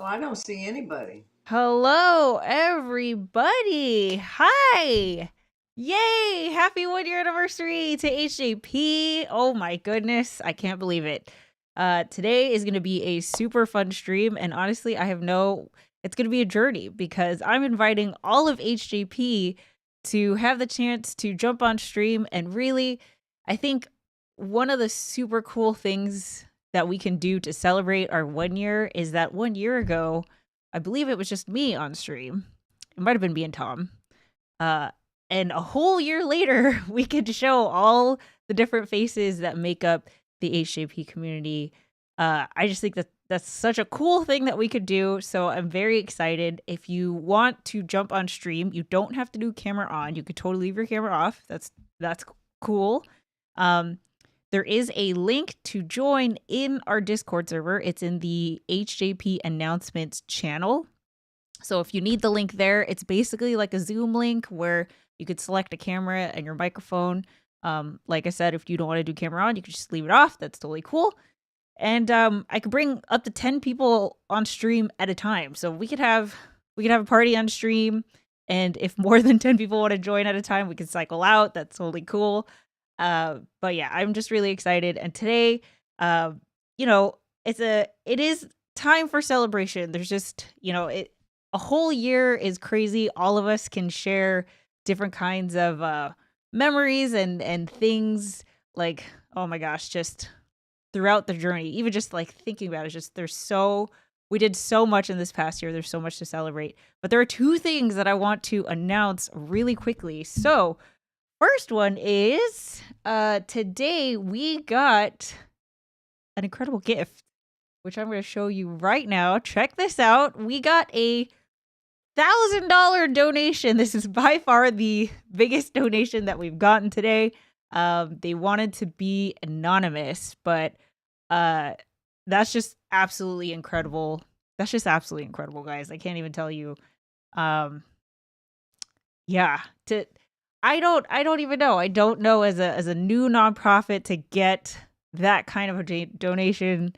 I don't see anybody. Hello, everybody. Hi. Yay. Happy 1 year anniversary to HJP. Oh my goodness. I can't believe it. Today is going to be a super fun stream. And honestly, it's going to be a journey because I'm inviting all of HJP to have the chance to jump on stream. And really, I think one of the super cool things that we can do to celebrate our 1 year is that 1 year ago, I believe it was just me on stream. It might have been me and Tom. Uh, and a whole year later, we could show all the different faces that make up the HJP community. I just think that that's such a cool thing that we could do. So I'm very excited. If you want to jump on stream, you don't have to do camera on. You could totally leave your camera off. That's cool. There is a link to join in our Discord server. It's in the HJP announcements channel. So if you need the link there, it's basically like a Zoom link where you could select a camera and your microphone. Like I said, if you don't want to do camera on, you can just leave it off. That's totally cool. And I could bring up to 10 people on stream at a time. So we could have a party on stream. And if more than 10 people want to join at a time, we can cycle out. That's totally cool. But yeah, I'm just really excited. And today, it is time for celebration. There's just, a whole year is crazy. All of us can share different kinds of memories and things like, oh my gosh, just throughout the journey, even just like thinking about it, just we did so much in this past year. There's so much to celebrate. But there are two things that I want to announce really quickly. So first one is today we got an incredible gift, which I'm going to show you right now. Check this out. We got a $1,000 donation. This is by far the biggest donation that we've gotten today. They wanted to be anonymous, but that's just absolutely incredible. That's just absolutely incredible, guys. I can't even tell you. Yeah, I don't even know. I don't know as a new nonprofit to get that kind of a donation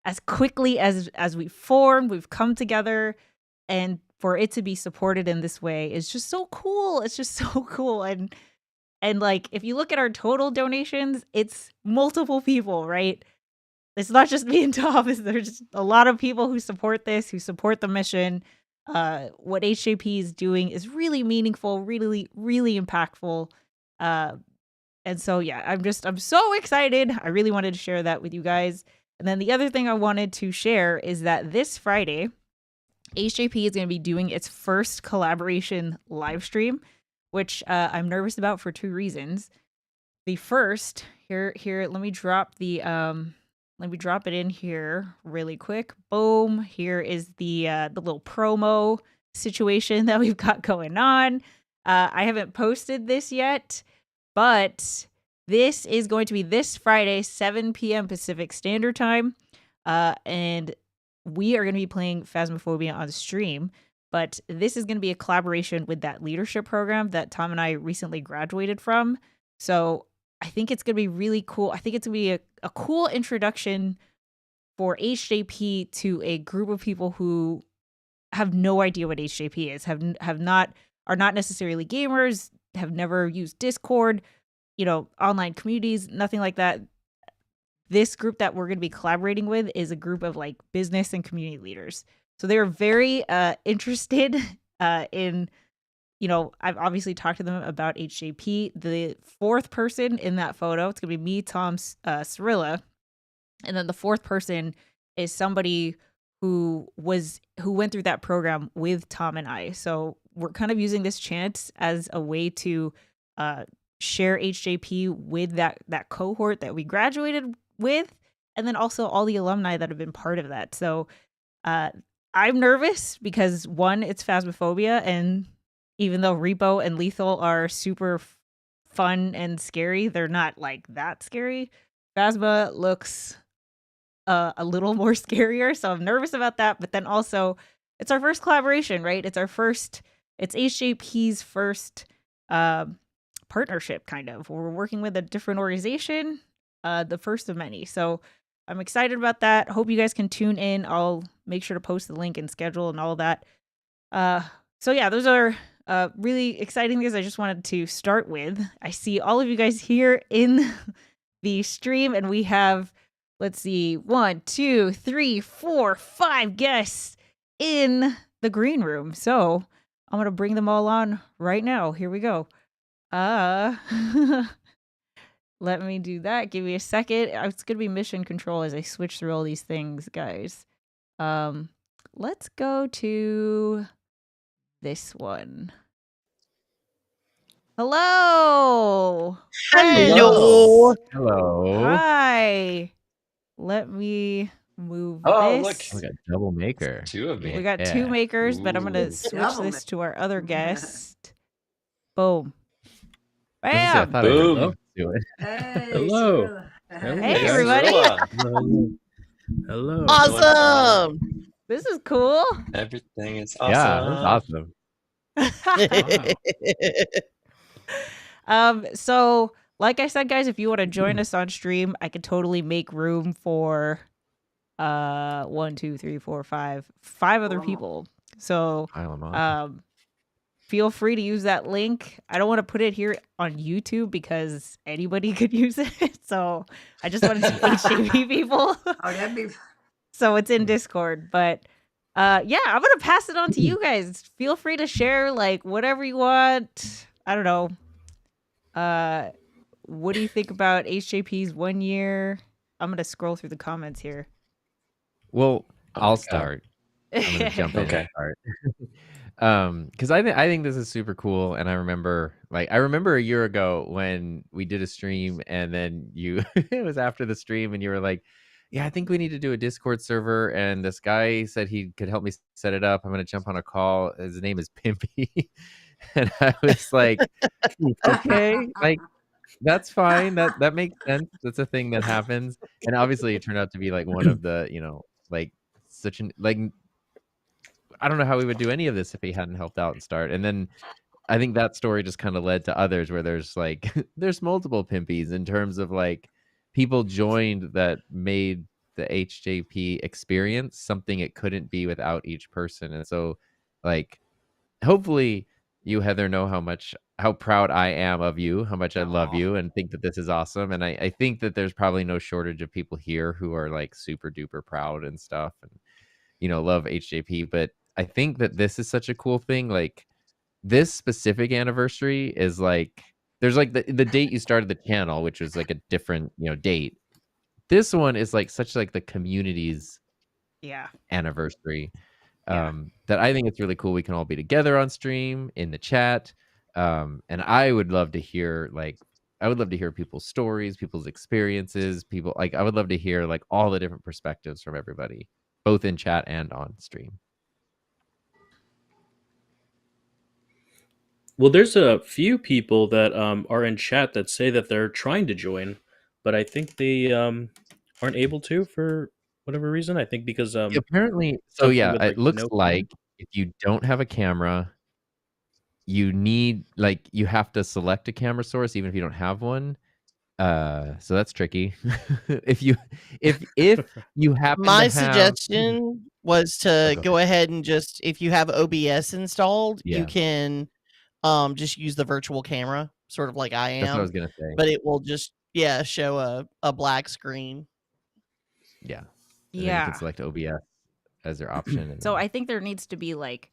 as quickly as we formed. We've come together, and for it to be supported in this way is just so cool. It's just so cool. And like, if you look at our total donations, it's multiple people, right? It's not just me and Tom. There's a lot of people who support this, who support the mission. What HJP is doing is really meaningful, really, really impactful. And so, yeah, I'm so excited. I really wanted to share that with you guys. And then the other thing I wanted to share is that this Friday, HJP is going to be doing its first collaboration live stream, which I'm nervous about for two reasons. The first, here, let me drop it in here really quick. Boom. Here is the little promo situation that we've got going on. I haven't posted this yet, but this is going to be this Friday, 7 p.m. Pacific Standard Time. And we are going to be playing Phasmophobia on stream, but this is going to be a collaboration with that leadership program that Tom and I recently graduated from. So I think it's going to be really cool. I think it's going to be a cool introduction for HJP to a group of people who have no idea what HJP is, are not necessarily gamers, have never used Discord, online communities, nothing like that. This group that we're going to be collaborating with is a group of like business and community leaders. So they're very interested in, I've obviously talked to them about HJP. The fourth person in that photo, it's going to be me, Tom, Cirilla. And then the fourth person is somebody who went through that program with Tom and I. So we're kind of using this chance as a way to share HJP with that cohort that we graduated with, and then also all the alumni that have been part of that. So I'm nervous because one, it's Phasmophobia, and even though Repo and Lethal are super fun and scary, they're not like that scary. Phasma looks a little more scarier, so I'm nervous about that. But then also, it's our first collaboration, right? It's HJP's first partnership, kind of. We're working with a different organization, the first of many. So I'm excited about that. Hope you guys can tune in. I'll make sure to post the link and schedule and all of that. So yeah, those are really exciting things I just wanted to start with. I see all of you guys here in the stream, and we have, let's see, 1, 2, 3, 4, 5 guests in the green room. So I'm gonna bring them all on right now. Here we go. Let me do that. Give me a second. It's gonna be mission control as I switch through all these things, guys. Let's go to this one. Hello. Hello. Hello. Hi. Let me move Oh, this. look. We got double maker. Two of me. We got 2 makers, but I'm gonna Ooh. switch this to our other guest. Boom. I was gonna say, I Bam. thought I heard Boom. Luke do it. Hey, Hello. Cirilla. Hey, Hey, everybody. Cirilla. Hello. Awesome. This is cool. Everything is awesome. Yeah, that's awesome. So like I said, guys, if you want to join us on stream, I could totally make room for 1, 2, 3, 4, 5 other people. So Pile 'em on. feel free to use that link. I don't want to put it here on YouTube because anybody could use it. So I just want to see HJP people. Oh, that'd be. So it's in Discord. But yeah, I'm gonna pass it on to you guys. Feel free to share like whatever you want. I don't know. What do you think about HJP's 1 year? I'm gonna scroll through the comments here. Well, Oh I'll my God. start. I'm gonna jump in Okay. and start. Because I think this is super cool, and I remember a year ago when we did a stream, and then you it was after the stream, and you were like, "Yeah, I think we need to do a Discord server," and this guy said he could help me set it up. I'm gonna jump on a call. His name is Pimpy, and I was like, "Okay, like." That's fine. That makes sense. That's a thing that happens. And obviously it turned out to be like one of the, like such an like I don't know how we would do any of this if he hadn't helped out and start. And then I think that story just kind of led to others where there's like there's multiple Pimpies in terms of like people joined that made the HJP experience something it couldn't be without each person. And so like hopefully you, Heather, know how proud I am of you, how much I love you and think that this is awesome. And I think that there's probably no shortage of people here who are like super duper proud and stuff and, love HJP. But I think that this is such a cool thing. Like this specific anniversary is like, there's like the date you started the channel, which was like a different, date. This one is like such like the community's anniversary. That I think it's really cool. We can all be together on stream in the chat. And I would love to hear people's stories, people's experiences, I would love to hear like all the different perspectives from everybody, both in chat and on stream. Well, there's a few people that are in chat that say that they're trying to join, but I think they aren't able to for whatever reason. I think because apparently, it looks like if you don't have a camera, you need you have to select a camera source even if you don't have one. So that's tricky. if you happen my to suggestion was to go ahead and just, if you have OBS installed, you can just use the virtual camera, sort of like I am. That's what I was gonna say. But it will just show a black screen. Yeah. And then you can select OBS as your option. So I think there needs to be like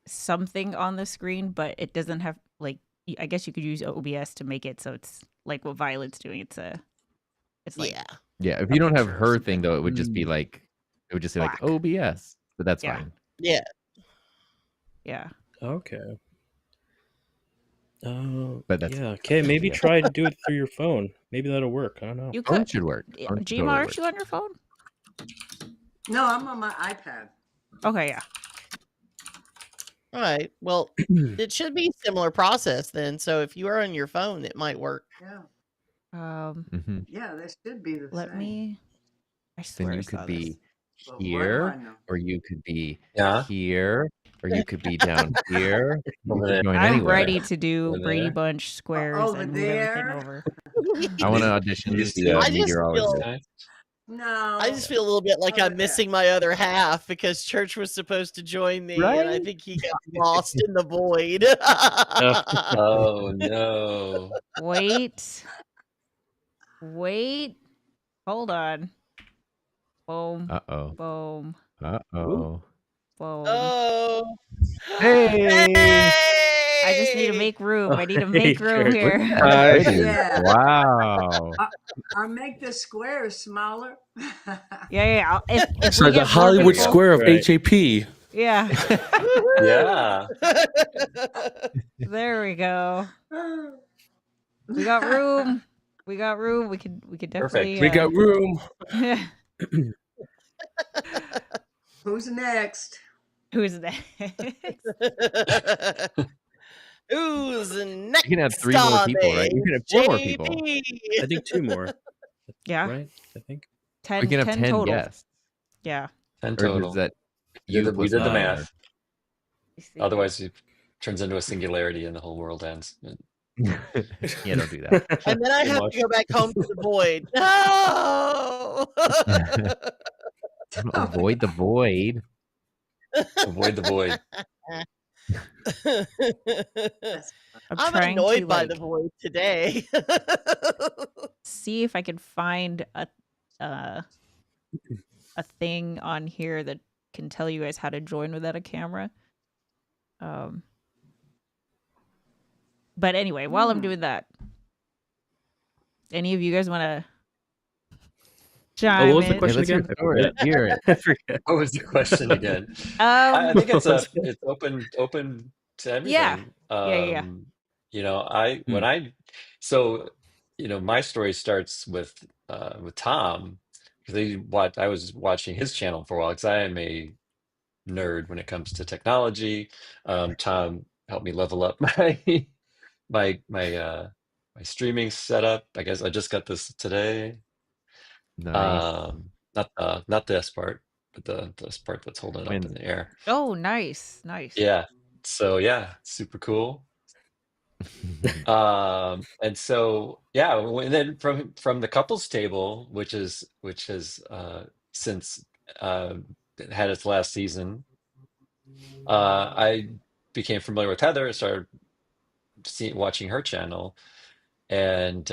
something on the screen, but it doesn't have like, I guess you could use OBS to make it so it's like what Violet's doing. It's like if you don't have her thing though, it would just be like say like OBS, but that's fine. Yeah. Okay. But that's okay. Maybe try to do it through your phone. Maybe that'll work. I don't know. You could. Phone should work. Gma, aren't you on your phone? No, I'm on my iPad. Okay, yeah. All right. Well, it should be a similar process then. So if you are on your phone, it might work. Yeah. Yeah, that should be the Let same. me. I swear Then I you saw could be this. Well, here, or you could be here, or you could be down here. I'm ready to do Brady Bunch squares and move everything over. I want to audition. I just feel No. I just feel a little bit like How I'm about missing my other half because Church was supposed to join me, and I Right? think he got lost in the void. Oh no. Wait. Hold on. Boom. Uh-oh. Boom. Uh-oh. Boom. Oh. Hey! I just need to make room. I need to make room Church. here. It is. Yeah. Wow. Or make the squares smaller. Yeah. If So we the get more Hollywood people, Square of Right. HAP. yeah. Yeah. There we go. We got room. We could definitely. We got room. Who's next? Who's next? Who's next? You can have 3 more people, right? You can have 4 more people. JP. I think 2 more. Yeah. Right? I think. 10, We can have 10 total. guests. Yeah. 10 Or total. is that We did plus the 9 math. or- Let's see. Otherwise, it turns into a singularity and the whole world ends. Yeah, don't do that. And then I Too have much. to go back home to the void. No. Avoid the void. Avoid the void. I'm trying annoyed to, by the void today. see if I can find a thing on here that can tell you guys how to join without a camera. But anyway, while I'm doing that, any of you guys want to chime what was the in? question let's again? hear it. Hear it. I forget. What was the question again? I think it's open to everything. Yeah. Yeah. You know, my story starts with Tom, because I was watching his channel for a while because I am a nerd when it comes to technology. Tom helped me level up my streaming setup. I guess I just got this today. Nice. Not this part, but this part that's holding it up in the air. Oh, nice. Yeah. So yeah, super cool. And so yeah, and then from the couples table, which has since had its last season, I became familiar with Heather and started watching her channel, and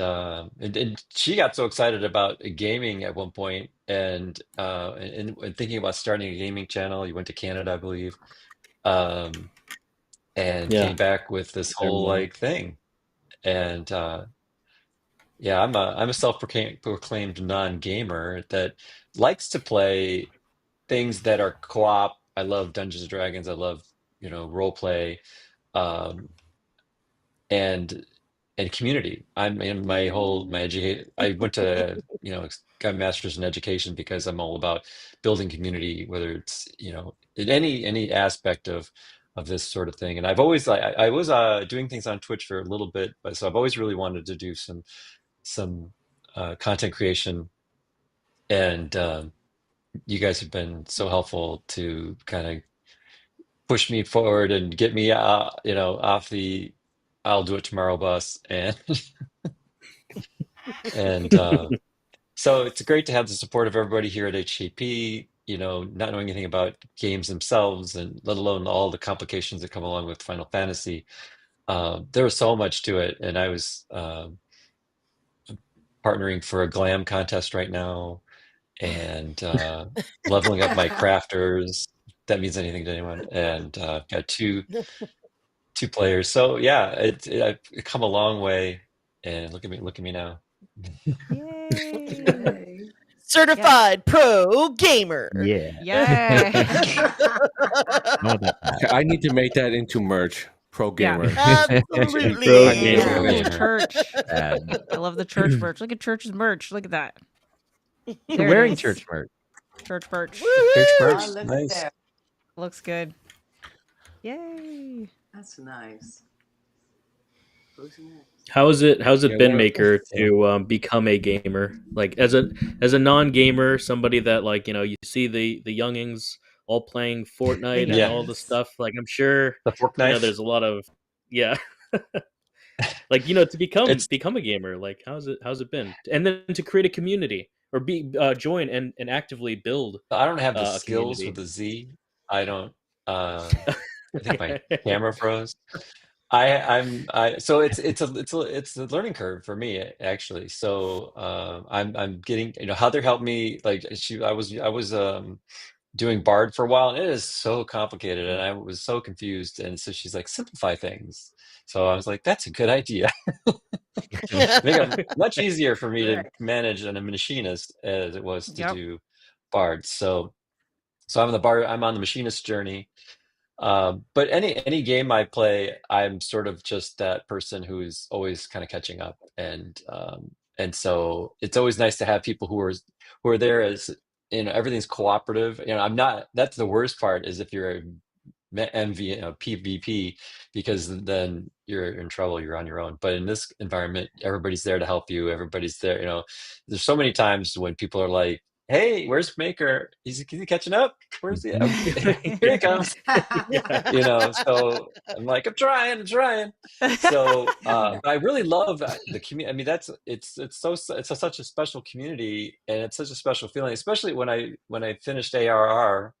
she got so excited about gaming at one point, and thinking about starting a gaming channel. You went to Canada, I believe, and Yeah. came back with this whole like thing. And yeah, I'm a self-proclaimed non-gamer that likes to play things that are co-op. I love Dungeons and Dragons. I love, role play, and community. I'm in my education. I went to, got a master's in education because I'm all about building community, whether it's, in any aspect of this sort of thing. And I've always I was doing things on Twitch for a little bit, but so I've always really wanted to do some content creation, and you guys have been so helpful to kind of push me forward and get me off the I'll do it tomorrow bus, and so it's great to have the support of everybody here at HCP, not knowing anything about games themselves, and let alone all the complications that come along with Final Fantasy. There was so much to it, and I was partnering for a glam contest right now, and leveling up my crafters. If that means anything to anyone, and got two players. So yeah, I've come a long way, and look at me now. Yay. Certified pro gamer. Yeah. I need to make that into merch. Pro gamer. Absolutely. Pro Yeah, gamer. church. I love the church merch. Look at church's merch. Look at that. You're There it wearing is. church merch. Church merch. Church merch, look at nice. that. Looks good. Yay. That's nice. Who's next? How's it Yeah, been, what- Maker, to become a gamer? Like as a non-gamer, somebody that you see the youngings all playing Fortnite and Yeah. all the stuff. Like I'm sure The fork knife. there's a lot of like to become It's- a gamer. Like how's it been? And then to create a community or join and actively build I don't have the a skills community. with the Z. I don't. I think my camera froze. So it's a learning curve for me actually. So I'm getting, Heather helped me, like I was doing Bard for a while, and it is so complicated, and I was so confused, and so she's like, simplify things. So I was like, that's a good idea. Make it much easier for me to manage on a machinist as it was to do Bard. So I'm on the machinist journey. But any game I play, I'm sort of just that person who's always kind of catching up, and so it's always nice to have people who are there as, everything's cooperative. I'm not. That's the worst part, is if you're a PvP, because then you're in trouble. You're on your own. But in this environment, everybody's there to help you. Everybody's there. There's so many times when people are like, "Hey, where's Maker? Is he catching up? Where's he? Okay, here he comes." So I'm like, I'm trying. So I really love the community. I mean, it's such a special community, and it's such a special feeling, especially when I finished ARR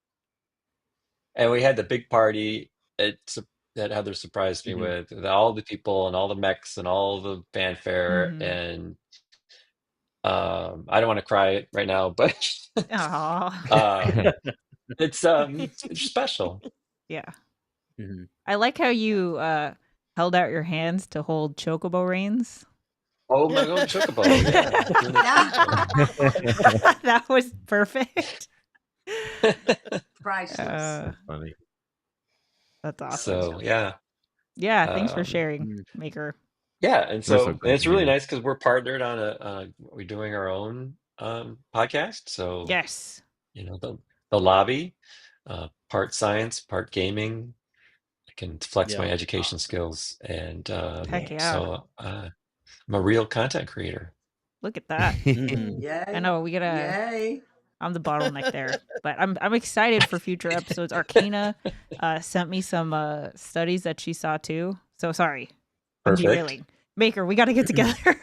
and we had the big party that Heather surprised me with all the people and all the mechs and all the fanfare. And I don't want to cry right now, but it's special. Yeah. I like how you held out your hands to hold chocobo reins. Oh my God, chocobo! Yeah. That was perfect. Priceless. That's funny. That's awesome. So yeah. Thanks for sharing, Maker. Yeah, and so it's really nice because we're partnered on we're doing our own podcast. So yes, the lobby, part science, part gaming. I can flex my education skills, and heck yeah. So I'm a real content creator. Look at that! Yay. I know we gotta. Yay. I'm the bottleneck there, but I'm excited for future episodes. Arcana sent me some studies that she saw too. So sorry, I'm derailing. Maker, we got to get together.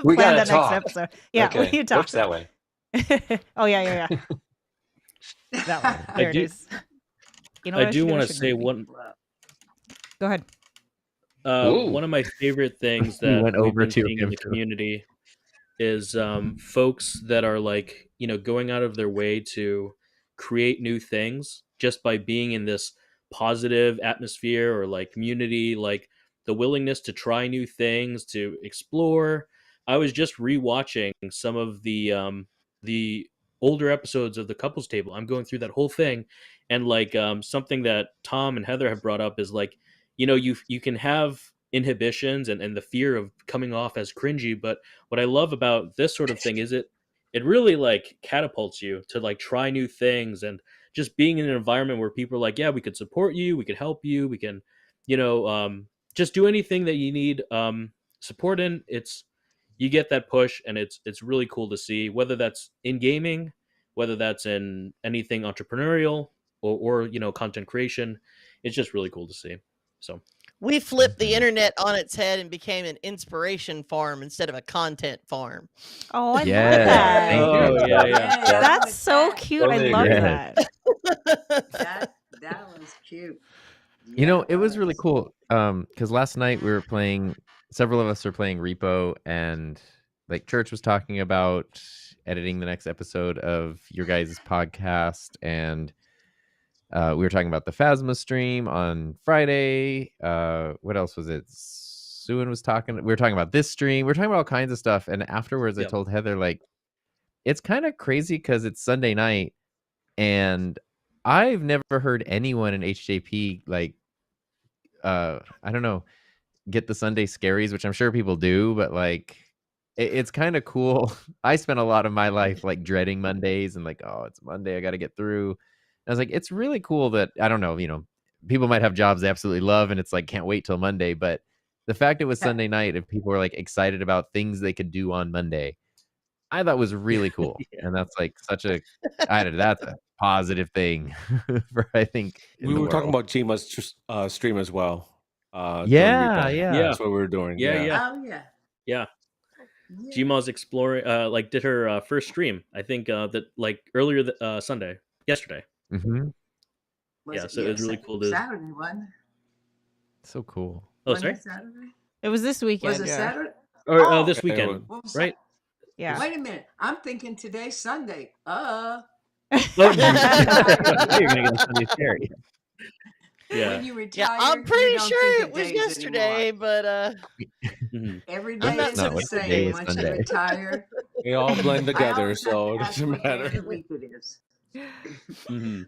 We got to talk. Next episode. Yeah, okay. we need to talk. Whoops, that way. Oh yeah. That one. There it is. I do want to say one. Go ahead. One of my favorite things that we've been seeing in the community is folks that are like, going out of their way to create new things just by being in this positive atmosphere or like community, like the willingness to try new things, to explore. I was just rewatching some of the older episodes of the Couples Table. I'm going through that whole thing, and like something that Tom and Heather have brought up is like, you can have inhibitions and the fear of coming off as cringy, but what I love about this sort of thing is it really like catapults you to like try new things, and just being in an environment where people are like, yeah, we could support you, we could help you, we can just do anything that you need support in. You get that push, and it's really cool to see, whether that's in gaming, whether that's in anything entrepreneurial or content creation. It's just really cool to see. So we flipped the internet on its head and became an inspiration farm instead of a content farm. Oh, I love that. Oh, yeah. That's so cute. Totally I love agree. that. That was cute. It was really cool. Because last night we were playing. Several of us were playing Repo, and like Church was talking about editing the next episode of your guys' podcast, and we were talking about the Phasma stream on Friday. What else was it? Suin was talking. We were talking about this stream. We were talking about all kinds of stuff. And afterwards, I told Heather, like, it's kind of crazy because it's Sunday night, and I've never heard anyone in HJP like, I don't know, get the Sunday scaries, which I'm sure people do, but like, it's kind of cool. I spent a lot of my life like dreading Mondays and like, oh, it's Monday, I got to get through. And I was like, it's really cool that, I don't know, people might have jobs they absolutely love and it's like, can't wait till Monday. But the fact it was Sunday night, if people were like excited about things they could do on Monday, I thought was really cool. And that's like that's a positive thing for, I think. We were talking about Jima's stream as well. Yeah. That's what we were doing. Yeah. Oh, yeah. Yeah. Gma's exploring, like did her first stream. I think that like earlier yesterday. Yeah, so it was really cool to. Saturday one. So cool. Oh, sorry. Saturday. It was this weekend. Was it Saturday? Or this weekend, right? Yeah. Wait a minute. I'm thinking today's Sunday. You're gonna get the Sunday scary. Yeah. When you retire, I'm pretty sure it was yesterday, anymore. But every day is the same once you retire. They all blend together, so it doesn't matter. Week it is.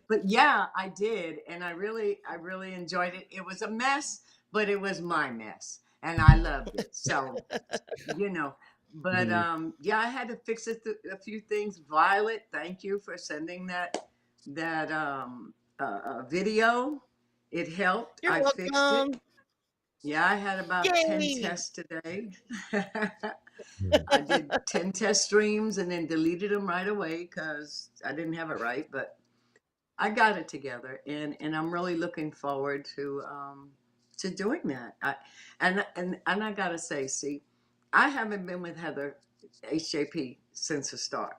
But yeah, I did, and I really enjoyed it. It was a mess, but it was my mess, and I loved it. So, but yeah, I had to fix a few things. Violet, thank you for sending that video. It helped. You're welcome. Fixed it. Yeah, I had about 10 tests today. I did 10 test streams and then deleted them right away because I didn't have it right, but I got it together, and I'm really looking forward to doing that. And I gotta say, see, I haven't been with Heather HJP since the start,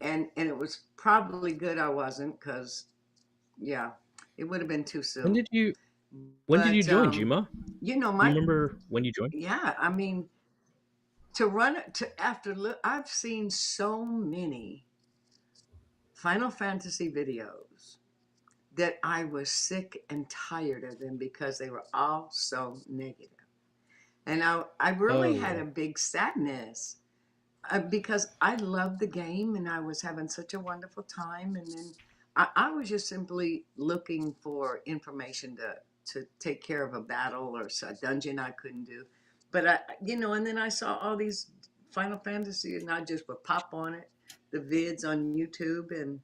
and it was probably good I wasn't, because it would have been too soon. When did you join, Hjp'S? You remember when you joined? Yeah, I mean, I've seen so many Final Fantasy videos that I was sick and tired of them because they were all so negative. And I really had a big sadness because I loved the game and I was having such a wonderful time. And then I was just simply looking for information to take care of a battle or a dungeon I couldn't do. But and then I saw all these Final Fantasy, and I just would pop on it, the vids on YouTube, and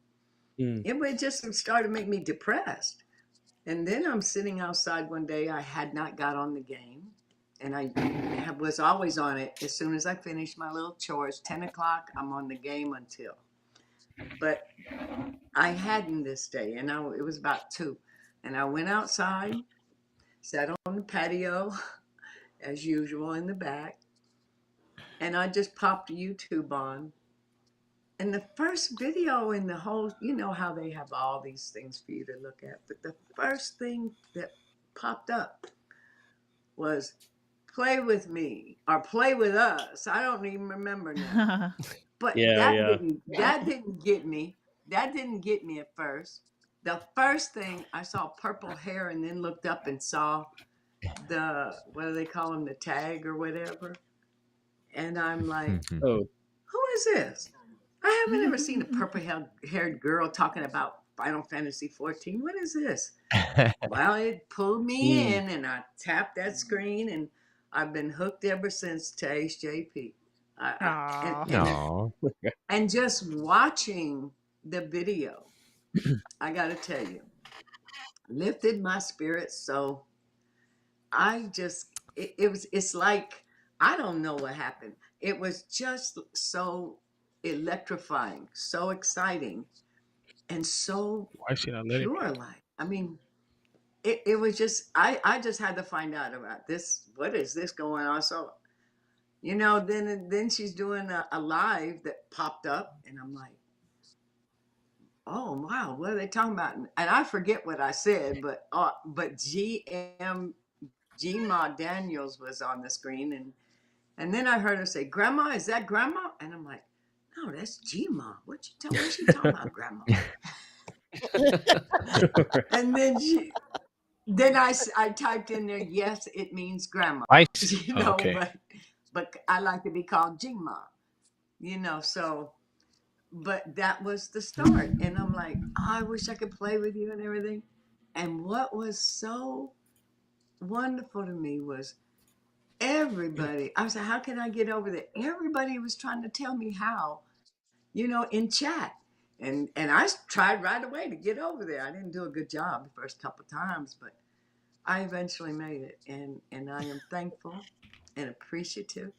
it would just start to make me depressed. And then I'm sitting outside one day. I had not got on the game, and I was always on it as soon as I finished my little chores. 10 o'clock, I'm on the game until. But I hadn't this day, and it was about 2. And I went outside, sat on the patio, as usual, in the back, and I just popped YouTube on. And the first video in the whole, you know how they have all these things for you to look at, but the first thing that popped up was "Play with me" or "Play with us." I don't even remember now. But that didn't get me. That didn't get me at first. The first thing I saw purple hair, and then looked up and saw what do they call them, the tag or whatever. And I'm like, who is this? I haven't ever seen a purple-haired girl talking about Final Fantasy 14. What is this? Well, it pulled me in, and I tapped that screen, and I've been hooked ever since to HJP. And just watching the video, I got to tell you, lifted my spirits. So it's like, I don't know what happened. It was just so electrifying, so exciting, and so pure life. I mean, it was just, I just had to find out about this. What is this going on? So, then she's doing a live that popped up, and I'm like, oh wow, what are they talking about? And I forget what I said, but Hjp'S Daniels was on the screen, and then I heard her say, "Grandma, is that Grandma?" And I'm like, "No, that's Hjp'S. What she talking about, Grandma?" And then I typed in there, "Yes, it means Grandma." But I like to be called Hjp'S. So, but that was the start, and I'm like, I wish I could play with you and everything. And what was so wonderful to me was everybody. I was like, how can I get over there? Everybody was trying to tell me how, in chat. And I tried right away to get over there. I didn't do a good job the first couple of times, but I eventually made it. And I am thankful and appreciative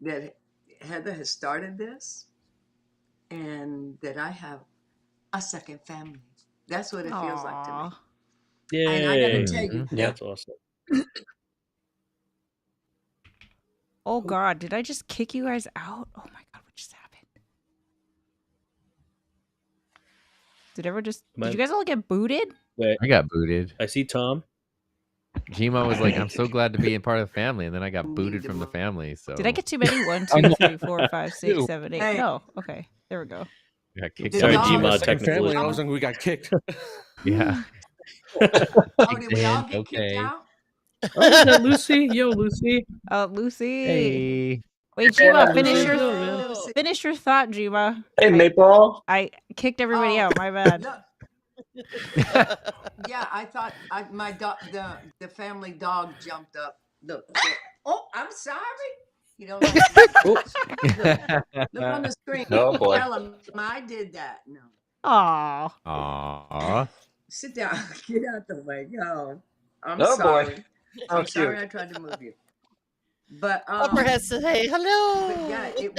that Heather has started this, and that I have a second family. That's what it feels like to me. Yeah, and I got to tell you, that's awesome. Oh God, did I just kick you guys out? Oh my God, what just happened? Did you guys all get booted? Wait, I got booted. I see Tom. Gma was like, "I'm so glad to be a part of the family," and then I got booted from the family. So did I get too many? 1, 2, 3, 4, 5, 6, 7, 8. Hey. No. Okay, there we go. I got kicked Sorry, out. Gma, Second technically. family, all of a sudden we got kicked. Yeah. Oh, did we all get kicked Okay. out? Oh, is that Lucy? Yo, Lucy. Lucy. Hey. Wait, What up, Jima, finish Lucy? your Hello, man. Lucy. finish your thought, Jima. Hey, Maple. I kicked everybody Oh, out. My bad. Look, yeah, I thought my dog, the family dog jumped up. Look, oh, I'm sorry. You know, like, look on the screen. Oh, boy. Tell him I did that. No, Aw. Aww. sit down. Get out the way. Go. I'm Oh, boy. sorry. Oh, I'm sorry cute. I tried to move you. But Upper has to say hello. but yeah, it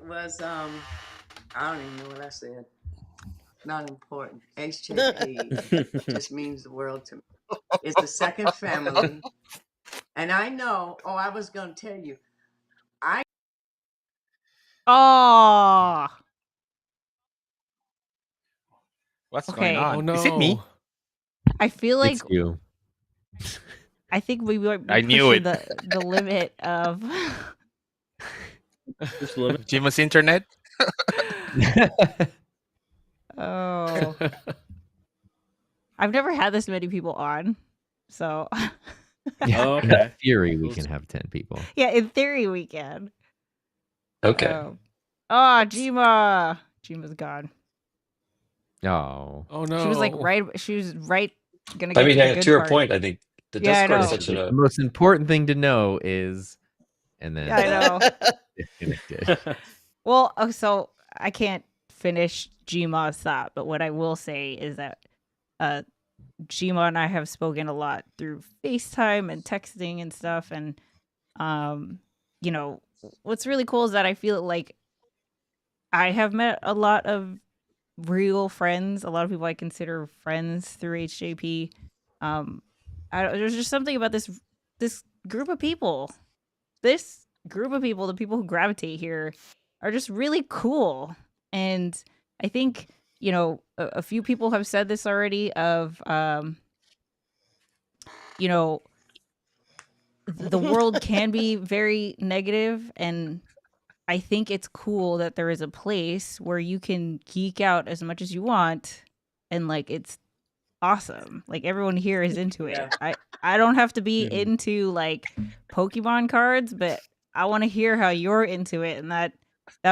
was I don't even know what I said. Not important. HJP just means the world to me. It's the second family. And I know, I was gonna tell you, Aw. What's Okay. going on? Oh no. Is it me? I feel like It's you. I think we might be I knew pushing it. the limit of Just limit. Jima's internet? Oh. I've never had this many people on. So Yeah, Oh, in okay. theory, we can have 10 people. yeah, in theory we can. Okay. Jima. Jima's gone. Oh. Oh no. She was right gonna I get mean, to the good to your part. point, I think the Yeah, I Discord is know. such The a most important thing to know is, and then Yeah, I know. disconnected. Well, so I can't finish Jima's thought, but what I will say is that Jima and I have spoken a lot through FaceTime and texting and stuff, and you know, what's really cool is that I feel like I have met a lot of real friends, a lot of people I consider friends through HJP. There's just something about this group of people. This group of people, the people who gravitate here, are just really cool. And I think, you know, a few people have said this already of, you know, the world can be very negative, and I think it's cool that there is a place where you can geek out as much as you want, and like it's awesome. Like everyone here is into it. Yeah. I don't have to be into like Pokemon cards, but I want to hear how you're into it, and that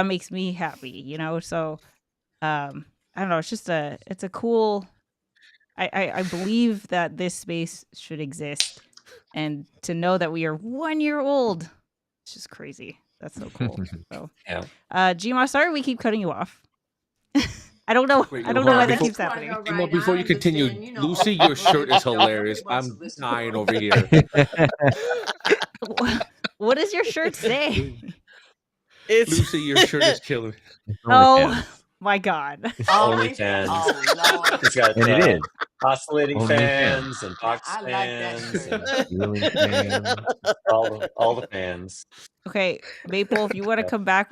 makes me happy, you know? So I don't know, it's a cool I believe that this space should exist, and to know that we are 1 year old, it's just crazy. That's so cool. So yeah. Gma, sorry we keep cutting you off. I don't know. Wait, I don't know why that before- keeps happening. Well, before you continue, Lucy, your shirt is hilarious. I'm dying over here. What does your shirt say? It's Lucy, your shirt is killing. Oh my God. OnlyFans. Oh, Lord. It's got And it is. oscillating OnlyFans. fans and box I like that fans shirt. and Healing fan. all the fans. Okay, Maple, if you want to come back,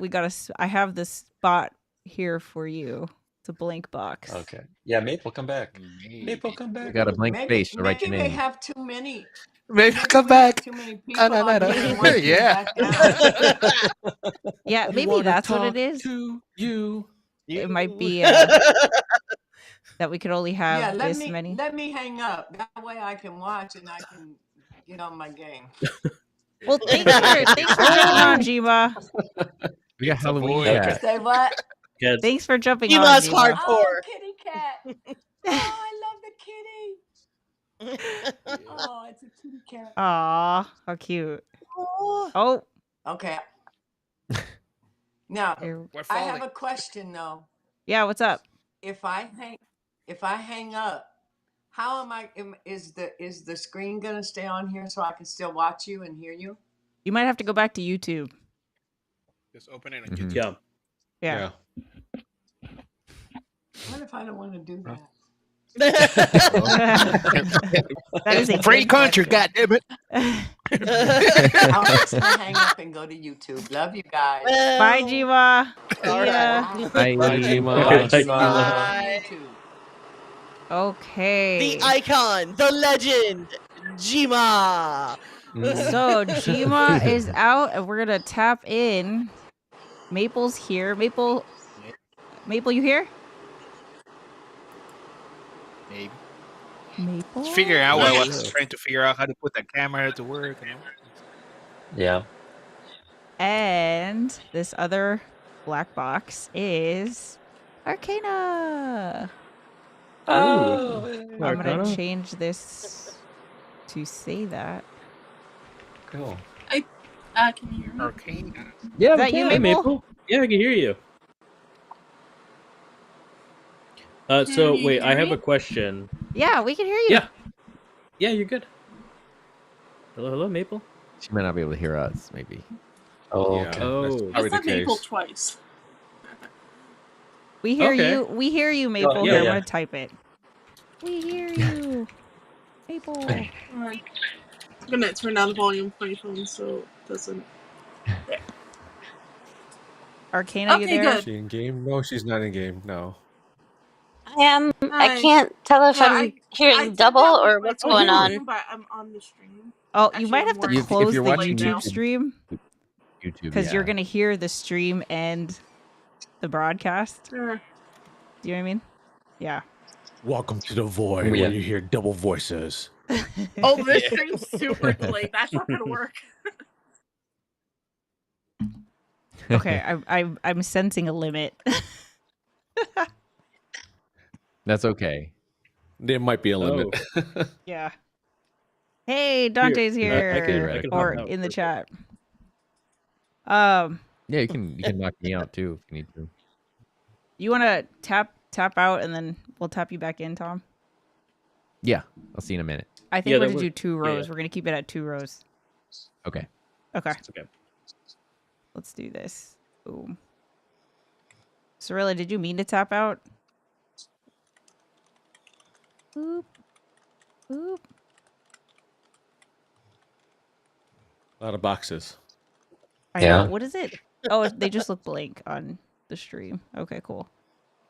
I have this spot here for you. It's a blank box. Okay. Yeah, Maple, come back. Maple, come We back. got a blank space to write your Maybe they name. have too many. Maybe maybe come we have back. Too many people on here and want you Yeah. back down. Yeah, I maybe wanna that's what talk it is. To you. It might be that we could only have Yeah, this many. let me hang up. That way I can watch and I can get on my game. Well, thanks for jumping on, Jima. We got Halloween boy. cat. Say what? Kids. Thanks for jumping You on, must Jima. hardcore. Oh, kitty cat. Oh, I love the kitty. Oh, it's a kitty cat. Aw, how cute. Oh, Okay. Now, here- We're I falling. have a question though. yeah. What's up? If I hang up, how am I? Is the screen gonna stay on here so I can still watch you and hear you? You might have to go back to YouTube. Just open it and Mhm. Yeah. Yeah. What if I don't want to do that? That is a Free good country, question. goddammit. I'll fix my hang up and go to YouTube. Love you guys. Bye, Jima. All right. Bye, Bye, Bye. YouTube. Okay. The icon, the legend, Jima. So Jima is out, and we're gonna tap in. Maple's here. Maple, you here? Maybe. Maple. Just figuring out what I was trying to figure out how to put the camera to work. You know? Yeah. And this other black box is Arcana. Oh, I'm gonna change this to say that. cool. Can you hear me? Arcana. Yeah, Is that you, Maple? Yeah, I can hear you. So you wait, hear I have me? a question. Yeah, we can hear you. Yeah, you're good. Hello, Maple. She might not be able to hear us, maybe. Oh, Yeah. okay. Oh, I said Maple twice. We hear Okay. you. We hear you, Maple. yeah, Here, I'm yeah. gonna type it. We hear you, Maple. Alright. I'm gonna turn down the volume for your phone so it doesn't. Arcana, you Okay, there? good. Is she in game? No, she's not in game. No. I am. I Hi. can't tell if Yeah, I'm hearing I did double that with or my what's phone, going on. But I'm on the stream. Oh, you Actually, might I'm have to working. If close you're the watching YouTube now. stream YouTube, because you're gonna hear the stream and the broadcast. Sure. Do you know what I mean? Yeah. Welcome to the void Yeah. where you hear double voices. Oh, this stream's super delayed. That's not gonna work. Okay, I'm sensing a limit. That's okay. There might be a limit. Yeah. Hey, Dante's Here, I here, can or hop out in the for- chat. Yeah, you can knock me out too if you need to. You want to tap out, and then we'll tap you back in, Tom? Yeah, I'll see you in a minute. I think Yeah, we're that gonna do works. 2 rows. Yeah. We're gonna keep it at 2 rows. Okay. Okay. Okay. Let's do this. Boom. Cirilla, did you mean to tap out? Boop. Boop. A lot of boxes. I Yeah. know. What is it? Oh, they just look blank on the stream. Okay, cool.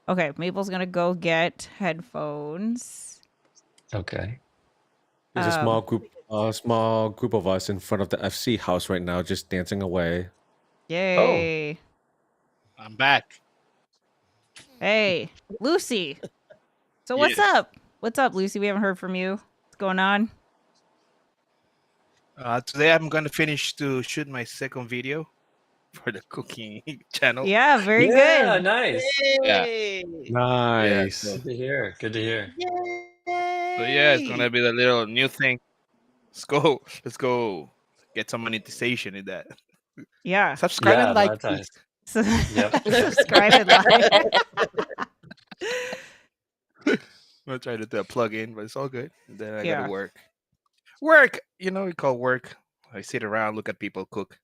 Okay, Maple's gonna go get headphones. Okay. There's a small group of us in front of the FC house right now, just dancing away. Yay. I'm back. Hey, Lucy. So what's Yes. up? What's up, Lucy? We haven't heard from you. What's going on? Today I'm gonna finish to shoot my second video for the cooking channel. Yeah, very Yeah, good. nice. Yeah. Nice. Good to hear. Good to hear. So yeah, it's gonna be the little new thing. Let's go get some monetization in that. Yeah. Subscribe Yeah, and like. monetize. So, Yep. subscribe and like. I'm gonna try to do a plug in, but it's all good. And then I Yeah. gotta work. Work, we call work. I sit around, look at people cook.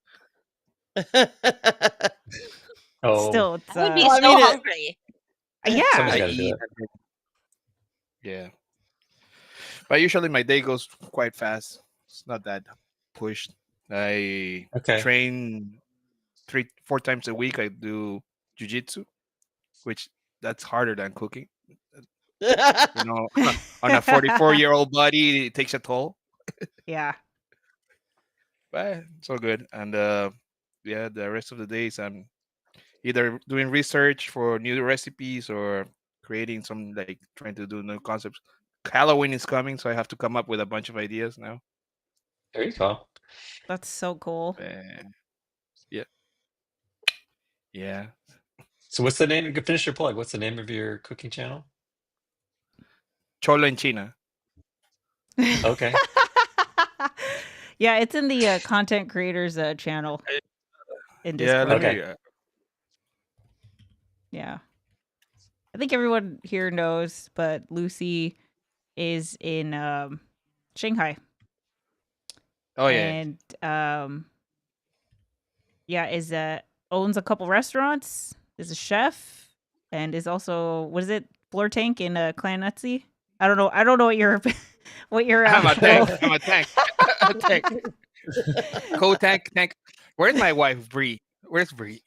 Oh, Still, it's, I would be Well, I so mean, hungry. yeah. Somebody's I gotta do eat. it. Yeah. But usually my day goes quite fast. It's not that pushed. I Okay. train 3-4 times a week. I do jujitsu, which that's harder than cooking. On a 44-year-old body, it takes a toll. Yeah. But it's all good. And yeah, the rest of the days I'm either doing research for new recipes or creating some, like trying to do new concepts. Halloween is coming, so I have to come up with a bunch of ideas now. There you go. That's so cool. Yeah. So what's the name? Finish your plug. What's the name of your cooking channel? Cholo en China. Okay. Yeah, it's in the content creators channel in Yeah. Discord. Okay. Yeah. I think everyone here knows, but Lucy is in Shanghai. Oh yeah. And is owns a couple restaurants, is a chef, and is also, what is it, floor tank in Clan Nutsy? I don't know what your what your I'm a tank. I'm a tank. A tank. Co-tank. Where's my wife, Bree? Where's Bree?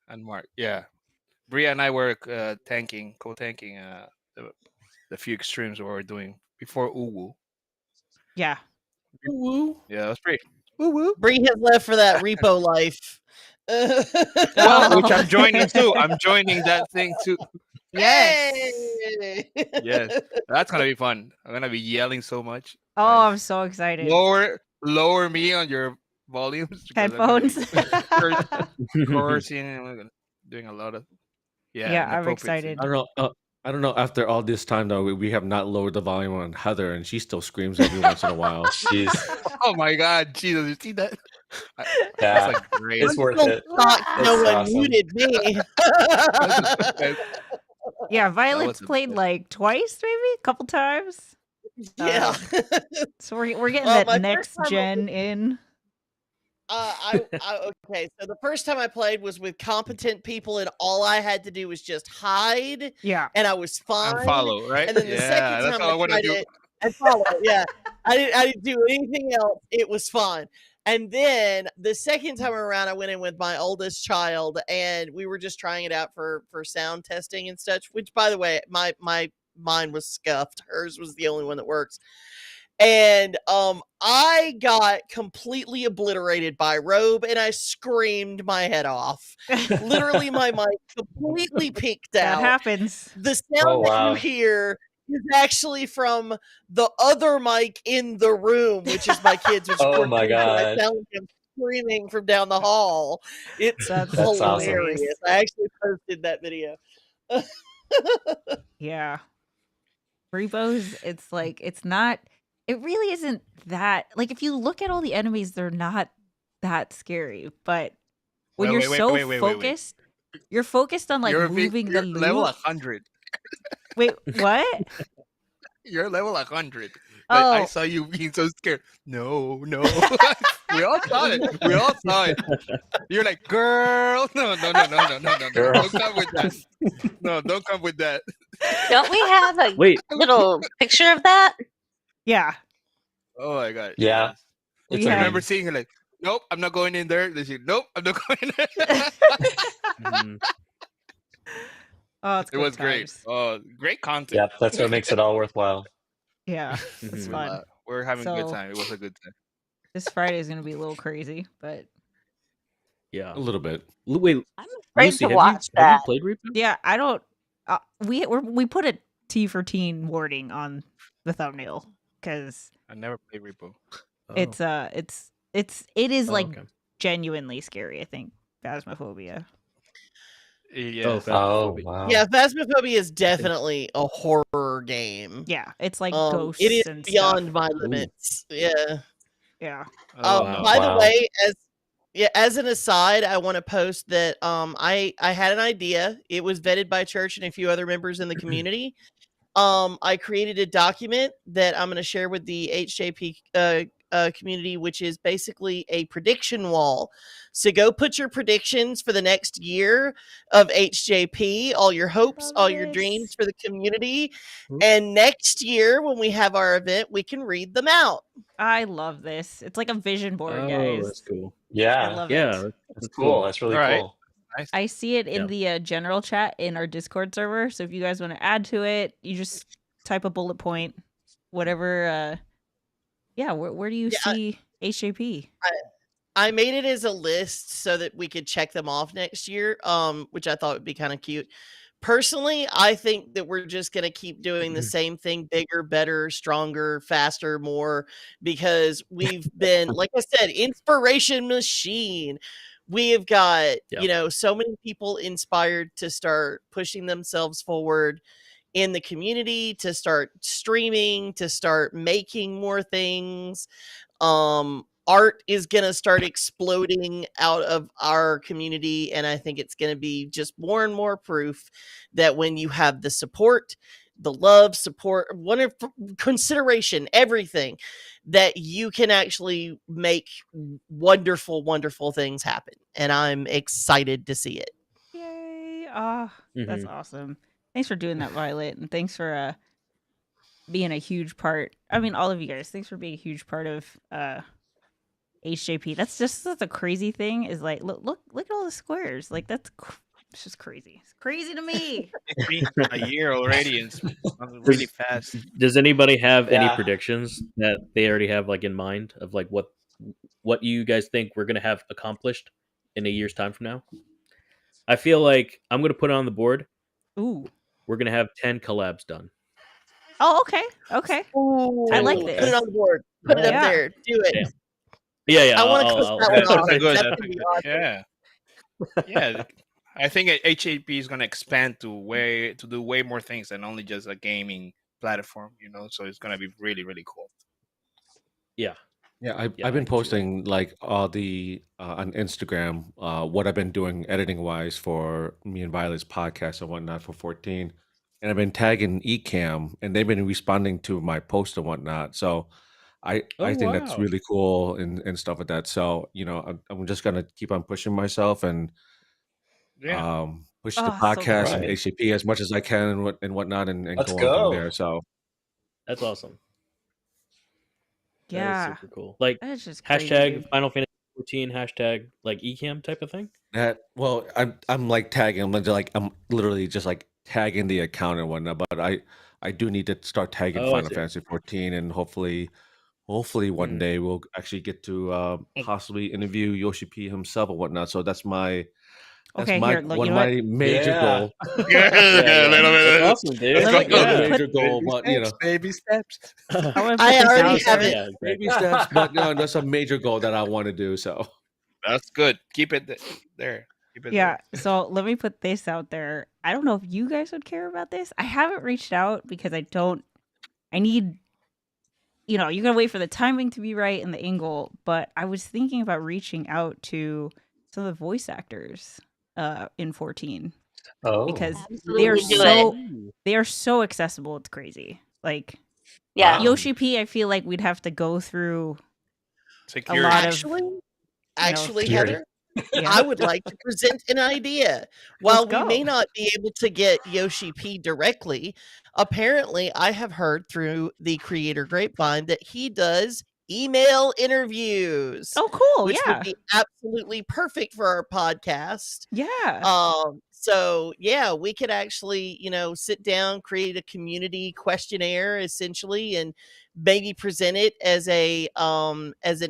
And Mark. Yeah. Bree and I were co-tanking the few extremes we were doing before Uwu. Yeah. Uwu. Yeah, that's great. Uwu. Bree has left for that repo life. Well, which I'm joining too. I'm joining that thing too. Yes. Hey! Yes, that's gonna be fun. I'm gonna be yelling so much. Oh, Like, I'm so excited. lower me on your volumes. Headphones. Cursing and doing a lot of Yeah, I'm inappropriate excited. things. I don't know. After all this time, though, we have not lowered the volume on Heather, and she still screams every once in a while. Jeez. Oh my God, Jesus! You see that? Yeah, That's like great. it's worth it. No one awesome. muted me. Yeah, Violet's played like twice, maybe a couple times. Yeah. So we're getting Well, that my next first time gen in. Okay, so the first time I played was with competent people, and all I had to do was just hide. Yeah, and I was fine. And follow, right? And then the second that's time all I I want to tried do. it, and follow. Yeah, I didn't do anything else. It was fine. And then the second time around, I went in with my oldest child, and we were just trying it out for sound testing and such. Which, by the way, mine was scuffed. Hers was the only one that works. And I got completely obliterated by Robe, and I screamed my head off. Literally, my mic completely peaked out. That happens. The sound that you hear is actually from the other mic in the room, which is my kids. Which Oh my God. I sound like I'm screaming from down the hall. It's That's hilarious. awesome. I actually posted that video. Yeah. Repos, it's like, it's not, it really isn't that, like, if you look at all the enemies, they're not that scary. But when you're so focused, you're focused on like moving the loot. Level 100. Wait, what? You're level 100. But I saw you being so scared. No. We all saw it. You're like, girl. No. Girl. Don't come with that. No, don't come with that. Don't we have a little picture of that? Yeah. Oh my God. Yeah. I remember seeing her like, nope, I'm not going in there. They said, nope, I'm not going in there. Oh, it was great. Oh, great content. Yeah, that's what makes it all worthwhile. Yeah, it's fun. We're having a good time. It was a good time. This Friday is going to be a little crazy, but yeah, a little bit. Wait, I'm afraid to watch that. Have you played Repo? Yeah, I don't. We put a T for teen wording on the thumbnail because I never played Repo. It is like genuinely scary. I think Phasmophobia. Yeah. Wow. Yeah, Phasmophobia is definitely a horror game. Yeah, it's like ghosts. It is and beyond stuff. my limits. Yeah. Yeah. By the way, as an aside, I want to post that I had an idea. It was vetted by Church and a few other members in the community. I created a document that I'm going to share with the HJP community, which is basically a prediction wall. So go put your predictions for the next year of HJP, all your hopes, all your dreams for the community. And next year, when we have our event, we can read them out. I love this. It's like a vision board, guys. That's cool. Yeah. I love it. That's cool. That's really cool. Nice. I see it in the general chat in our Discord server. So if you guys want to add to it, you just type a bullet point, whatever. Where do you see HJP? I made it as a list so that we could check them off next year, which I thought would be kind of cute. Personally, I think that we're just going to keep doing the same thing, bigger, better, stronger, faster, more, because we've been, like I said, inspiration machine. We have got, so many people inspired to start pushing themselves forward in the community, to start streaming, to start making more things. Art is going to start exploding out of our community. And I think it's going to be just more and more proof that when you have the support, the love, support, wonderful consideration, everything, that you can actually make wonderful, wonderful things happen. And I'm excited to see it. Yay. That's awesome. Thanks for doing that, Violet. And thanks for being a huge part. I mean, all of you guys, thanks for being a huge part of HJP. That's a crazy thing. Is like, look at all the squares. Like it's just crazy. It's crazy to me. It's been a year already, and it's gone really fast. Does anybody have any Yeah. predictions that they already have like in mind of like what you guys think we're gonna have accomplished in a year's time from now? I feel like I'm gonna put it on the board. Ooh. We're gonna have 10 collabs done. Oh, okay. Okay. Ooh, I like put this. it on the board. Put it up Yeah. there. Do it. Damn. Yeah. I want to click that one off. That's good. That's gonna be awesome. Yeah. I think HAP is going to expand to do way more things than only just a gaming platform, so it's going to be really, really cool. Yeah. Yeah, I've been posting like all the on Instagram what I've been doing editing wise for me and Violet's podcast and whatnot for 14, and I've been tagging Ecamm, and they've been responding to my post and whatnot. So I think that's wow. really cool and stuff like that. So I'm just gonna keep on pushing myself and Yeah. push the Oh, so podcast and Right. HCP as much as I can and whatnot, and Let's go on from go. there. So That's awesome. That Yeah. is super cool. Like That's just crazy, hashtag dude. Final Fantasy 14, hashtag like Ecamm type of thing. I'm like tagging. I'm literally just like tagging the account and whatnot. But I do need to start tagging Oh, I Final see. Fantasy 14, and hopefully one day we'll actually get to possibly interview Yoshi P himself or whatnot. So that's my Okay, here, look, one you of know my major Yeah. goal. Yeah, a little bit. That's awesome, dude. It's Let not me a put- major goal, but Baby steps. I want to put I this already out have there. it. Yeah, exactly. baby steps. But that's a major goal that I want to do. So That's good. Keep it there. Keep it Yeah, there. so let me put this out there. I don't know if you guys would care about this. I haven't reached out because I need, you gotta wait for the timing to be right and the angle, but I was thinking about reaching out to some of the voice actors in 14 Oh. because Absolutely do it. they are so accessible, it's crazy. Like Yeah. Wow. Yoshi P, I feel like we'd have to go through a Security. lot of Actually, security. Heather, Yeah. I would like to present an idea. While we may go. not be able to get Yoshi P directly, apparently I have heard through the creator grapevine that he does email interviews. Oh, cool. Which Yeah. would be absolutely perfect for our podcast. Yeah. So yeah, we could actually, sit down, create a community questionnaire essentially, and maybe present it as an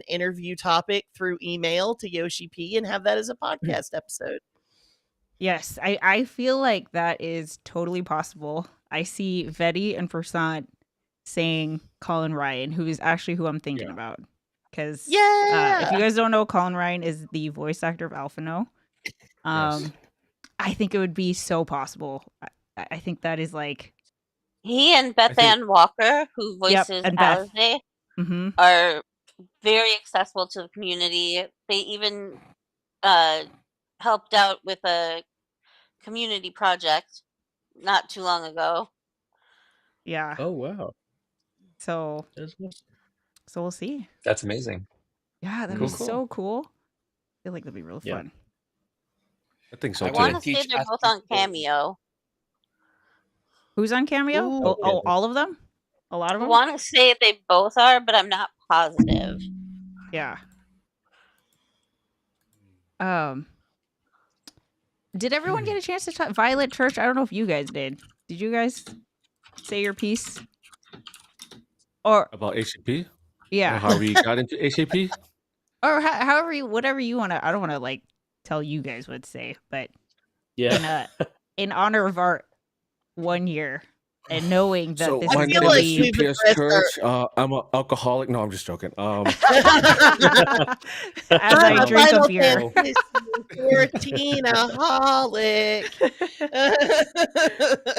interview topic through email to Yoshi P and have that as a podcast episode. Yes, I feel like that is totally possible. I see Vetti and Versant saying Colin Ryan, who is actually who I'm thinking about. Because if you guys don't know, Colin Ryan is the voice actor of Alphino. Yes. I think it would be so possible. I think that is like He and Beth Ann Walker, who voices and Beth. Alize, are very accessible to the community. They even helped out with a community project not too long ago. Yeah. Oh wow. So we'll see. That's amazing. Yeah, that Cool, was cool. so cool. I feel like that'd be real fun. I think so I too. want to say they're both on Cameo. Who's on Cameo? Ooh. All of them? A lot of I them? want to say they both are, but I'm not positive. Yeah. Did everyone get a chance to talk? Violet Church? I don't know if you guys did. Did you guys say your piece? Or About HCP? yeah, Or how we got into HCP? or however, whatever you want to. I don't want to like tell you guys what to say, but Yeah. in honor of our 1 year and knowing that So this my is name gonna is be CPS Church. I'm an alcoholic. No, I'm just joking. as I drink a beer. 14-aholic.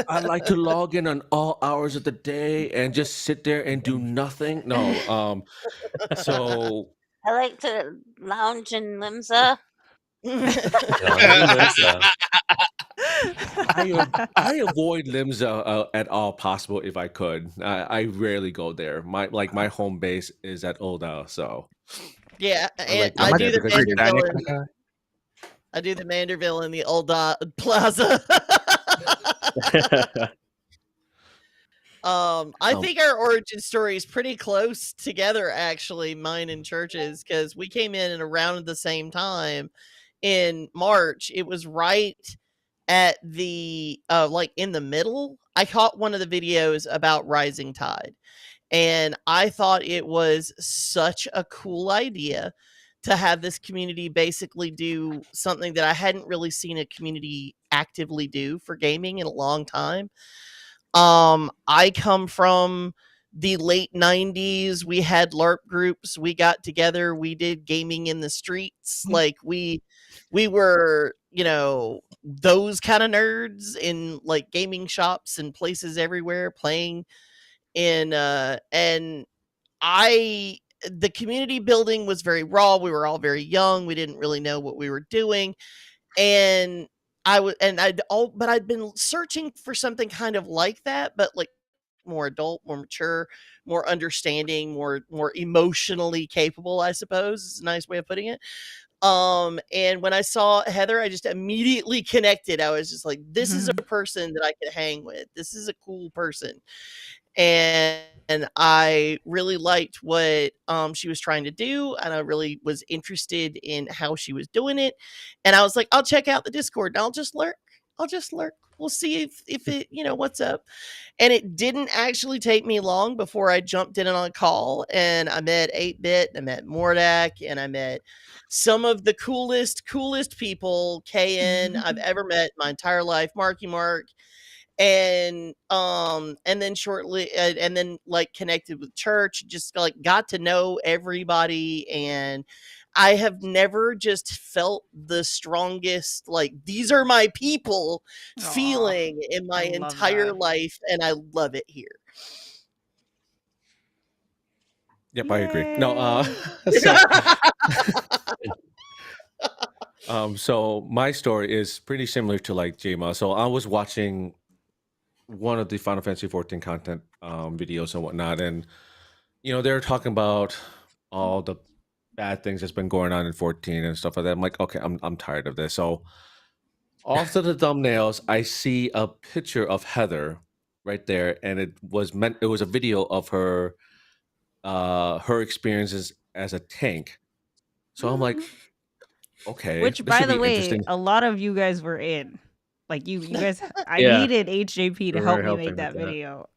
I like to log in on all hours of the day and just sit there and do nothing. No, so I like to lounge in Limsa. I avoid Limsa at all possible if I could. I rarely go there. My home base is at Oldal, so Yeah, and I I like do the that Manderville. I do the Manderville in the old Plaza. I think our origin story is pretty close together, actually, mine and Church's, because we came in at around the same time in March. It was right at the like in the middle. I caught one of the videos about Rising Tide, and I thought it was such a cool idea to have this community basically do something that I hadn't really seen a community actively do for gaming in a long time. I come from the late 90s. We had LARP groups. We got together. We did gaming in the streets. Like we were, those kind of nerds in like gaming shops and places everywhere playing in and I the community building was very raw. We were all very young. We didn't really know what we were doing. And but I'd been searching for something kind of like that, but like more adult, more mature, more understanding, more emotionally capable, I suppose is a nice way of putting it. And when I saw Heather, I just immediately connected. I was just like, this is a person that I could hang with. This is a cool person. And I really liked what she was trying to do, and I really was interested in how she was doing it. And I was like, I'll check out the Discord and I'll just lurk. I'll just lurk. We'll see if it, what's up. And it didn't actually take me long before I jumped in on a call, and I met 8-Bit, I met Mordak, and I met some of the coolest people, KN, I've ever met in my entire life, Marky Mark. And then shortly and then like connected with Church, just like got to know everybody. And I have never just felt the strongest, like, these are my people feeling in my entire life, and I love it here. Yep, I agree. No, so my story is pretty similar to like Jema. So I was watching one of the Final Fantasy 14 content videos and whatnot, and they're talking about all the bad things that's been going on in 14 and stuff like that. I'm like, okay, I'm tired of this. So off to the thumbnails, I see a picture of Heather right there, and it was a video of her experiences as a tank. So I'm like, okay, which by the way, a lot of you guys were in. Like you guys, I needed HJP to help me make that video.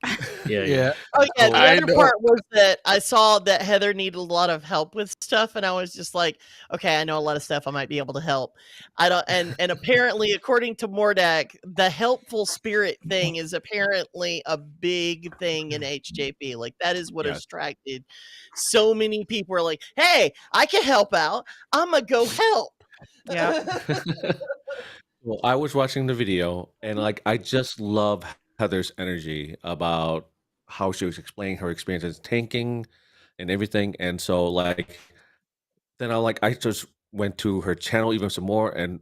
Yeah. Oh yeah, the other part was that I saw that Heather needed a lot of help with stuff, and I was just like, okay, I know a lot of stuff. I might be able to help. I don't, and apparently, according to Mordak, the helpful spirit thing is apparently a big thing in HJP. Like that is what attracted so many people. Are like, hey, I can help out. I'm gonna go help. Yeah. Well, I was watching the video, and like I just love Heather's energy about how she was explaining her experiences tanking and everything. And so like then I just went to her channel even some more, and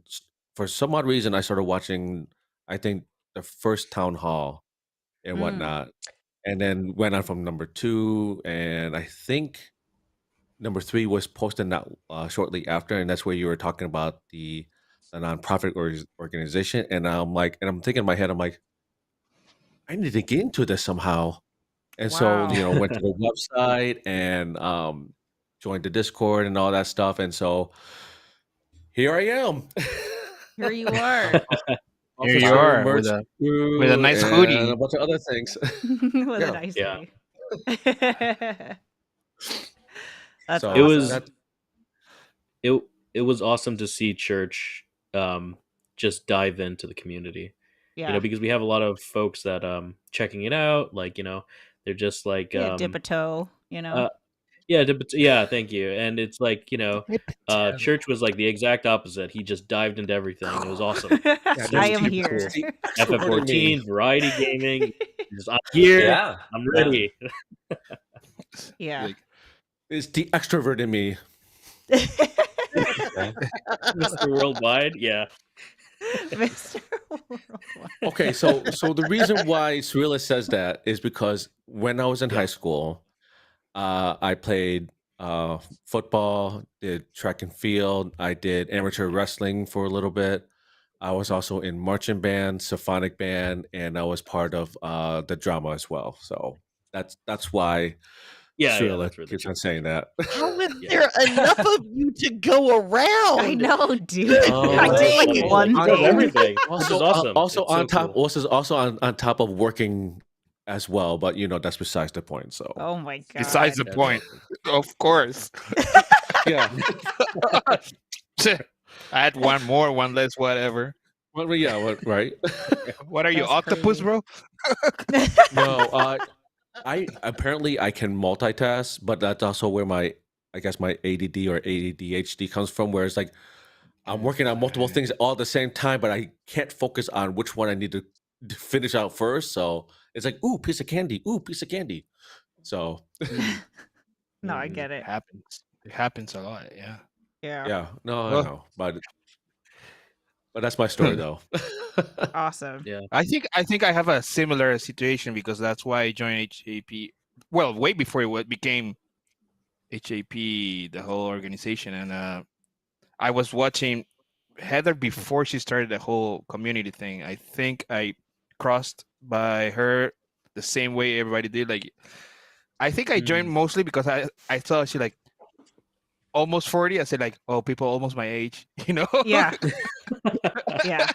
for some odd reason I started watching, I think, the first town hall and whatnot, and then went on from number 2, and I think number 3 was posted that shortly after, and that's where you were talking about the nonprofit organization. And I'm thinking in my head, I'm like, I need to get into this somehow. And so, went to the website and joined the Discord and all that stuff. And so here I am. Here you are. Here you are with a nice hoodie and a bunch of other things. With a nice hoodie. That's so awesome. It was awesome to see Church just dive into the community. Yeah. Because we have a lot of folks that checking it out, like, they're just like dip a toe, yeah, thank you. And it's like, Church was like the exact opposite. He just dived into everything. It was awesome. I am here. FF14 variety gaming. I'm here. Yeah. I'm ready. Yeah. It's the extrovert in me. Mr. Worldwide, yeah. Mr. Worldwide. Okay, so the reason why Cirilla says that is because when I was in high school, I played football, did track and field, I did amateur wrestling for a little bit. I was also in marching band, symphonic band, and I was part of the drama as well. So that's why Yeah, Cirilla that's really keeps cool. on saying that. How is Yeah. there enough of you to go around? I know, dude. Oh, I did like Dang. one He does thing. everything, which Also, is awesome. also It's on so top, cool. also on top of working as well. But that's besides the point. So Oh my god. Besides the That's point, awesome. of course. yeah. Add one less, whatever. Well, yeah. Right. What are you, That's octopus, crazy. bro? No. I apparently I can multitask, but that's also where I guess my ADD or ADHD comes from, where it's like I'm working on multiple things all at the same time, but I can't focus on which one I need to finish out first. So it's like, ooh, piece of candy, ooh, piece of candy. So No, I get it. Happens. It happens a lot. Yeah. Yeah. yeah, no, I Well, know, but that's my story though. Awesome. Yeah. I think I have a similar situation because that's why I joined HAP. Well, way before it became HAP, the whole organization, and I was watching Heather before she started the whole community thing. I think I crossed by her the same way everybody did. Like, I think I joined mostly because I saw she like almost 40. I said like, oh, people almost my age, Yeah. Yeah.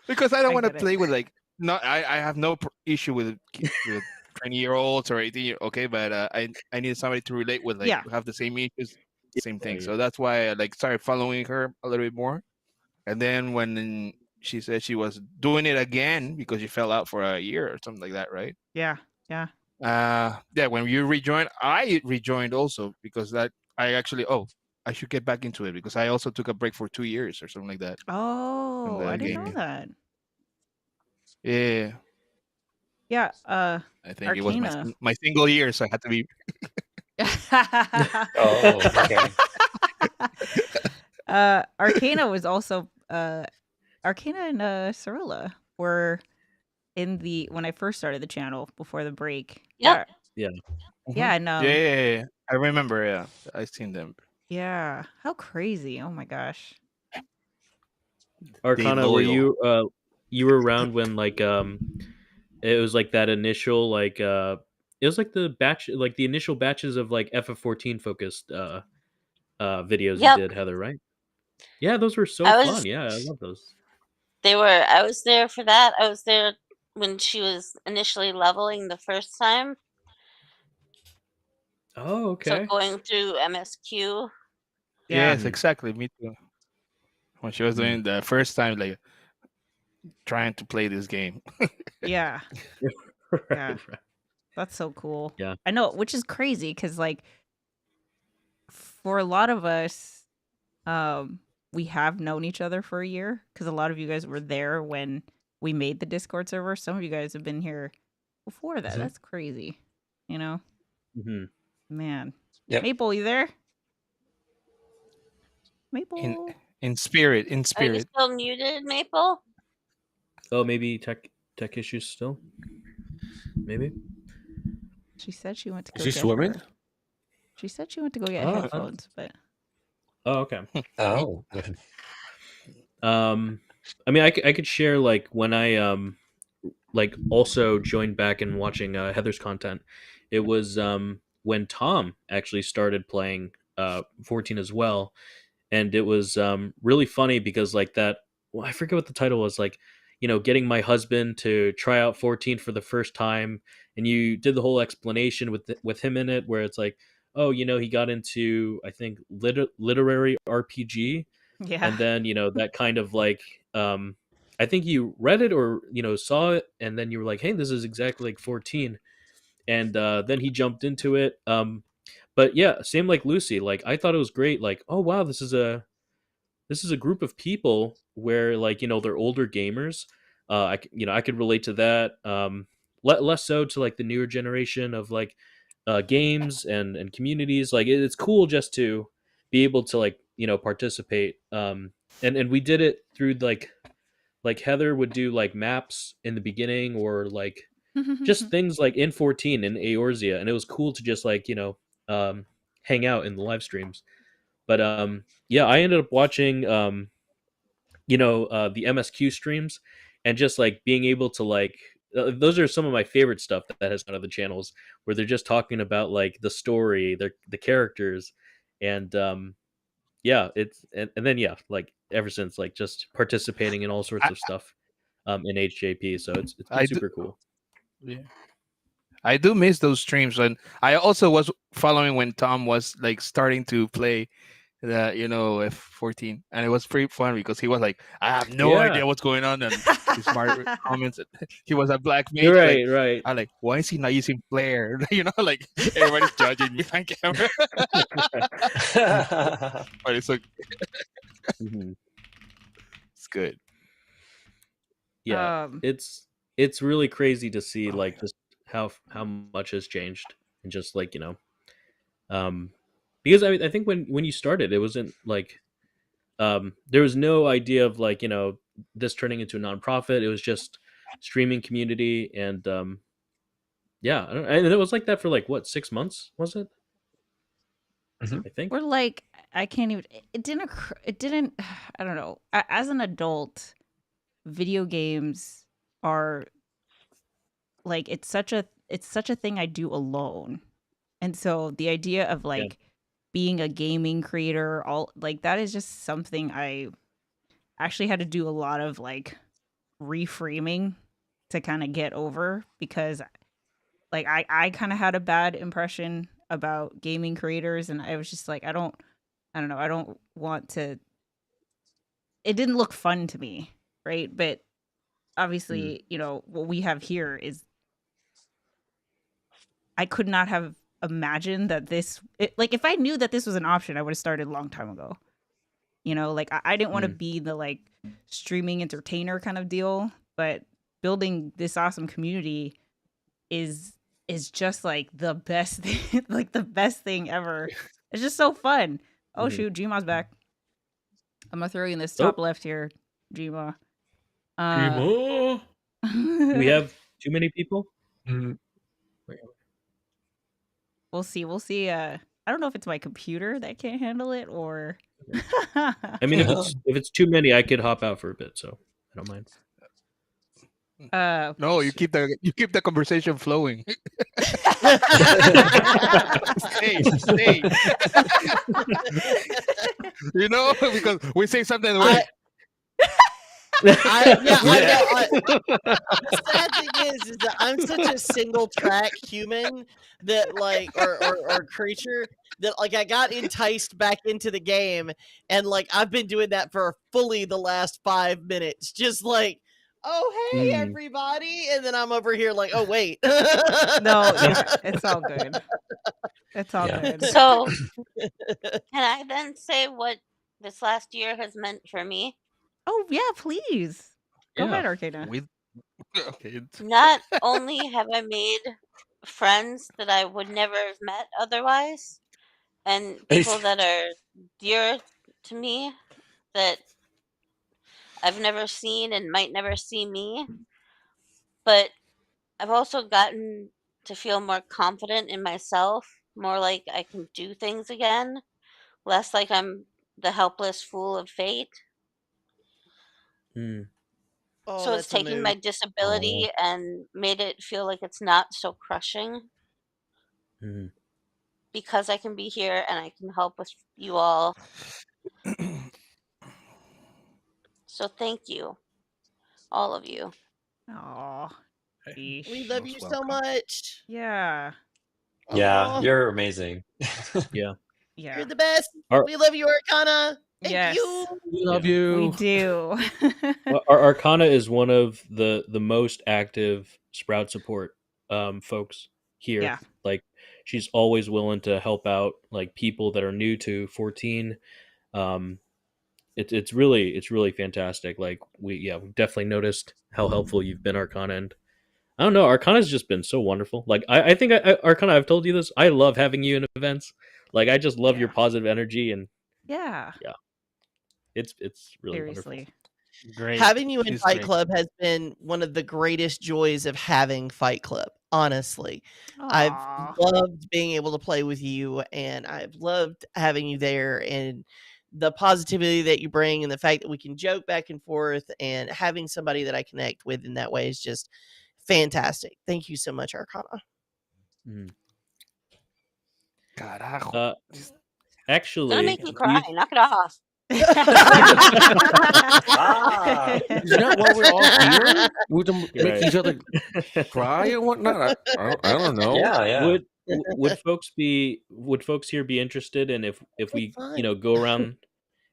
Because I don't I want to get it. play with like I have no issue with 20-year-olds or 18 okay, but I need somebody to relate with, like Yeah. have the same ages, same thing. yeah. So that's why I like started following her a little bit more. And then when she said she was doing it again because she fell out for a year or something like that, right? Yeah. Yeah. Yeah, when you rejoined, I rejoined also because that I actually I should get back into it because I also took a break for 2 years or something like that from Oh, I the didn't know game. that. Yeah, Yeah. I think it was Arcana. my single year, so I had to be. Oh, okay. Arcana was also Arcana and Cirilla were in when I first started the channel before the break. Yep. Yeah. Mhm. Yeah, and Yeah. I remember. Yeah, I seen them. yeah. How crazy. Oh my gosh. Arcana, were loyal. you were around when like it was like that initial like it was like the initial batches of like FF14 focused videos you Yep. did, Heather, right? Yeah, those were so I fun. was Yeah, I love those. I was there for that. I was there when she was initially leveling the first time. Oh, So okay. going through MSQ. Yeah. Yes, exactly. Me too. When she was doing the first time, like trying to play this game. Yeah. Right, Yeah. right. That's so cool. Yeah. I know, which is crazy because like for a lot of us, we have known each other for a year because a lot of you guys were there when we made the Discord server. Some of you guys have been here before that. Mhm. That's crazy. You know? hmm Man. Yep. Maple, you there? in Maple? in spirit, in Are you spirit. still muted, Maple? Oh, maybe tech issues still. Maybe. She said she went to Is go she get swimming? her. She said she went to go get Oh, headphones, but oh, okay. Oh, I mean, I could share like when I like also joined back and watching Heather's content. It was when Tom actually started playing 14 as well, and it was really funny because like that. Well, I forget what the title was. Like, getting my husband to try out 14 for the first time, and you did the whole explanation with him in it, where it's like, oh, he got into I think literary RPG, yeah. and then that kind of like I think you read it or saw it, and then you were like, hey, this is exactly like 14, and then he jumped into it. But yeah, same like Lucy, like I thought it was great, like, oh wow, this is a group of people where like they're older gamers. I could relate to that. Less so to like the newer generation of like games and communities. Like it's cool just to be able to like participate. And we did it through like Heather would do like maps in the beginning or like just things like in 14 and Eorzea, and it was cool to just like hang out in the live streams. But yeah, I ended up watching the MSQ streams, and just like being able to like those are some of my favorite stuff that has come out of the channels, where they're just talking about like the story, the characters, and it's and then like ever since, like just participating in all sorts of stuff in HJP, so it's been super cool. Yeah. I do miss those streams, and I also was following when Tom was like starting to play the F14, and it was pretty fun because he was like, I have no idea what's going on, and his smart comments. He was a black mage, right. I like, why is he not using flare? Like everybody's judging me on camera. But it's like, it's good. Yeah, it's really crazy to see like just how much has changed, and just like because I think when you started, it wasn't like there was no idea of like this turning into a nonprofit. It was just streaming community, and and it was like that for like what, 6 months, was it? I think we're like, I can't even. It didn't. I don't know. As an adult, video games are like it's such a thing I do alone, and so the idea of like being a gaming creator, all like that is just something I actually had to do a lot of like reframing to kind of get over, because like I kind of had a bad impression about gaming creators, and I was just like, I don't know, I don't want to. It didn't look fun to me, right? But obviously, what we have here is, I could not have imagined that like if I knew that this was an option, I would have started a long time ago. Like I didn't want to be the like streaming entertainer kind of deal, but building this awesome community is just like the best thing, like the best thing ever. It's just so fun. Oh shoot, Gma's back. I'm gonna throw you in this top left here, Gma. Do we have too many people? We'll see. I don't know if it's my computer that can't handle it, or I mean, if it's too many, I could hop out for a bit, so I don't mind. No, you keep the conversation flowing. Stay. Because we say something. The sad thing is that I'm such a single track human that like or creature that like I got enticed back into the game, and like I've been doing that for fully the last 5 minutes, just like, oh hey everybody, and then I'm over here like, oh wait. No, it's all good. It's all good. So can I then say what this last year has meant for me? Oh yeah, please. Go ahead, Arcana. Not only have I made friends that I would never have met otherwise, and people that are dear to me that I've never seen and might never see me, but I've also gotten to feel more confident in myself, more like I can do things again, less like I'm the helpless fool of fate. So it's taking my disability and made it feel like it's not so crushing, because I can be here and I can help with you all. So thank you, all of you. Aw, we love you so much. Yeah. Yeah, you're amazing. Yeah. You're the best. We love you, Arcana. Thank you. We love you. We do. Our Arcana is one of the most active Sprout support folks here. Yeah. Like, she's always willing to help out like people that are new to 14. It's really fantastic. Like we've definitely noticed how helpful you've been, Arcana, and I don't know, Arcana's just been so wonderful. Like I think Arcana, I've told you this, I love having you in events. Like I just love your positive energy, and it's really wonderful. Great. Having you in Fight Club has been one of the greatest joys of having Fight Club. Honestly, I've loved being able to play with you, and I've loved having you there, and the positivity that you bring and the fact that we can joke back and forth and having somebody that I connect with in that way is just fantastic. Thank you so much, Arcana. Carajo. It's gonna Actually, make me cry. Knock it off. Is that why we're all here? We to make Right. each other cry and whatnot. I don't know. Yeah. Would folks here be interested in if we fun. go around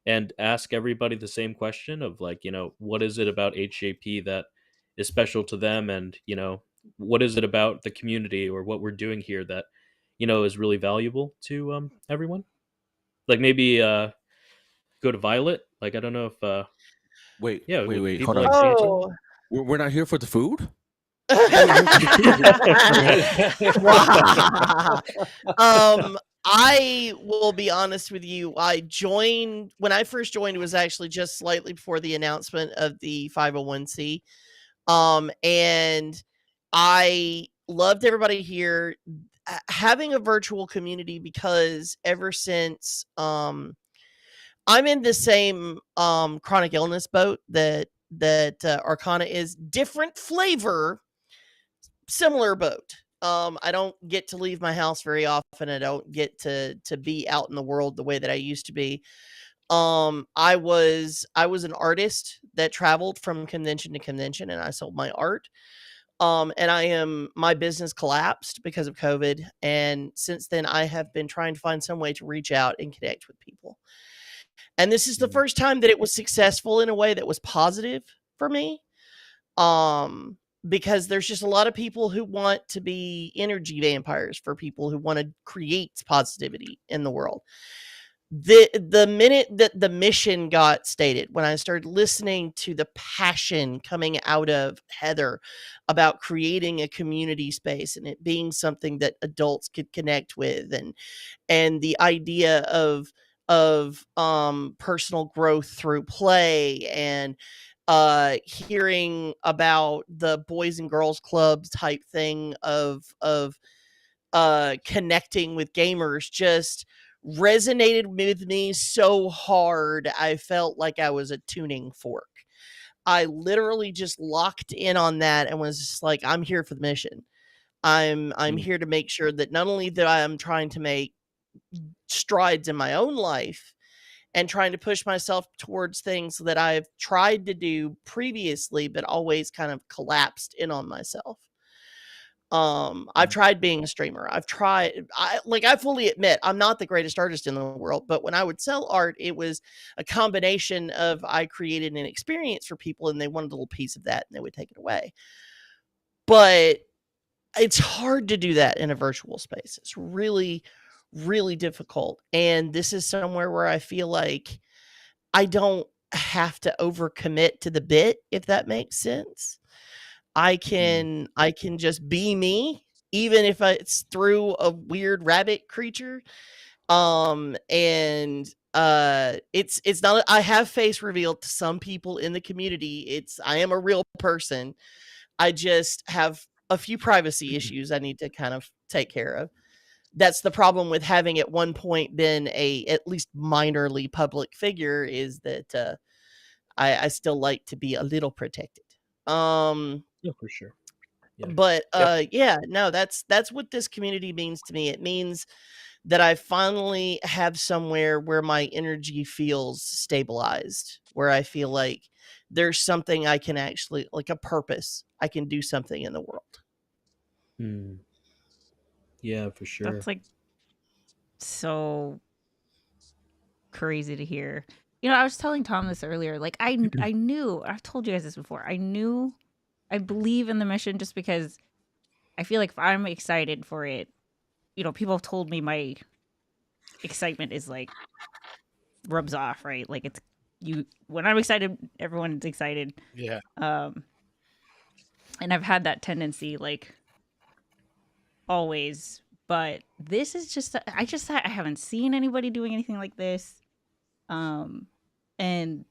and ask everybody the same question of like what is it about HJP that is special to them, and what is it about the community or what we're doing here that is really valuable to everyone? Like maybe go to Violet. Like I don't know if Wait, would hold people on. like to answer? Oh. We're not here for the food? I will be honest with you. I joined when I first joined. It was actually just slightly before the announcement of the 501c. And I loved everybody here. Having a virtual community, because ever since I'm in the same chronic illness boat that Arcana is, different flavor, similar boat. I don't get to leave my house very often. I don't get to be out in the world the way that I used to be. I was an artist that traveled from convention to convention, and I sold my art. And my business collapsed because of COVID. And since then, I have been trying to find some way to reach out and connect with people. And this is the first time that it was successful in a way that was positive for me. Because there's just a lot of people who want to be energy vampires for people who want to create positivity in the world. The minute that the mission got stated, when I started listening to the passion coming out of Heather about creating a community space and it being something that adults could connect with, and the idea of personal growth through play, and hearing about the boys and girls clubs type thing of connecting with gamers, just resonated with me so hard. I felt like I was a tuning fork. I literally just locked in on that and was just like, I'm here for the mission. I'm here to make sure that not only that I'm trying to make strides in my own life and trying to push myself towards things that I've tried to do previously, but always kind of collapsed in on myself. I've tried being a streamer. I fully admit I'm not the greatest artist in the world, but when I would sell art, it was a combination of I created an experience for people and they wanted a little piece of that and they would take it away. But it's hard to do that in a virtual space. It's really, really difficult. And this is somewhere where I feel like I don't have to overcommit to the bit, if that makes sense. I can just be me, even if it's through a weird rabbit creature. And it's not. I have face revealed to some people in the community. I am a real person. I just have a few privacy issues I need to kind of take care of. That's the problem with having at one point been a at least minorly public figure, is that I still like to be a little protected. Yeah, for sure. Yeah. But yeah, no, that's what this community means to me. It means that I finally have somewhere where my energy feels stabilized, where I feel like there's something I can actually, like a purpose. I can do something in the world. Yeah, for sure. That's like so crazy to hear. I was telling Tom this earlier. Like I knew, I've told you guys this before. I believe in the mission just because I feel like if I'm excited for it, people have told me my excitement is like rubs off, right? Like it's when I'm excited, everyone's excited. Yeah. And I've had that tendency like always, but this is just I haven't seen anybody doing anything like this. And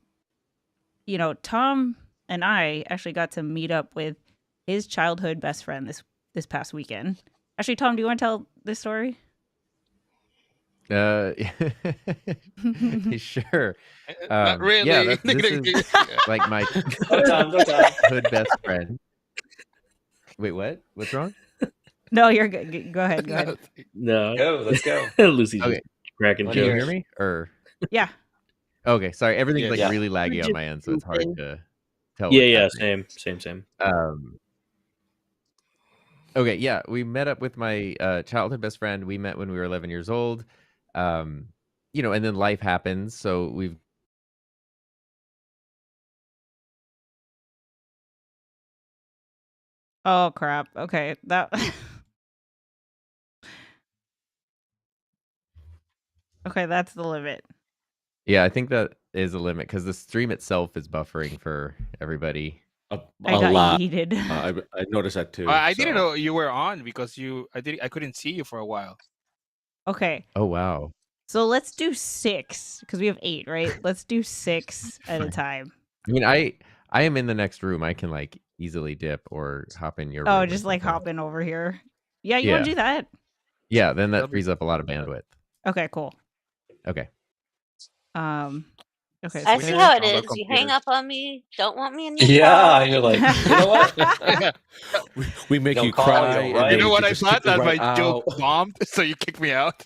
Tom and I actually got to meet up with his childhood best friend this past weekend. Actually, Tom, do you want to tell this story? Sure. Not really. Yeah, this is like my No time. childhood best friend. Wait, what? What's wrong? No, you're good. Go ahead. Go ahead. No, Let's go. Lucy's Okay. just cracking Wanna Can you hear hear jokes. me? Or Yeah. okay, sorry. Everything's like Yes. really We're laggy on just my end, so it's hard goofing. to tell what's Yeah, happening. same. Okay, yeah, we met up with my childhood best friend. We met when we were 11 years old. And then life happens, so we've Oh crap. Okay. That Okay, that's the limit. Yeah, I think that is a limit because the stream itself is buffering for everybody. A I got lot. yeeted. I noticed that too. I didn't know you were on because I couldn't see you for a while. Okay. Oh wow. So let's do 6 because we have 8, right? Let's do 6 at a time. I mean, I am in the next room. I can like easily dip or hop in your room. Oh, or just like something. hop in over here. Yeah, you want to do that? Yeah, then that That'll be frees up a lot of bandwidth. Okay, cool. Okay. Okay. I So see here- how it on the is. You hang computer. up on me. Don't want me in your Yeah, call. you're like, you know what? we make Don't you call, cry. you'll and write. then You know what I just thought? kick you That right my joke out. bombed, so you kicked me out.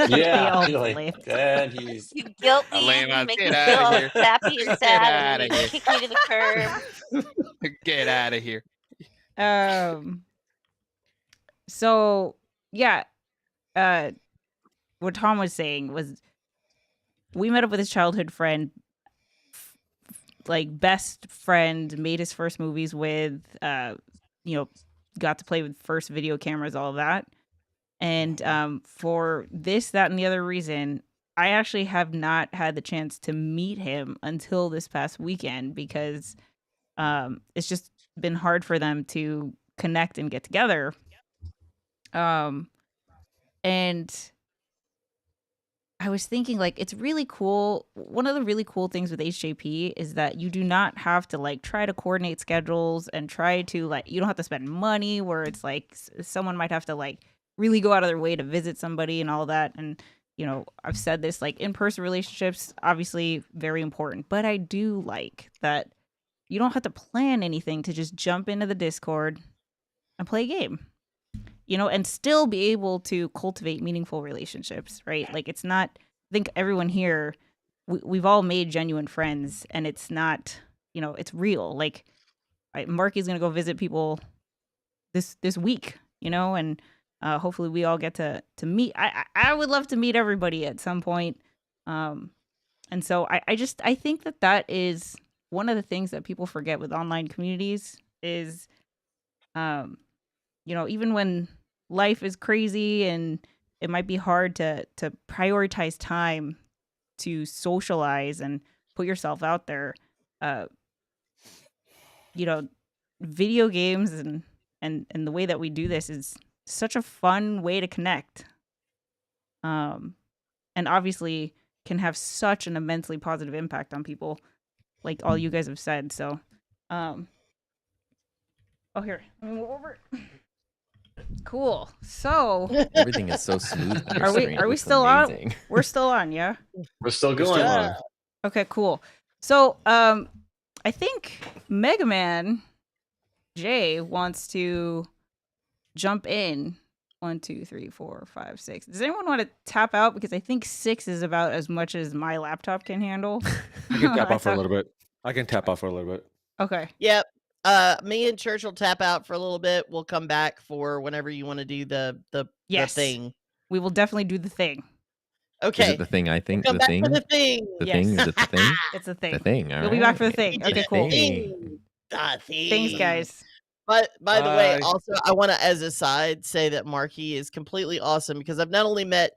Yeah, all you're like, flipped. and he's You guilt me. Lena, You make get me outta feel all here. sappy and Get sad, and outta then you here. kick me to the curb. Get out of here. So yeah, what Tom was saying was we met up with his childhood friend, like best friend, made his first movies with, got to play with first video cameras, all of that. And for this, that, and the other reason, I actually have not had the chance to meet him until this past weekend because it's just been hard for them to connect and get together. And I was thinking, like, it's really cool. One of the really cool things with HJP is that you do not have to like try to coordinate schedules and try to like, you don't have to spend money where it's like someone might have to like really go out of their way to visit somebody and all that. And, I've said this, like, in-person relationships, obviously very important, but I do like that you don't have to plan anything to just jump into the Discord and play a game. And still be able to cultivate meaningful relationships, right? Like, it's not, I think everyone here, we've all made genuine friends, and it's not, it's real. Like, Marky's going to go visit people this week, and hopefully we all get to meet. I would love to meet everybody at some point. And so I think that is one of the things that people forget with online communities is, even when life is crazy and it might be hard to prioritize time to socialize and put yourself out there, video games and the way that we do this is such a fun way to connect, and obviously can have such an immensely positive impact on people, like all you guys have said. So here, let me move over. Cool. So Everything is so smooth. on your are screen. we It's still amazing. on? We're still on, yeah. We're still We're going. still on. Okay, cool. So I think Mega Man Jay wants to jump in. 1, 2, 3, 4, 5, 6. Does anyone want to tap out? Because I think 6 is about as much as my laptop can handle. I can tap out for a little bit. I can tap out for a little bit. Okay. Yep. Me and Church will tap out for a little bit. We'll come back for whenever you want to do the Yes. thing. We will definitely do the thing. Okay. Is it the thing I think? Come The back thing? for the thing. The Yes. thing? Is it the thing? It's a thing. The thing. All We'll be back for the right. thing. The Okay, cool. thing. The thing. Thanks, guys. But by the way, Bye. also I want to, as a side, say that Marky is completely awesome because I've not only met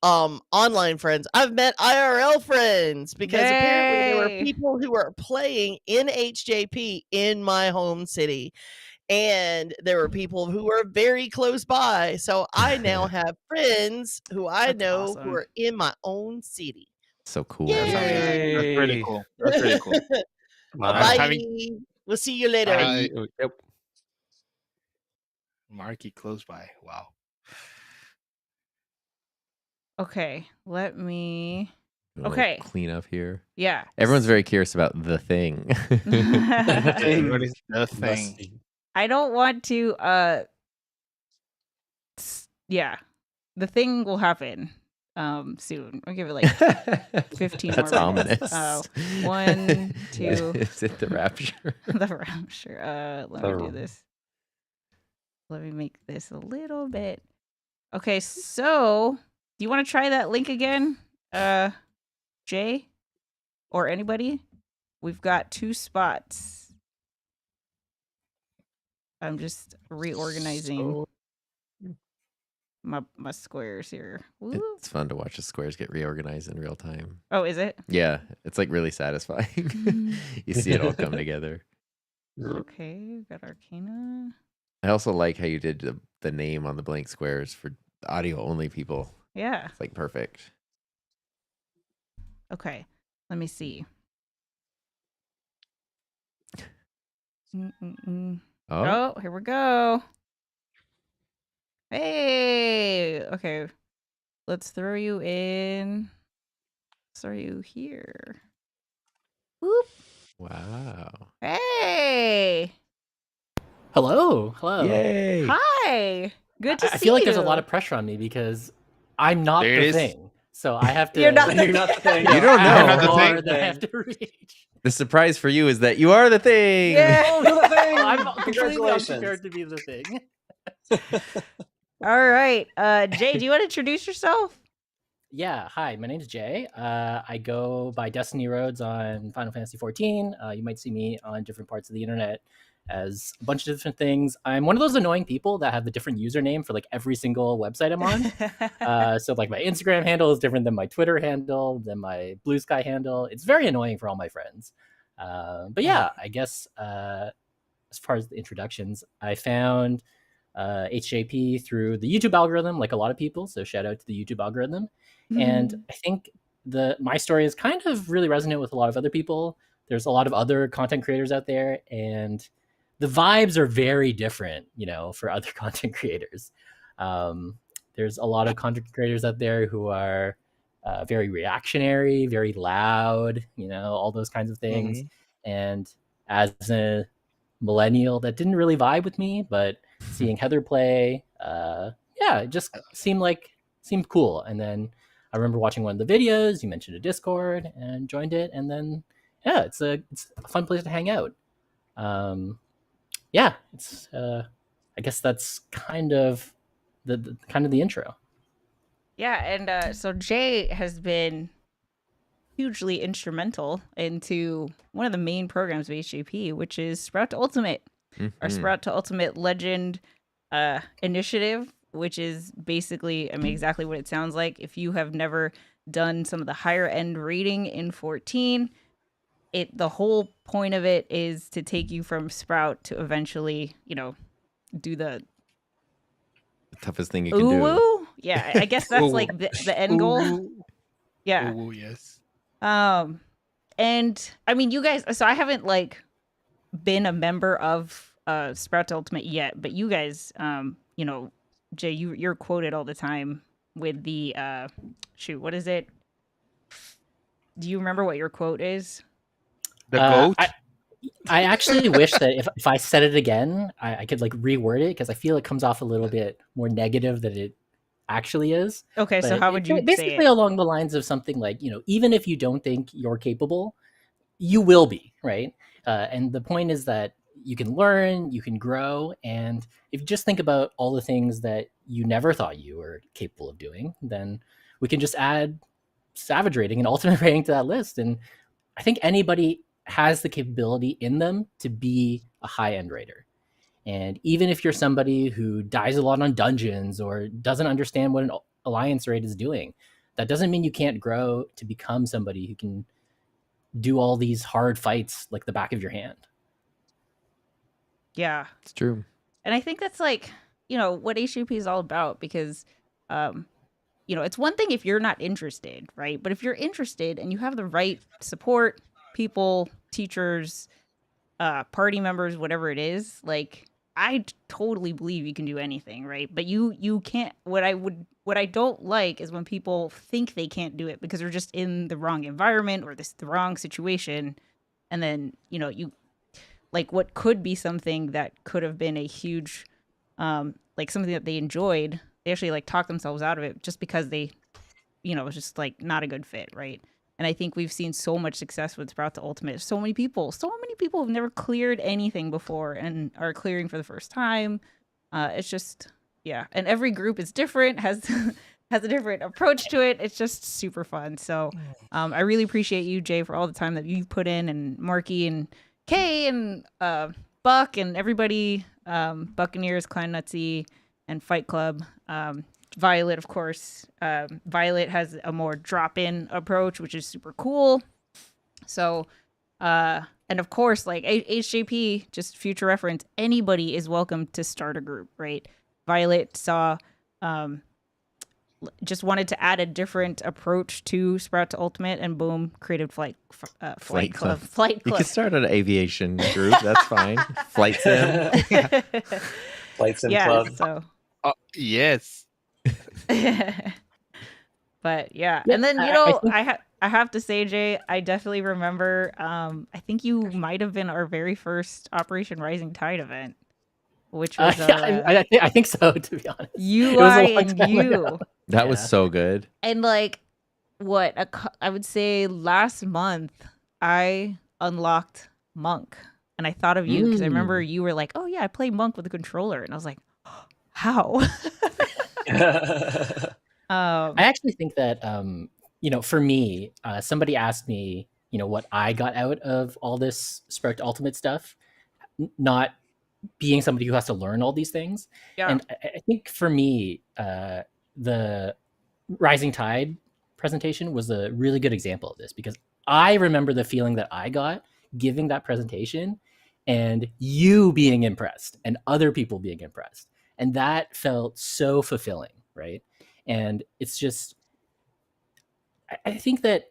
online friends, I've met IRL friends because apparently there were Yay. people who are playing in HJP in my home city. And there were people who were very close by. So I now have friends who I That's know awesome. who are in my own city. So cool. Yay. That's really Yay. cool. That's really cool. Bye. having- We'll see you later. Yep. Marky close by. Wow. Okay, let me. Okay, clean up here. Yeah, everyone's very curious about the thing. What is the thing? I don't want to. Yeah, the thing will happen. Soon. I'll give it like 15 That's more minutes. ominous. 1, 2. Is it the rapture? The rapture. Let me do this. Let me make this a little bit. Okay, so do you want to try that link again, Jay, or anybody? We've got 2 spots. I'm just reorganizing my squares here. Woo. It's fun to watch the squares get reorganized in real time. Oh, is it? Yeah, it's like really satisfying. You see it all come together. Okay, we've got Arcana. I also like how you did the name on the blank squares for audio only people. Yeah. It's like perfect. Okay, let me see. Oh, here we go. Hey, okay. Let's throw you in. Let's throw you here. Whoop. Wow. Hey. Hello. Yay. Hi. Good to see you. I feel like there's a lot of pressure on me because I'm not the thing. So I have to. You're not the thing. You don't know. Bar that I have to reach. The surprise for you is that you are the thing. Yeah. Oh, you're the thing. I'm completely Congratulations. unprepared to be the thing. All right. Jay, do you want to introduce yourself? Yeah, hi, my name's Jay. I go by Destiny Roads on Final Fantasy XIV. You might see me on different parts of the internet as a bunch of different things. I'm one of those annoying people that have the different username for like every single website I'm on. So like my Instagram handle is different than my Twitter handle, than my Blue Sky handle. It's very annoying for all my friends. But yeah, I guess as far as the introductions, I found HJP through the YouTube algorithm, like a lot of people. So shout out to the YouTube algorithm. And I think my story is kind of really resonant with a lot of other people. There's a lot of other content creators out there, and the vibes are very different, for other content creators. There's a lot of content creators out there who are very reactionary, very loud, all those kinds of things. Mm-hmm. And as a millennial, that didn't really vibe with me, but seeing Heather play, it just seemed cool. And then I remember watching one of the videos, you mentioned a Discord, and joined it, and then it's a fun place to hang out. It's I guess that's kind of the intro. Yeah, and so Jay has been hugely instrumental into one of the main programs of HGP, which is Sprout to Ultimate, our Sprout to Ultimate Legend initiative, which is basically, exactly what it sounds like. If you have never done some of the higher end rating in 14, the whole point of it is to take you from Sprout to eventually, do the toughest thing you can do. Yeah, I guess that's like the end goal. Yeah. Ooh, yes. And you guys, so I haven't been a member of Sprout to Ultimate yet, but you guys, Jay, you're quoted all the time with the what is it? Do you remember what your quote is? The goat? I actually wish that if I said it again, I could reword it, because I feel it comes off a little bit more negative than it actually is. Okay, so how would you basically say it? Along the lines of something like, even if you don't think you're capable, you will be, right? And the point is that you can learn, you can grow, and if you just think about all the things that you never thought you were capable of doing, then we can just add Savage rating and Ultimate rating to that list. And I think anybody has the capability in them to be a high-end raider. And even if you're somebody who dies a lot on dungeons or doesn't understand what an alliance raid is doing, that doesn't mean you can't grow to become somebody who can do all these hard fights like the back of your hand. Yeah, it's true. And I think that's what HGP is all about, because it's one thing if you're not interested, right? But if you're interested and you have the right support, people, teachers, party members, whatever it is, I totally believe you can do anything, right? But you can't. What I don't like is when people think they can't do it because they're just in the wrong environment or the wrong situation, and then you like what could be something that could have been a huge, like something that they enjoyed. They actually like talk themselves out of it just because they, it was just like not a good fit, right? And I think we've seen so much success with Sprout to Ultimate. So many people have never cleared anything before and are clearing for the first time. It's just, yeah. And every group is different, has has a different approach to it. It's just super fun. So I really appreciate you, Jay, for all the time that you've put in, and Marky and Kay and Buck and everybody, Buccaneers, Clan Nutsy, and Fight Club. Violet, of course. Violet has a more drop-in approach, which is super cool. So, and of course, like HJP, just future reference, anybody is welcome to start a group, right? Violet saw, just wanted to add a different approach to Sprout to Ultimate, and boom, created Flight Club. Flight Club. You can start an aviation group. That's fine. Flight Sim. Flight Sim yeah, Club. So. Yes. But yeah, and then I have to say, Jay, I definitely remember. I think you might have been our very first Operation Rising Tide event, which was I think so. To be honest, That was so good. And like, I would say last month I unlocked Monk, and I thought of you because I remember you were like, "Oh yeah, I play Monk with a controller," and I was like, oh, "How?" I actually think that for me, somebody asked me, what I got out of all this Sprout to Ultimate stuff, not being somebody who has to learn all these things. Yeah. And I think for me, the Rising Tide presentation was a really good example of this, because I remember the feeling that I got giving that presentation, and you being impressed and other people being impressed. And that felt so fulfilling, right? And it's just, I think that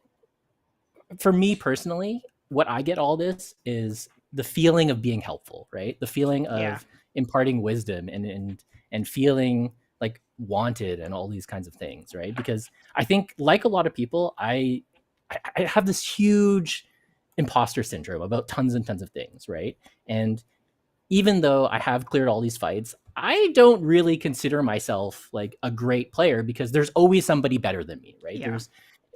for me personally, what I get all this is the feeling of being helpful, right? The feeling of imparting wisdom and feeling like wanted and all these kinds of things, right? Because I think, like a lot of people, I have this huge imposter syndrome about tons and tons of things, right? And even though I have cleared all these fights, I don't really consider myself like a great player, because there's always somebody better than me, right? Yeah.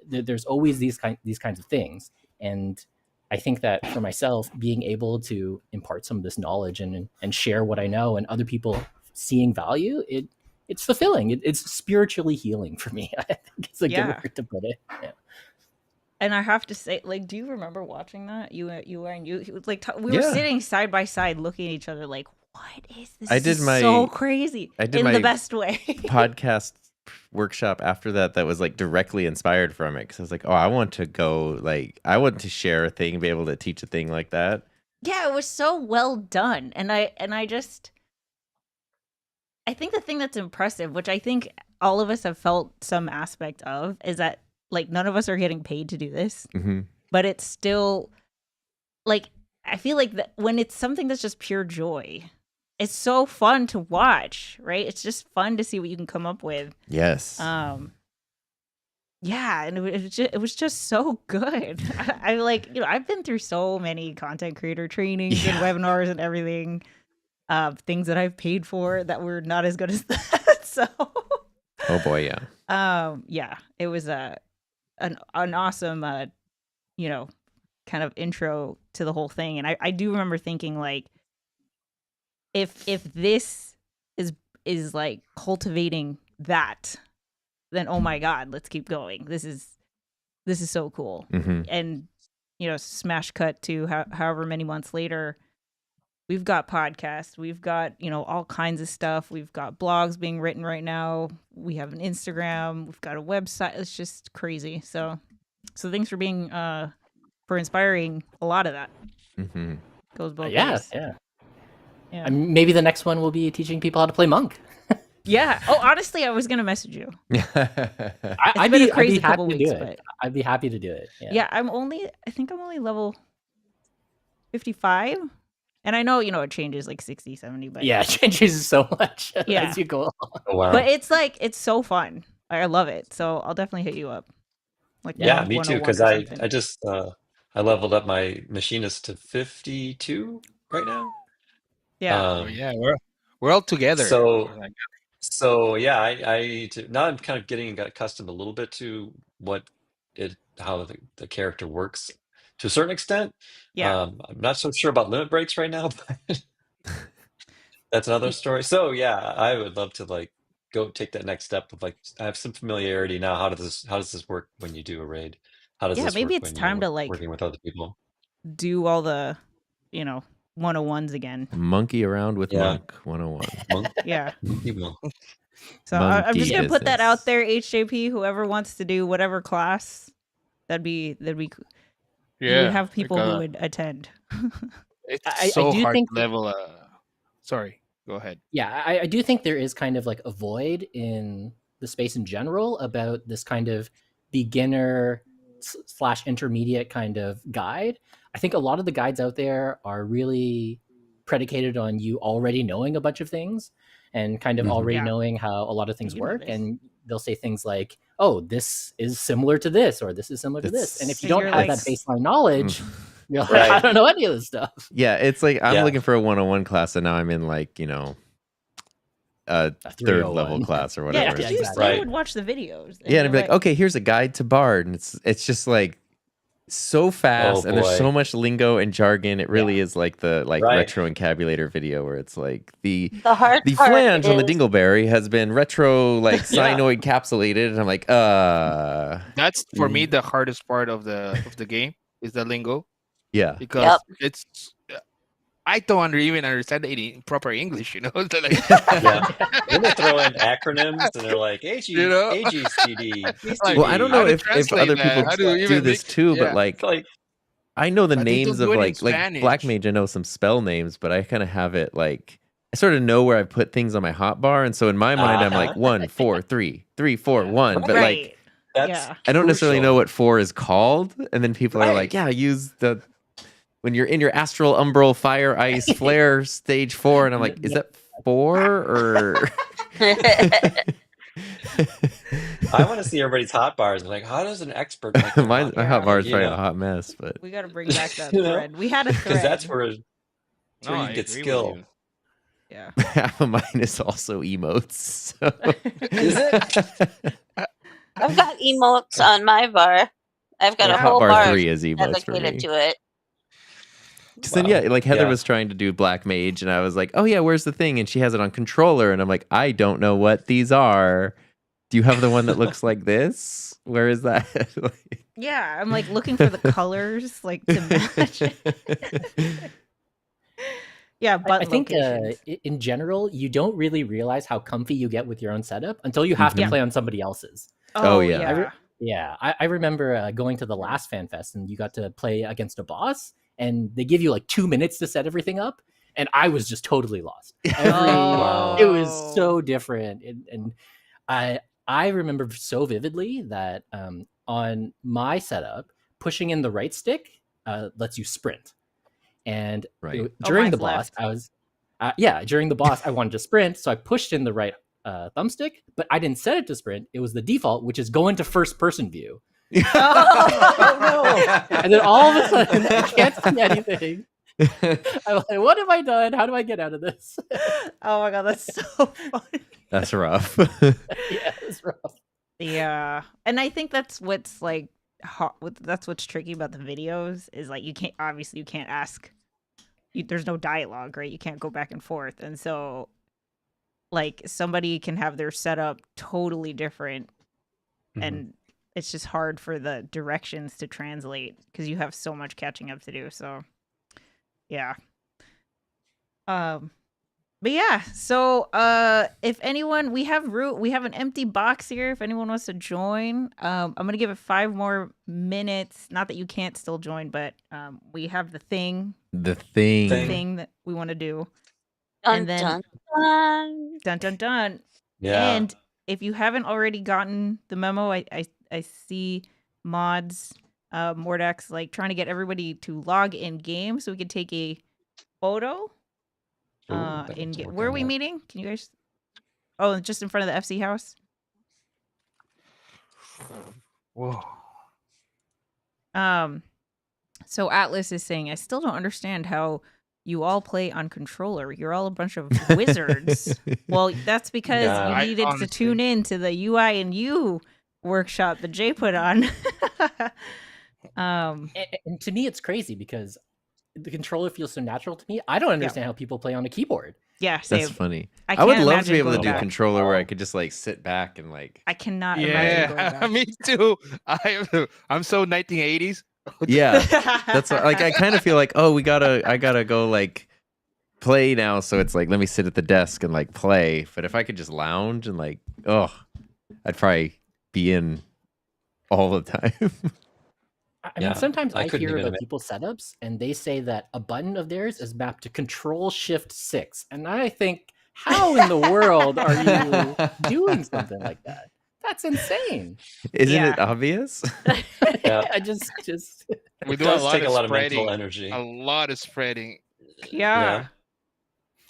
There's always these kinds of things. And I think that for myself, being able to impart some of this knowledge and share what I know, and other people seeing value, it's fulfilling. It's spiritually healing for me. I think it's a good word to put it. Yeah. And I have to say, like, do you remember watching that? You it was like we were sitting side by side, looking at each other, like, what is this? This is so crazy. I did in my the best way. podcast workshop after that was like directly inspired from it, because I was like, oh, I want to share a thing, be able to teach a thing like that. Yeah, it was so well done, and I think the thing that's impressive, which I think all of us have felt some aspect of, is that, like, none of us are getting paid to do this, but it's still, like, I feel like that when it's something that's just pure joy, it's so fun to watch, right? It's just fun to see what you can come up with. Yes. Yeah, and it was just so good. I like, I've been through so many content creator trainings and webinars and everything, things that I've paid for that were not as good as that. So, oh boy, yeah. Yeah, it was an awesome, kind of intro to the whole thing, and I do remember thinking, like, if this is like cultivating that, then oh my god, let's keep going. This is so cool. And smash cut to however many months later, we've got podcasts, we've got all kinds of stuff, we've got blogs being written right now, we have an Instagram, we've got a website. It's just crazy. So thanks for being for inspiring a lot of that. Goes both ways. Yeah. Maybe the next one will be teaching people how to play Monk. Yeah. Oh, honestly, I was gonna message you. I'd be happy to do it. I'd be happy to do it. Yeah. I think I'm only level 55. And I know, it changes like 60, 70, but Yeah, it changes so much Yeah. as you go along. Oh, wow. but it's so fun. I love it. So I'll definitely hit you up. Like Yeah, Mod me too. 101 Because or I something. just I leveled up my machinist to 52 right now. Yeah. Oh yeah, we're all together. So Like, so yeah, now I'm kind of getting accustomed a little bit to how the character works to a certain extent. Yeah. I'm not so sure about limit breaks right now, but that's another story. So yeah, I would love to like go take that next step of like I have some familiarity now. How does this work when you do a raid? How does Yeah, this maybe work it's when time to you're like working with other people? do all the, 101s again. Monkey around with Yeah. Monk 101. Yeah. Monkey monk. So I'm Monkey just gonna put that out business. there, HJP. Whoever wants to do whatever class, that'd be you would yeah, have like people who would attend. it's I so do hard think to level. Sorry, go ahead. Yeah, I do think there is kind of like a void in the space in general about this kind of beginner / intermediate kind of guide. I think a lot of the guides out there are really predicated on you already knowing a bunch of things and kind of Mhm. already Yeah. knowing how a lot of things You know work. this. And they'll say things like, oh, this is similar to this, or this is similar to this. And if you And don't you're have like- that baseline knowledge, you're like, Right. I don't know any of this stuff. Yeah, it's like I'm Yeah. looking for a 101 class, and now I'm in like a third level 301. class or Yeah, whatever. because Yeah, you exactly. still would watch the videos. Yeah, and I'd you're be like, okay, here's a guide to Bard, and it's just like so fast, Oh, and there's so boy. much lingo and jargon. It really is like the Right. retro encabulator video where it's like the hard part flange on the is dingleberry has been retro Yeah. cyanoid capsulated, and I'm like, That's for me the hardest part of the game is the lingo yeah. because it's I don't even understand it in proper English. Yeah. Then they throw in acronyms and they're like AGCD. Well, I don't know How to if translate other that? people How do you do even this make- too, but yeah. like Like I know the But they names don't of do it in like Spanish. Black Mage. I know some spell names, but I kind of have it like I sort of know where I put things on my hotbar, and so in my mind I'm like Uh-huh. 1 4 3 3 4 1, but right. like That's Yeah. I don't necessarily know crucial. what 4 is called, and then people are like, Right. yeah, use the when you're in your astral umbral fire ice flare stage 4, and I'm like, is that 4 or I want to see everybody's hot bars. I'm like, how does an expert make their my hot bar? hotbar is You probably a know? hot mess, but We got to bring back that You know? thread. We had a Because that's thread. where No, you I get agree with skill. you. Yeah. half of mine is also emotes. So. Is it? I've got emotes on my bar. I've got Yeah, a whole hotbar bar 3 is emotes for dedicated me. to it. Because then, yeah, like Heather Yeah. was trying to do Black Mage, and I was like, oh, yeah, where's the thing? And she has it on controller, and I'm like, I don't know what these are. Do you have the one that looks like this? Where is that? Like- Yeah, I'm like looking for the colors like to match. Yeah, but I think locations. in general, you don't really realize how comfy you get with your own setup until you have to Mhm. play on somebody else's. Oh, yeah. yeah. I remember going to the last fan fest and you got to play against a boss, and they give you like 2 minutes to set everything up, and I was just totally lost. Wow. It was so different, and I remember so vividly that on my setup, pushing in the right stick lets you sprint. And Right. during the mine's boss, I was, during the boss, I wanted to sprint. So I pushed in the right thumbstick, but I didn't set it to sprint. It was the default, which is go into first person view. Oh, And then all of a sudden, I can't see anything. I'm like, what have I done? How do I get out of this? Oh my god, that's so funny. That's rough. Yeah, it's rough. Yeah, and I think that's what's like that's what's tricky about the videos is like you can't ask. There's no dialogue, right? You can't go back and forth, and so like somebody can have their setup totally different, and it's just hard for the directions to translate because you have so much catching up to do. So yeah. But yeah, so if anyone, we have an empty box here. If anyone wants to join, I'm gonna give it 5 more minutes. Not that you can't still join, but we have the thing that we want to do. Dun, And then dun, dun. dun dun dun. Yeah. And if you haven't already gotten the memo, I see mods, Mordax like trying to get everybody to log in game so we can take a photo. Where are we meeting? Can you guys? Oh, just in front of the FC house. Whoa. So Atlas is saying, I still don't understand how you all play on controller. You're all a bunch of wizards. Well, that's because you needed to tune in to the UI and U workshop that Jay put on. And to me, it's crazy because the controller feels so natural to me. I don't understand how people play on a keyboard. Yeah, same. That's funny. I would can't love to be able to imagine do going controller where I could just like sit back and like. I cannot imagine going back. Me too. I'm so 1980s. Yeah, that's what, like I kind of feel like, oh, I gotta go like play now. So it's like, let me sit at the desk and like play. But if I could just lounge and like, oh, I'd probably be in all the time. I mean, sometimes I hear about people's setups and they say that a button of theirs is mapped to Control-Shift-6. And I think, how in the world are you doing something like that? That's insane. Isn't it obvious? I just we do a lot take of a lot spreading, of mental energy. A lot of spreading. Yeah.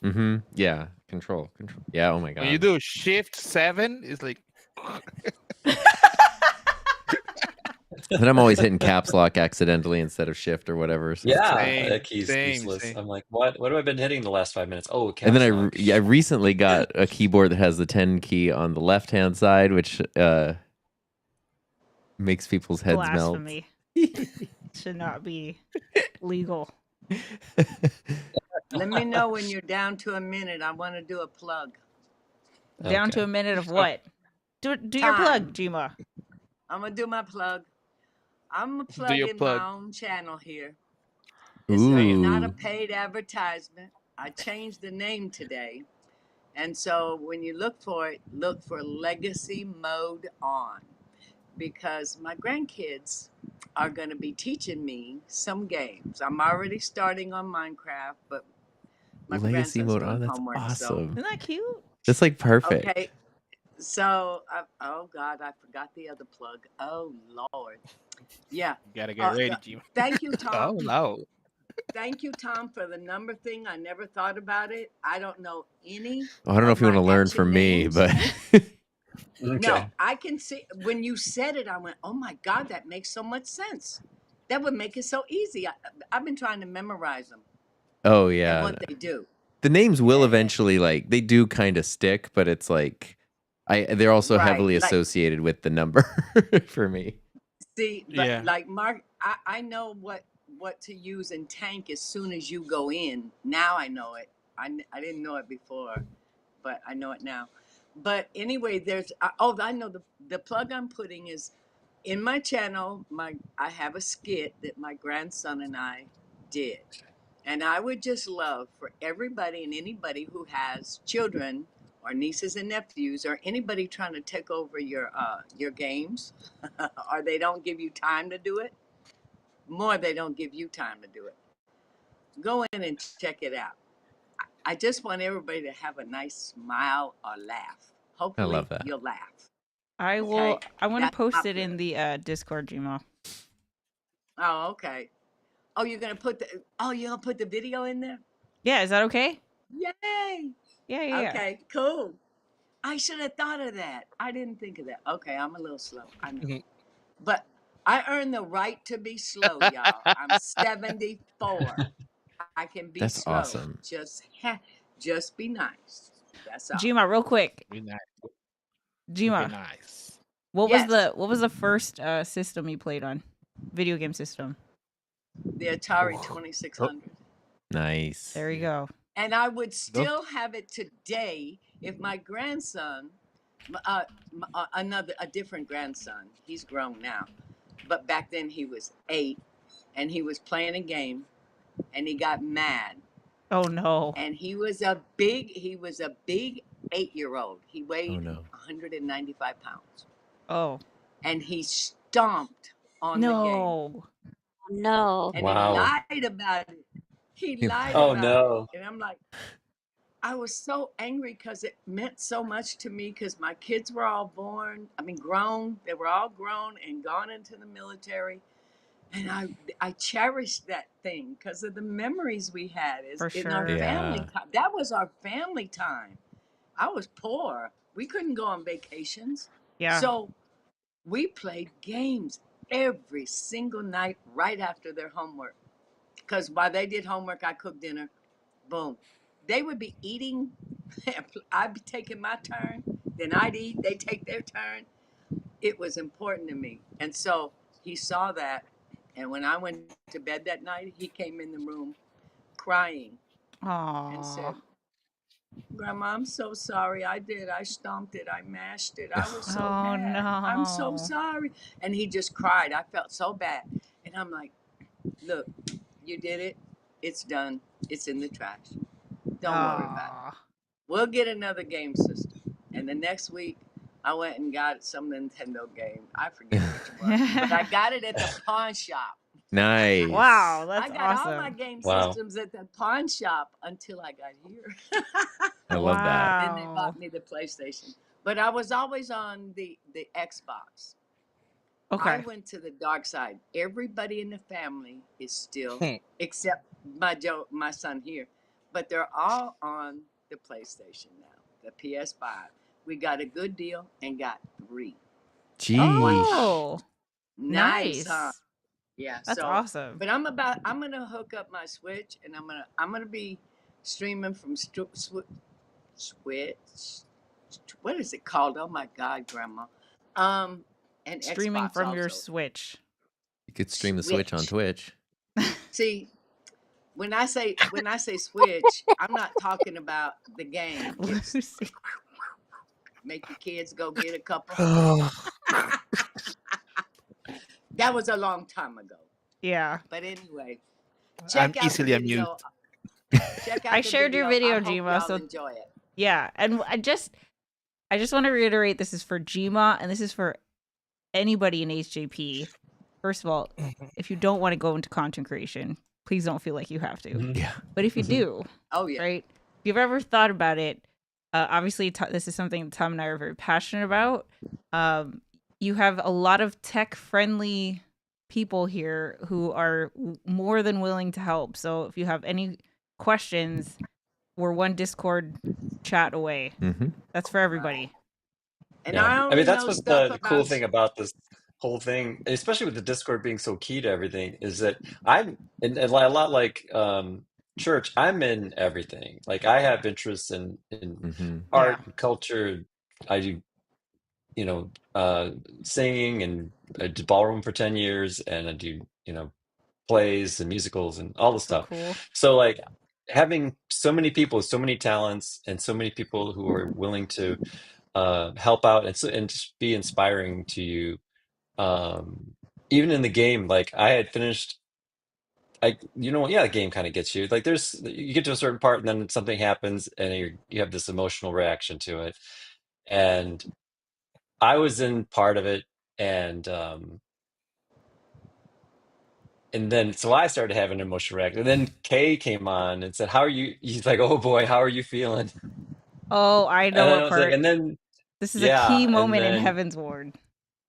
Mm-hmm. Yeah. Control. Yeah. Oh my god. When you do Shift 7, it's like. Then I'm always hitting caps lock accidentally instead of shift or whatever. So that key's useless. I'm like, what have I been hitting the last 5 minutes? Oh, caps and then lock. I recently got a keyboard that has the 10 key on the left hand side, which makes people's heads Blasphemy. Should not be legal. Let me know when you're down to a minute. I want to do a plug. Down to a minute of what? Do your plug, Jima. I'm gonna do my plug. I'm gonna plug in my own channel here. This is not a paid advertisement. I changed the name today. And so when you look for it, look for Legacy Mode On. Because my grandkids are going to be teaching me some games. I'm already starting on Minecraft, but my Legacy Mode On, that's homework, awesome. So. Isn't that cute? That's like perfect. Okay. So, oh God, I forgot the other plug. Oh Lord. Yeah. You gotta get ready, Jim. Thank you, Tom. Oh, no. Thank you, Tom, for the number thing. I never thought about it. I don't know any. I don't know if you want to learn from me, but. No, I can see when you said it, I went, oh my God, that makes so much sense. That would make it so easy. I've been trying to memorize them. Oh, yeah. And what they do. The names will eventually, like, they do kind of stick, but it's like, they're also heavily associated with the number for me. See, but like Mark, I know what to use in tank as soon as you go in. Now I know it. I didn't know it before, but I know it now. But anyway, I know the plug I'm putting is in my channel. I have a skit that my grandson and I did, and I would just love for everybody and anybody who has children or nieces and nephews or anybody trying to take over your games, or they don't give you time to do it. They don't give you time to do it. Go in and check it out. I just want everybody to have a nice smile or laugh. Hopefully, I love that. You'll laugh. I will. I want to post it in the Discord, Gmo. Oh, okay. Oh, you're gonna put the video in there? Yeah, is that okay? Yay! Yeah. Okay, cool. I should have thought of that. I didn't think of that. Okay, I'm a little slow. I know, but I earn the right to be slow, y'all. I'm 74. I can be slow. That's awesome. Just be nice. That's all. Gma, real quick. Be nice. Gma, be nice. What was the first system you played on? Video game system. The Atari 2600. Nice. There you go. And I would still have it today if my grandson, a different grandson, he's grown now, but back then he was 8, and he was playing a game, and he got mad. Oh no! And he was a big 8-year-old. He weighed 195 pounds. Oh. And he stomped on the game. No. And he lied about it. He lied about it. And I'm like, I was so angry because it meant so much to me because my kids were all grown. They were all grown and gone into the military. And I cherished that thing because of the memories we had For in our sure. family Yeah. time. That was our family time. I was poor. We couldn't go on vacations. Yeah. So we played games every single night right after their homework. Because while they did homework, I cooked dinner. Boom. They would be eating. I'd be taking my turn. Then I'd eat. They take their turn. It was important to me. And so he saw that. And when I went to bed that night, he came in the room crying and said, Aww. Grandma, I'm so sorry. I did. I stomped it. I mashed it. I was so Oh mad. I'm so no. sorry. And he just cried. I felt so bad. And I'm like, look, you did it. It's done. It's in the trash. Don't worry about it. Aw. We'll get another game system. And the next week, I went and got some Nintendo game. I forget which one, but I got it at the pawn shop. Nice. Wow, that's I got awesome. all my game Wow. systems at the pawn shop until I got here. I love that. Then they bought me the PlayStation. But I was always on the Xbox. I Okay. went to the dark side. Everybody in the family is still, except my son here, but they're all on the PlayStation now, the PS5. We got a good deal and got 3. Jeez. Oh, Nice, nice. huh? Yeah. That's so, awesome. but I'm gonna hook up my Switch and I'm gonna be streaming from Switch. What is it called? Oh my God, Grandma. And Streaming Xbox from your also. Switch. You could stream the Switch on Twitch. See, when I say Switch, I'm not talking about the game. It's Lucy. make your kids go get a couple. That was a long time ago. Yeah. But anyway, I'm check out the easily video. Check out I the shared your video, I hope Jima, y'all so enjoy it. yeah. And I just want to reiterate, this is for Jima and this is for anybody in HJP. First of all, if you don't want to go into content creation, please don't feel like you have to. Yeah. But if you do, Oh yeah. right? If you've ever thought about it, obviously this is something Tom and I are very passionate about. You have a lot of tech-friendly people here who are more than willing to help. So if you have any questions, we're one Discord chat away. Mm-hmm. That's for everybody. And Yeah. I I only mean, that's know what stuff the cool about thing about this whole thing, especially with the Discord being so key to everything, is that I'm and a lot like church. I'm in everything. Like I have interests in Mm-hmm. art, culture. I do, you know, singing, and I did ballroom for 10 years, and I do, plays and musicals and all the So stuff. cool. So like having so many people with so many talents and so many people who are willing to help out and just be inspiring to you. Even in the game, like I had finished, the game kind of gets you. Like you get to a certain part, and then something happens, and you have this emotional reaction to it. And I was in part of it, and then so I started having an emotional reaction. And then Kay came on and said, "How are you?" He's like, "Oh boy, how are you feeling?" Oh, I And know then what I was like, part. and then This is a key yeah, and moment in then Heaven's Ward.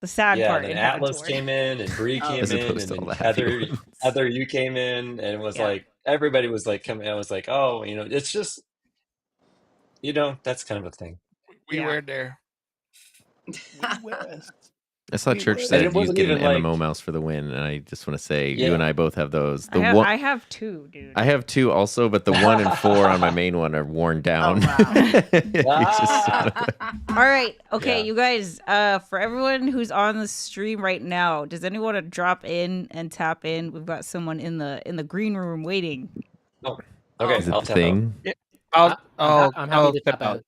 The sad yeah, part and then in Heaven's Atlas Ward. came in, and Bree Oh, came As in, opposed and to all then the happy Heather, ones. Heather, you came in, and it was Yeah. like everybody was like coming. I was like, oh, it's just that's kind of a thing. We Yeah. were there. We were. I saw Church And said it you wasn't get an even like, MMO mouse for the win, and I just want to say you yeah. and I both have those. I have 2, dude. I have 2 also, but the 1 and 4 on my main one are worn down. wow. It's just All right. Okay, Yeah. you guys, for everyone who's on the stream right now, does anyone want to drop in and tap in? We've got someone in the green room waiting. Oh, okay, Is it I'll the tap out. thing? Yeah, I'm happy to step tap out.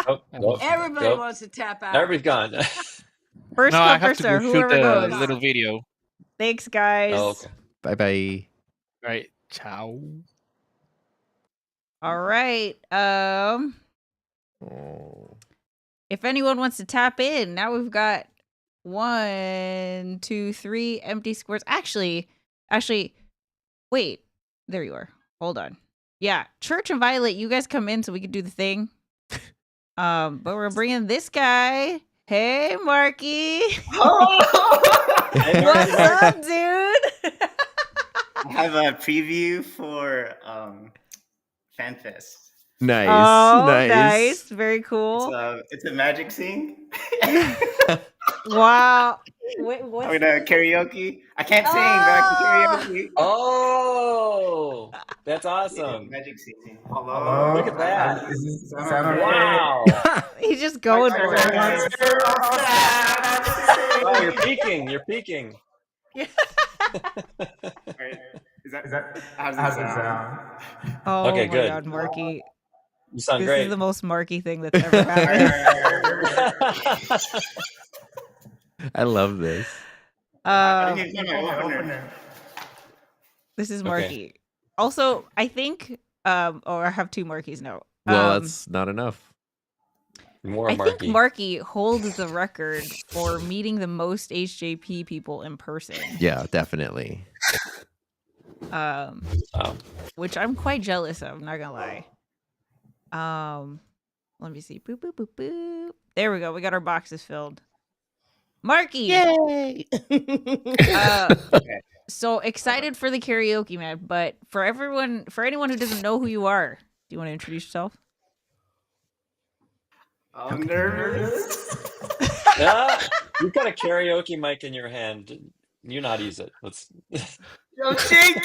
Oh, nope, Everybody nope. wants to tap out. Everybody's gone. First No, I come, have first to go serve. shoot Whoever a goes. little video. Thanks, guys. Oh, okay. Bye-bye. All right, ciao. All right. Oh. If anyone wants to tap in, now we've got 1, 2, 3 empty squares. Actually, wait. There you are. Hold on. Yeah, Church and Violet, you guys come in so we can do the thing. But we're bringing this guy. Hey, Marky. Oh! What's up, dude? I have a preview for FanFest. Nice. Very cool. It's a magic sing. Wow. Wait, what's I'm gonna karaoke. I can't sing, but I can karaoke. Oh, that's awesome. Magic sing. Hello. Look at that. Wow. He's just going for it. Oh, you're peaking. You're peaking. Is that how's it sound? Oh Okay, my good. God, Marky. You sound This great. is the most Marky thing that's ever happened. I love this. This is Marky. Okay. Also, I think, or I have two Markies now. Well, that's not enough. More I Marky. think Marky holds the record for meeting the most HJP people in person. Yeah, definitely. Which I'm quite jealous of, not gonna lie. Let me see. Boop, boop, boop, boop. There we go. We got our boxes filled. Marky! Yay! So excited for the karaoke, man. But for anyone who doesn't know who you are, do you want to introduce yourself? I'm nervous. You've got a karaoke mic in your hand. You not use it. Let's. I'm shaking.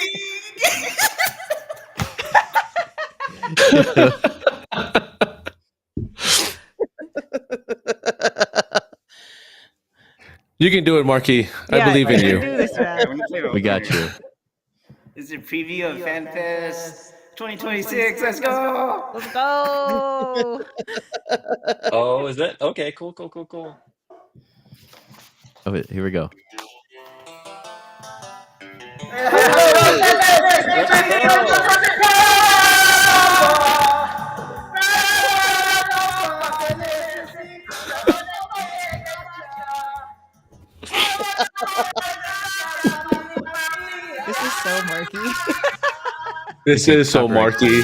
You can do it, Marky. I believe in you. Do this, man. We got you. This is a preview of FanFest 2026. Let's go. Let's go. Oh, is it? Okay, cool. Oh, here we go. This is so Marky. This is so Marky.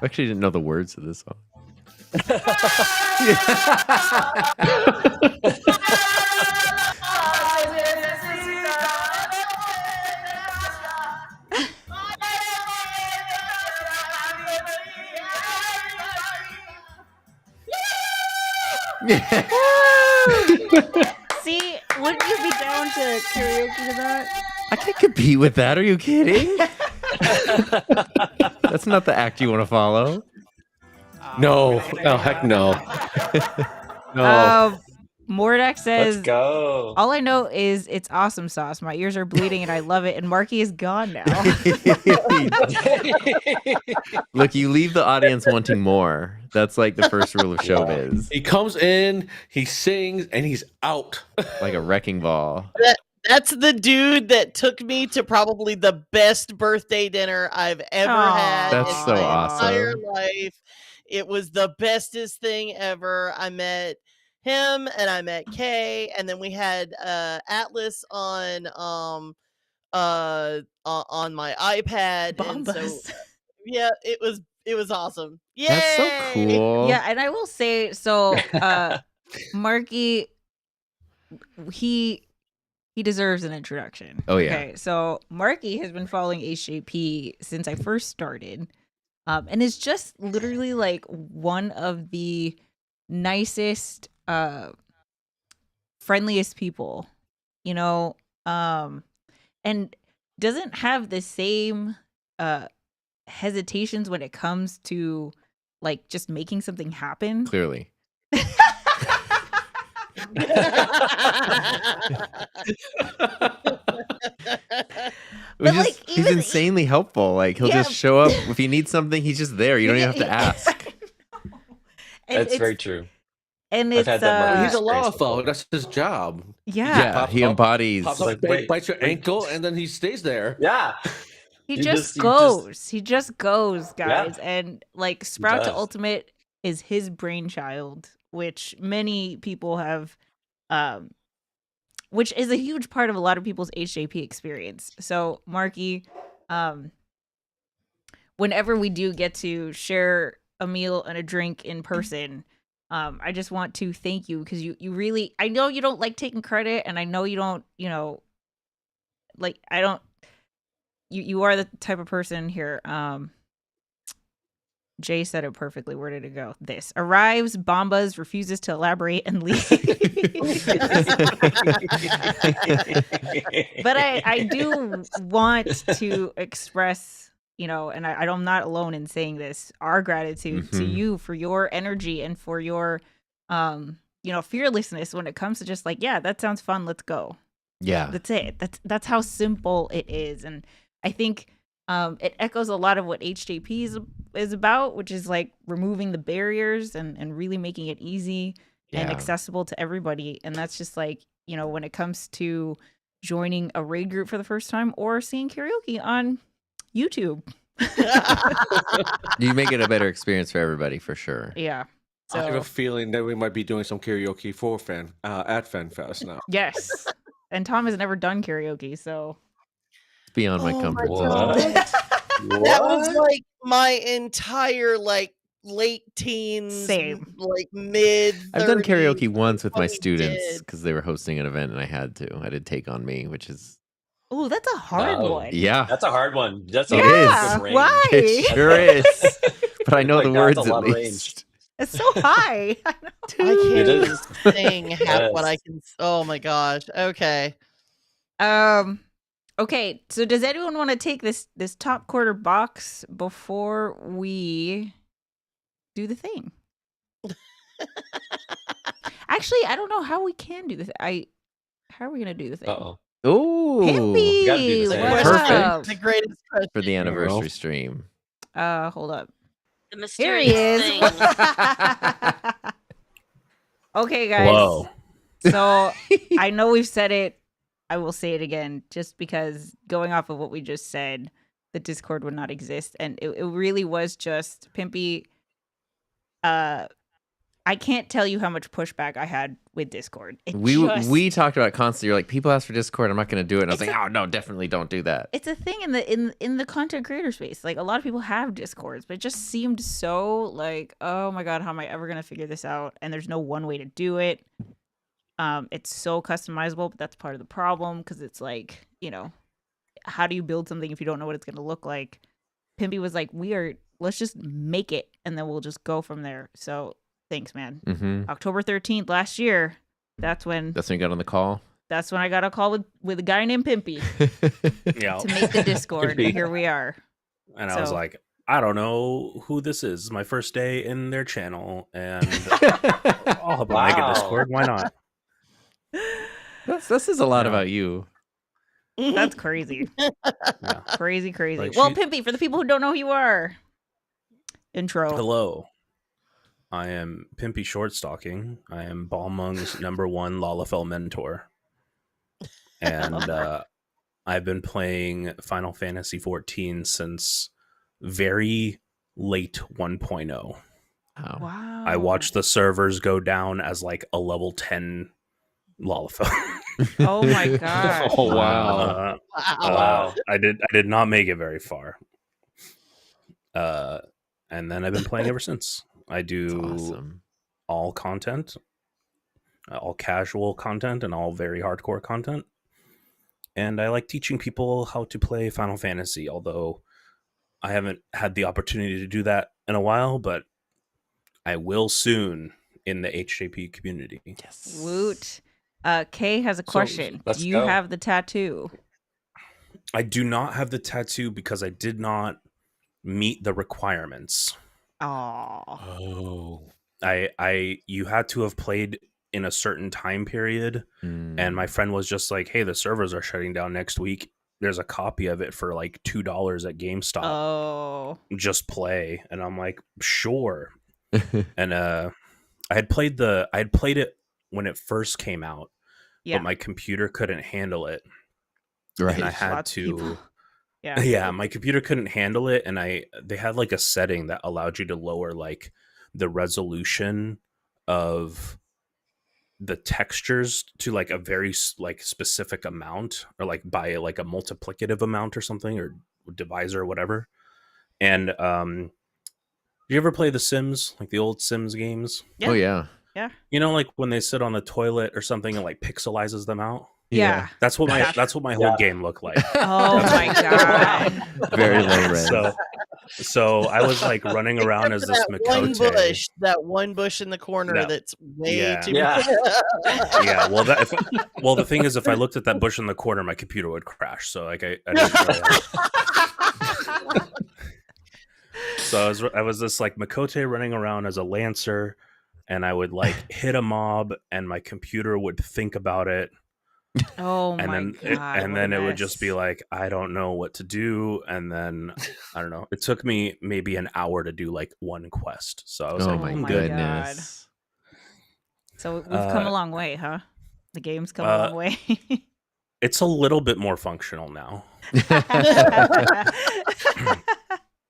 I actually didn't know the words of this song. See, wouldn't you be down to karaoke to that? I can't compete with that. Are you kidding? That's not the act you want to follow. No. Oh, heck no. No. Mordak says, let's go. All I know is it's awesome sauce. My ears are bleeding and I love it. And Marky is gone now. Look, you leave the audience wanting more. That's like the first rule of showbiz. He comes in, he sings, and he's out. Like a wrecking ball. That's the dude that took me to probably the best birthday dinner I've ever had That's in so my awesome. entire life. It was the bestest thing ever. I met him and I met Kay, and then we had Atlas on my iPad. Bombas. And so yeah, it was awesome. Yay! That's so cool. Yeah, and I will say, so Marky, he deserves an introduction. Oh, yeah. Okay, so Marky has been following HJP since I first started. And is just literally like one of the nicest, friendliest people, you know, and doesn't have the same hesitations when it comes to like just making something happen. Clearly. He's insanely helpful. Like he'll just show up if you need something. He's just there. You don't even have to ask. That's very true. And it's he's a lawful. That's his job. Yeah, he embodies. Pops up, bites your ankle, and then he stays there. Yeah. He You just you just goes. He just goes, guys. yeah, And like he Sprout to does. Ultimate is his brainchild, which many people have um which is a huge part of a lot of people's HJP experience. So, Marky, um whenever we do get to share a meal and a drink in person, I just want to thank you because you really, I know you don't like taking credit, and I know you don't, like I don't you are the type of person here. Jay said it perfectly. Where did it go? This arrives, bombas, refuses to elaborate, and leaves. But I do want to express, and I'm not alone in saying this, our gratitude to you for your energy and for your, fearlessness when it comes to just like, yeah, that sounds fun. Let's go. Yeah. That's it. That's how simple it is. And I think it echoes a lot of what HJP is about, which is like removing the barriers and really making it easy and accessible to everybody. And that's just like, when it comes to joining a raid group for the first time or seeing karaoke on YouTube. You make it a better experience for everybody, for sure. Yeah. So, I have a feeling that we might be doing some karaoke for at FanFest now. Yes. And Tom has never done karaoke, so it's beyond my comfort zone. That was like my entire like late teens, same, like mid. I've done karaoke once with my students because they were hosting an event and I had to. I did Take on Me, which is. Oh, that's a hard one. Yeah, that's a hard one. That's it is. Why? It sure is. But I know like the words at least. It's so high. I can't even sing half what I can. Oh my gosh. Okay. Okay. So does anyone want to take this top quarter box before we do the thing? Actually, I don't know how we can do this. How are we gonna do the thing? Oh, Pimpy! Perfect. The greatest question for the anniversary stream. Hold up. The Here mysterious he is. thing. Okay, guys. Whoa. So I know we've said it. I will say it again, just because going off of what we just said, the Discord would not exist, and it really was just Pimpy. I can't tell you how much pushback I had with Discord. We talked about it constantly. You're like, people ask for Discord, I'm not going to do it. And I was like, oh no, definitely don't do that. It's a thing in the content creator space. Like a lot of people have Discords, but it just seemed so like, oh my god, how am I ever going to figure this out? And there's no one way to do it. It's so customizable, but that's part of the problem because it's like, how do you build something if you don't know what it's going to look like? Pimpy was like, let's just make it and then we'll just go from there. So thanks, man. October 13th last year. That's when you got on the call. That's when I got a call with a guy named Pimpy to make the Discord. And here we are. And I was like, I don't know who this is. It's my first day in their channel, and I'll help make a Discord. Why not? This is a lot about you. That's crazy. Yeah. Crazy. Like well, Pimpy, for the people who don't know who you are, intro. Hello. I am Pimpy Shortstalking. I am Balmung's #1 Lalafell mentor. And I've been playing Final Fantasy XIV since very late 1.0. Oh. Wow. I watched the servers go down as like a level 10 Lalafell. Oh my god. Oh wow. Wow. I did not make it very far. And then I've been playing ever since. I do all content, all casual content, and all very hardcore content. And I like teaching people how to play Final Fantasy, although I haven't had the opportunity to do that in a while, but I will soon in the HJP community. Yes. Woot. Kay has a question. Do you have the tattoo? I do not have the tattoo because I did not meet the requirements. Oh. You had to have played in a certain time period, and my friend was just like, hey, the servers are shutting down next week. There's a copy of it for like $2 at GameStop. Oh. Just play. And I'm like, sure. And I had played it when it first came out, but my computer couldn't handle it. Right. And I had to Yeah. Yeah, my computer couldn't handle it, and they had like a setting that allowed you to lower like the resolution of the textures to like a very like specific amount, or like by like a multiplicative amount or something, or divisor or whatever. And you ever play The Sims, like the old Sims games? Oh yeah. Yeah. You know, like when they sit on the toilet or something and like pixelizes them out. Yeah. That's what my whole game looked like. Oh my god. Very low res. So I was like running around as this Makote. That one bush in the corner that's way too. Yeah. Well, the thing is, if I looked at that bush in the corner, my computer would crash. So like I didn't really So I was this like Makote running around as a lancer, and I would like hit a mob, and my computer would think about it. Oh and my then god. and then it would just be like, I don't know what to do. And then I don't know. It took me maybe an hour to do like one quest. So I was like, my I'm goodness. God. So we've come a long way, huh? The game's come a long way. It's a little bit more functional now.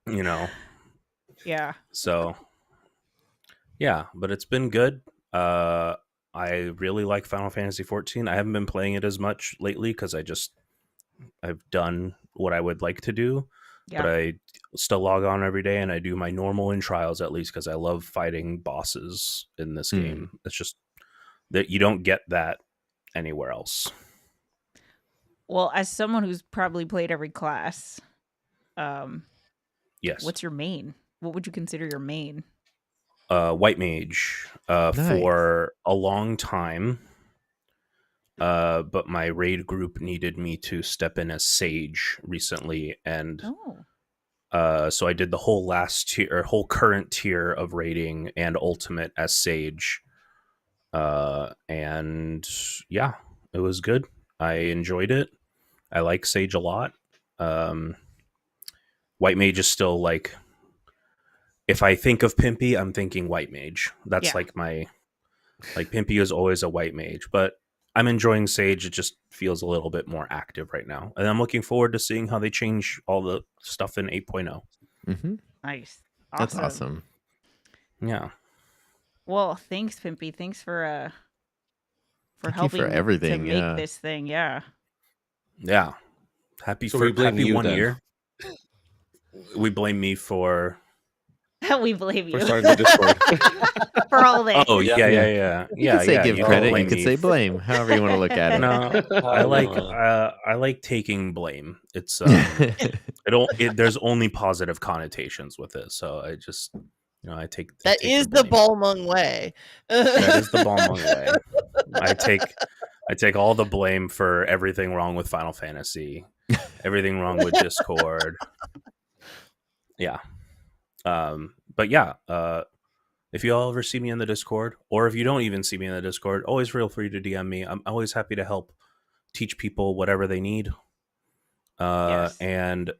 You know. Yeah. So yeah, but it's been good. I really like Final Fantasy 14. I haven't been playing it as much lately because I've done what I would like to do. Yeah. But I still log on every day, and I do my normal in trials at least because I love fighting bosses in this game. It's just that you don't get that anywhere else. Well, as someone who's probably played every class, yes. What's your main? What would you consider your main? White mage Nice. for a long time. But my raid group needed me to step in as sage recently, and so I did the whole whole current tier of raiding and ultimate as sage. And yeah, it was good. I enjoyed it. I like sage a lot. White mage is still like, if I think of Pimpy, I'm thinking white mage. That's like my, like Pimpy is always a white mage, but I'm enjoying Sage. It just feels a little bit more active right now. And I'm looking forward to seeing how they change all the stuff in 8.0. Mm-hmm. Nice. Awesome. That's awesome. Yeah. Well, thanks, Pimpy. Thanks for Thank helping you for everything, to make this thing. Yeah. Yeah. Happy So we blame happy you 1 then. year. We blame me for We blame you For starting the Discord. for all this. Oh yeah. You could say give you credit. blame You could me say blame. However you want to look at it. No, I like taking blame. It's there's only positive connotations with it, so I just I take That is the Balmung way. That is the Balmung way. I take all the blame for everything wrong with Final Fantasy, everything wrong with Discord. Yeah. But yeah, if you all ever see me in the Discord, or if you don't even see me in the Discord, always feel free to DM me. I'm always happy to help teach people whatever they need. And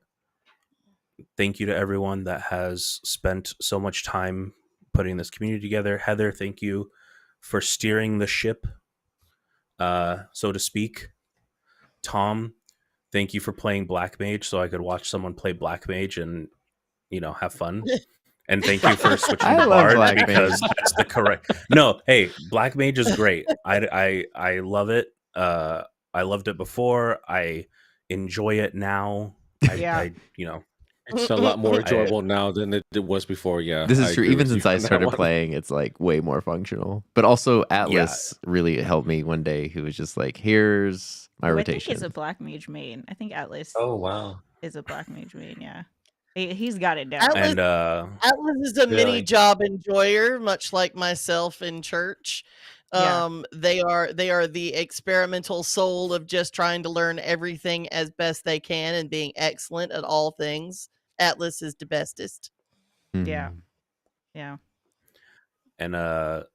thank you to everyone that has spent so much time putting this community together. Heather, thank you for steering the ship, so to speak. Tom, thank you for playing Black Mage so I could watch someone play Black Mage and have fun. And thank you for switching to Bard because that's the correct. No, hey, Black Mage is great. I love it. I loved it before. I enjoy it now. It's a lot more enjoyable now than it was before. Yeah, this is true. Even since I started playing, it's like way more functional. But also, Atlas really helped me one day. Who was just like, "Here's my rotation." I think it's a Black Mage main. I think Atlas. Oh wow, is a Black Mage main. Yeah. He's got it down. Atlas is a mini job enjoyer, much like myself in church. They are the experimental soul of just trying to learn everything as best they can and being excellent at all things. Atlas is the bestest. Yeah. And a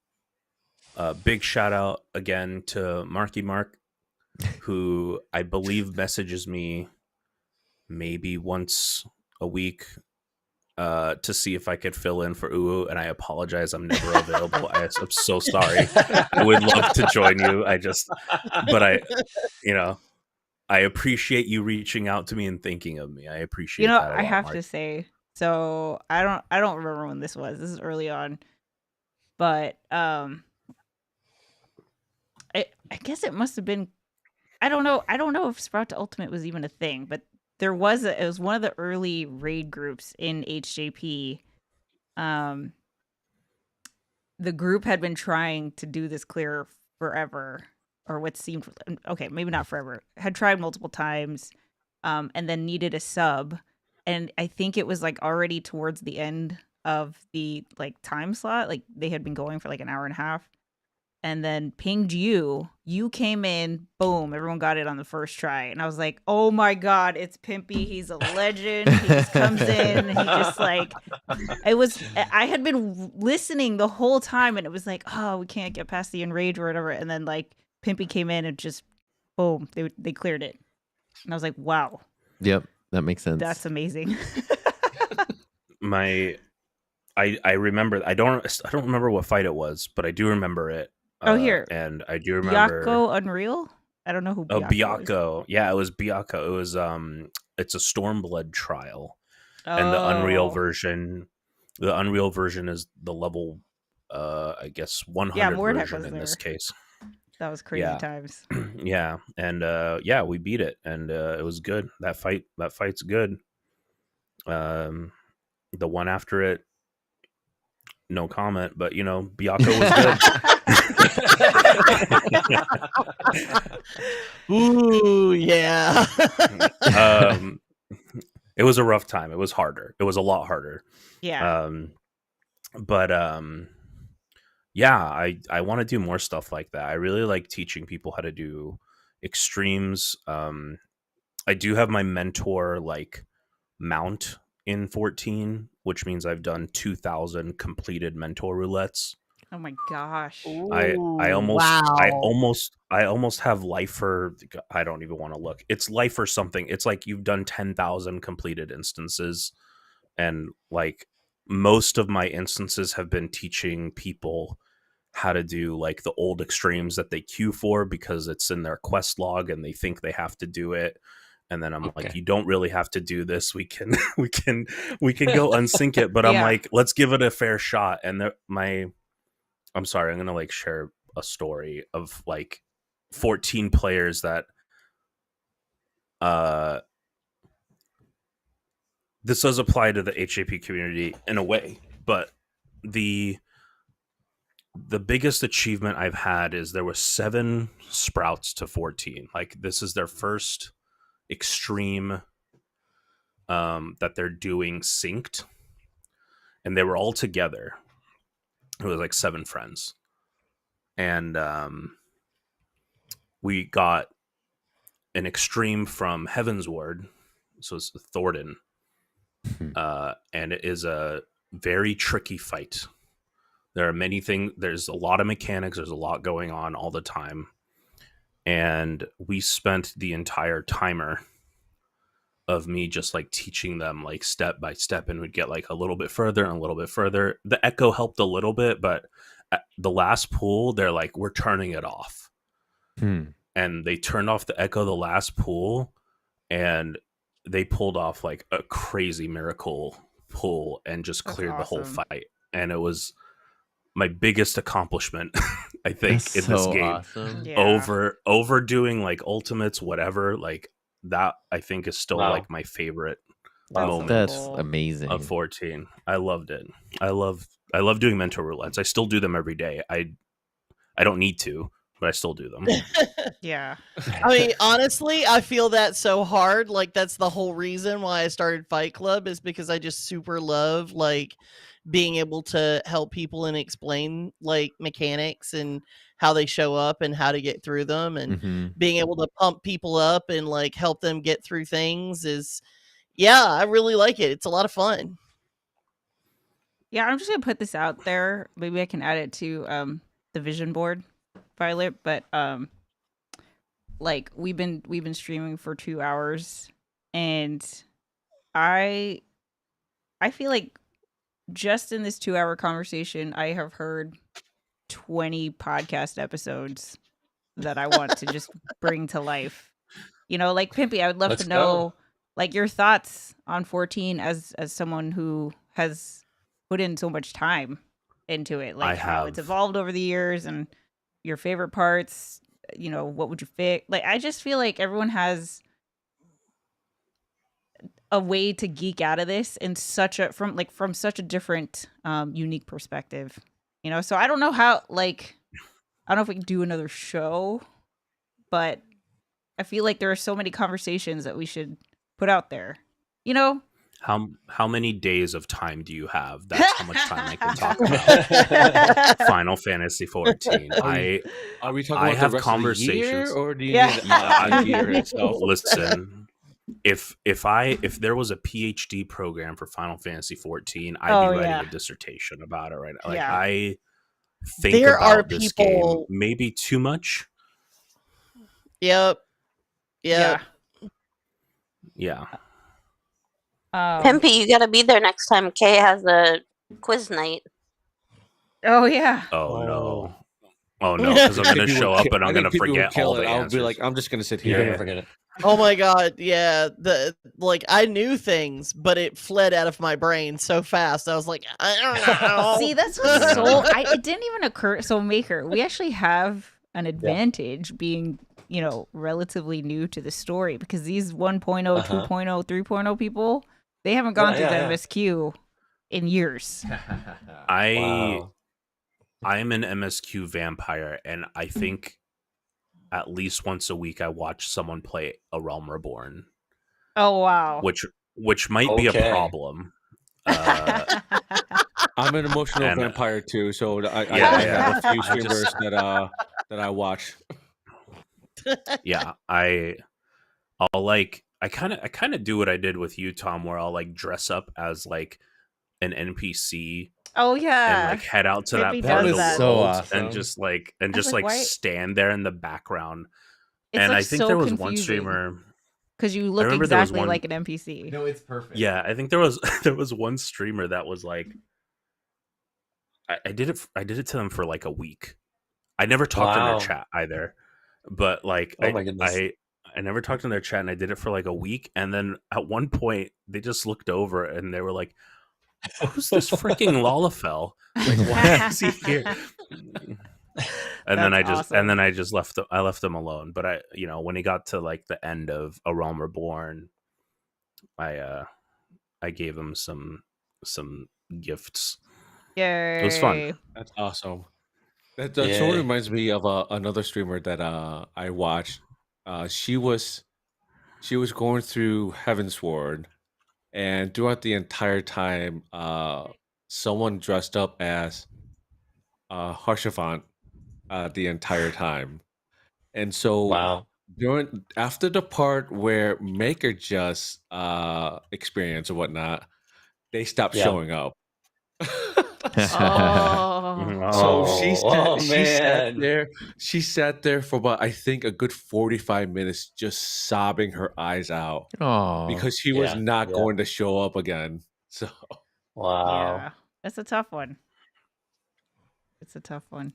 big shout out again to Marky Mark, who I believe messages me maybe once a week to see if I could fill in for Uwu, and I apologize, I'm never available. I'm so sorry. I would love to join you. I appreciate you reaching out to me and thinking of me. I appreciate that a I lot, have Mark. to say, so I don't remember when this was. This is early on, but I guess it must have been. I don't know. I don't know if Sprout to Ultimate was even a thing, but it was one of the early raid groups in HJP. The group had been trying to do this clear forever, or what seemed okay, maybe not forever. Had tried multiple times, and then needed a sub, and I think it was like already towards the end of the like time slot. Like they had been going for like an hour and a half, and then pinged you. You came in, boom, everyone got it on the first try. And I was like, oh my God, it's Pimpy. He's a legend. He just comes in. He just like, I had been listening the whole time and it was like, oh, we can't get past the enrage or whatever. And then like Pimpy came in and just, boom, they cleared it. And I was like, wow. Yep, that makes sense. That's amazing. I remember, I don't remember what fight it was, but I do remember it. Here. And I do remember Biako Unreal? I don't know who Biako is. Yeah, it was Biako. It was it's a Stormblood trial. And the Unreal version is the level I guess 100 version in this case. That was crazy times. Yeah. And we beat it and it was good. That fight's good. The one after it, no comment, but Biako was good. Ooh, yeah. It was a rough time. It was harder. It was a lot harder. Yeah. But yeah, I want to do more stuff like that. I really like teaching people how to do extremes. I do have my mentor like mount in 14, which means I've done 2,000 completed mentor roulettes. Oh my gosh. I almost have lifer. I don't even want to look. It's life or something. It's like you've done 10,000 completed instances, and like most of my instances have been teaching people how to do like the old extremes that they queue for because it's in their quest log and they think they have to do it. And then I'm like, you don't really have to do this. We can go unsync it. But I'm like, let's give it a fair shot. And I'm sorry, I'm going to like share a story of like 14 players that this does apply to the HAP community in a way, but the biggest achievement I've had is there was 7 sprouts to 14. Like this is their first extreme that they're doing synced, and they were all together. It was like 7 friends, and we got an extreme from Heaven's Ward, so it's Thornton, and it is a very tricky fight. There are many things. There's a lot of mechanics. There's a lot going on all the time. And we spent the entire timer of me just like teaching them like step by step, and would get like a little bit further and a little bit further. The echo helped a little bit, but at the last pool, they're like, we're turning it off. And they turned off the echo the last pool, and they pulled off like a crazy miracle pull and just cleared the whole fight. And it was my biggest accomplishment, I think, in this game. Awesome. Yeah. Overdoing like ultimates, whatever, like that I think is still like my favorite moment. That's amazing. Of 14. I loved it. I love doing mentor roulettes. I still do them every day. I don't need to, but I still do them. Yeah. I mean, honestly, I feel that so hard. Like that's the whole reason why I started Fight Club, is because I just super love like being able to help people and explain like mechanics and how they show up and how to get through them, and being able to pump people up and like help them get through things is, I really like it. It's a lot of fun. Yeah, I'm just gonna put this out there. Maybe I can add it to the vision board, Violet. But like we've been streaming for 2 hours, and I feel like just in this 2-hour conversation, I have heard 20 podcast episodes that I want to just bring to life. You know, like Pimpy, I would love Let's to go. know like your thoughts on 14 as someone who has put in so much time into it, like how it's evolved over the years and your favorite parts, you know, what would you fix? Like I just feel like everyone has a way to geek out of this in such a from such a different unique perspective. You know, so I don't know how like I don't know if we can do another show, but I feel like there are so many conversations that we should put out there. You know? How many days of time do you have? That's how much time I can talk about Final Fantasy 14. Are we talking I about have the rest conversations, of the year, or do you Yeah. need a year itself? Listen, if there was a PhD program for Final Fantasy 14, I'd Oh, be writing yeah. a dissertation about it right now. Like Yeah. I think There are about this game people. maybe too much. Yep. Yeah. Yeah. Pimpy, you gotta be there next time Kay has a quiz night. Oh yeah. Oh no. Oh no, because I'm gonna show up and I'm gonna forget all the I'll answers. be like, I'm just gonna sit You're here. gonna forget it. Oh my god, yeah. I knew things, but it fled out of my brain so fast. I was like, I don't know. See, that's what's it didn't even occur. So Maker, we actually have an advantage being, you know, relatively new to the story because these 1.0, 2.0, 3.0 people, they haven't gone through the MSQ in years. I'm an MSQ vampire, and I think at least once a week I watch someone play A Realm Reborn. Oh wow. Which might be a problem. I'm an emotional vampire too, so I have a few streamers that I watch. Yeah, I'll like I kind of do what I did with you, Tom, where I'll like dress up as like an NPC. Oh yeah, and like head out to Pimpy that part of the does world awesome. and just like stand there in the background. It's and like I think so there was confusing. one streamer because you look exactly like an NPC. No, it's perfect. Yeah, I think there was one streamer that was like, I did it to them for like a week. I never talked in their chat either, but like, oh my goodness. I never talked in their chat, and I did it for like a week, and then at one point they just looked over and they were like, "Who's this freaking Lalafell? Like, why is he here?" And then I just left them alone. But I, you know, when he got to like the end of A Realm Reborn, I gave him some gifts. Yay. It was fun. That's awesome. That sort of reminds me of another streamer that I watched. She was going through Heavensward, and throughout the entire time, someone dressed up as Harshavant the entire time. And so after the part where Maker just experience or whatnot, they stopped showing up. So she sat there for about, I think, a good 45 minutes just sobbing her eyes out because he was not going to show up again. So Yeah, that's a tough one. It's a tough one.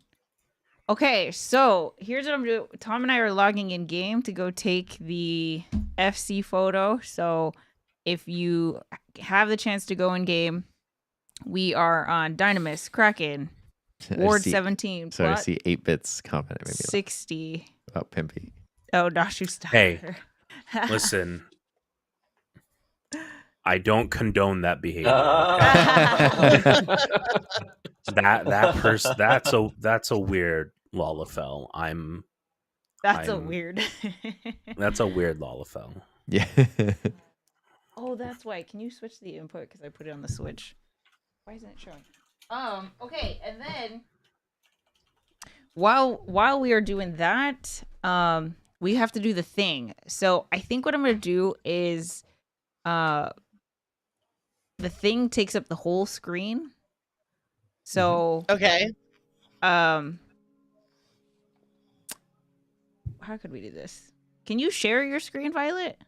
Okay, so here's what I'm doing. Tom and I are logging in game to go take the FC photo. So if you have the chance to go in game, we are on Dynamis, Kraken, Ward 17. So I see 8-Bits comment maybe 60 about Pimpy. Oh, Dashu stop. Hey, listen. I don't condone that behavior. That person, that's a weird Lalafell. That's a weird Lalafell. Yeah. Oh, that's why. Can you switch the input because I put it on the Switch? Why isn't it showing? Okay, and then while we are doing that, we have to do the thing. So I think what I'm gonna do is the thing takes up the whole screen. So okay. How could we do this? Can you share your screen, Violet?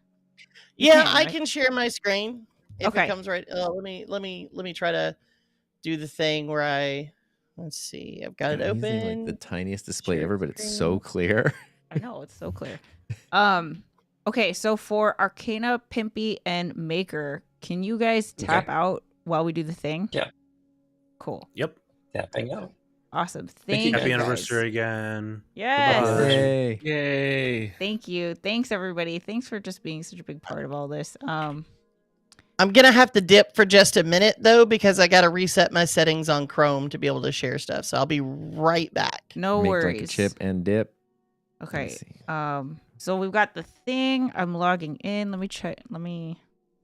I can share my screen if it comes right. Let me try to do the thing where let's see. I've got it open. Like the tiniest display ever, but it's so clear. I know, it's so clear. Okay, so for Arcana, Pimpy, and Maker, can you guys tap out while we do the thing? Yeah. Cool. Yep. Tapping out. Awesome. Thank you, Thank guys. you, Happy guys. anniversary again. Yes. Yay. Yay. Thank you. Thanks, everybody. Thanks for just being such a big part of all this. I'm gonna have to dip for just a minute though, because I gotta reset my settings on Chrome to be able to share stuff. So I'll be right back. No Make worries. like a chip and dip. Okay. So we've got the thing. I'm logging in. Let me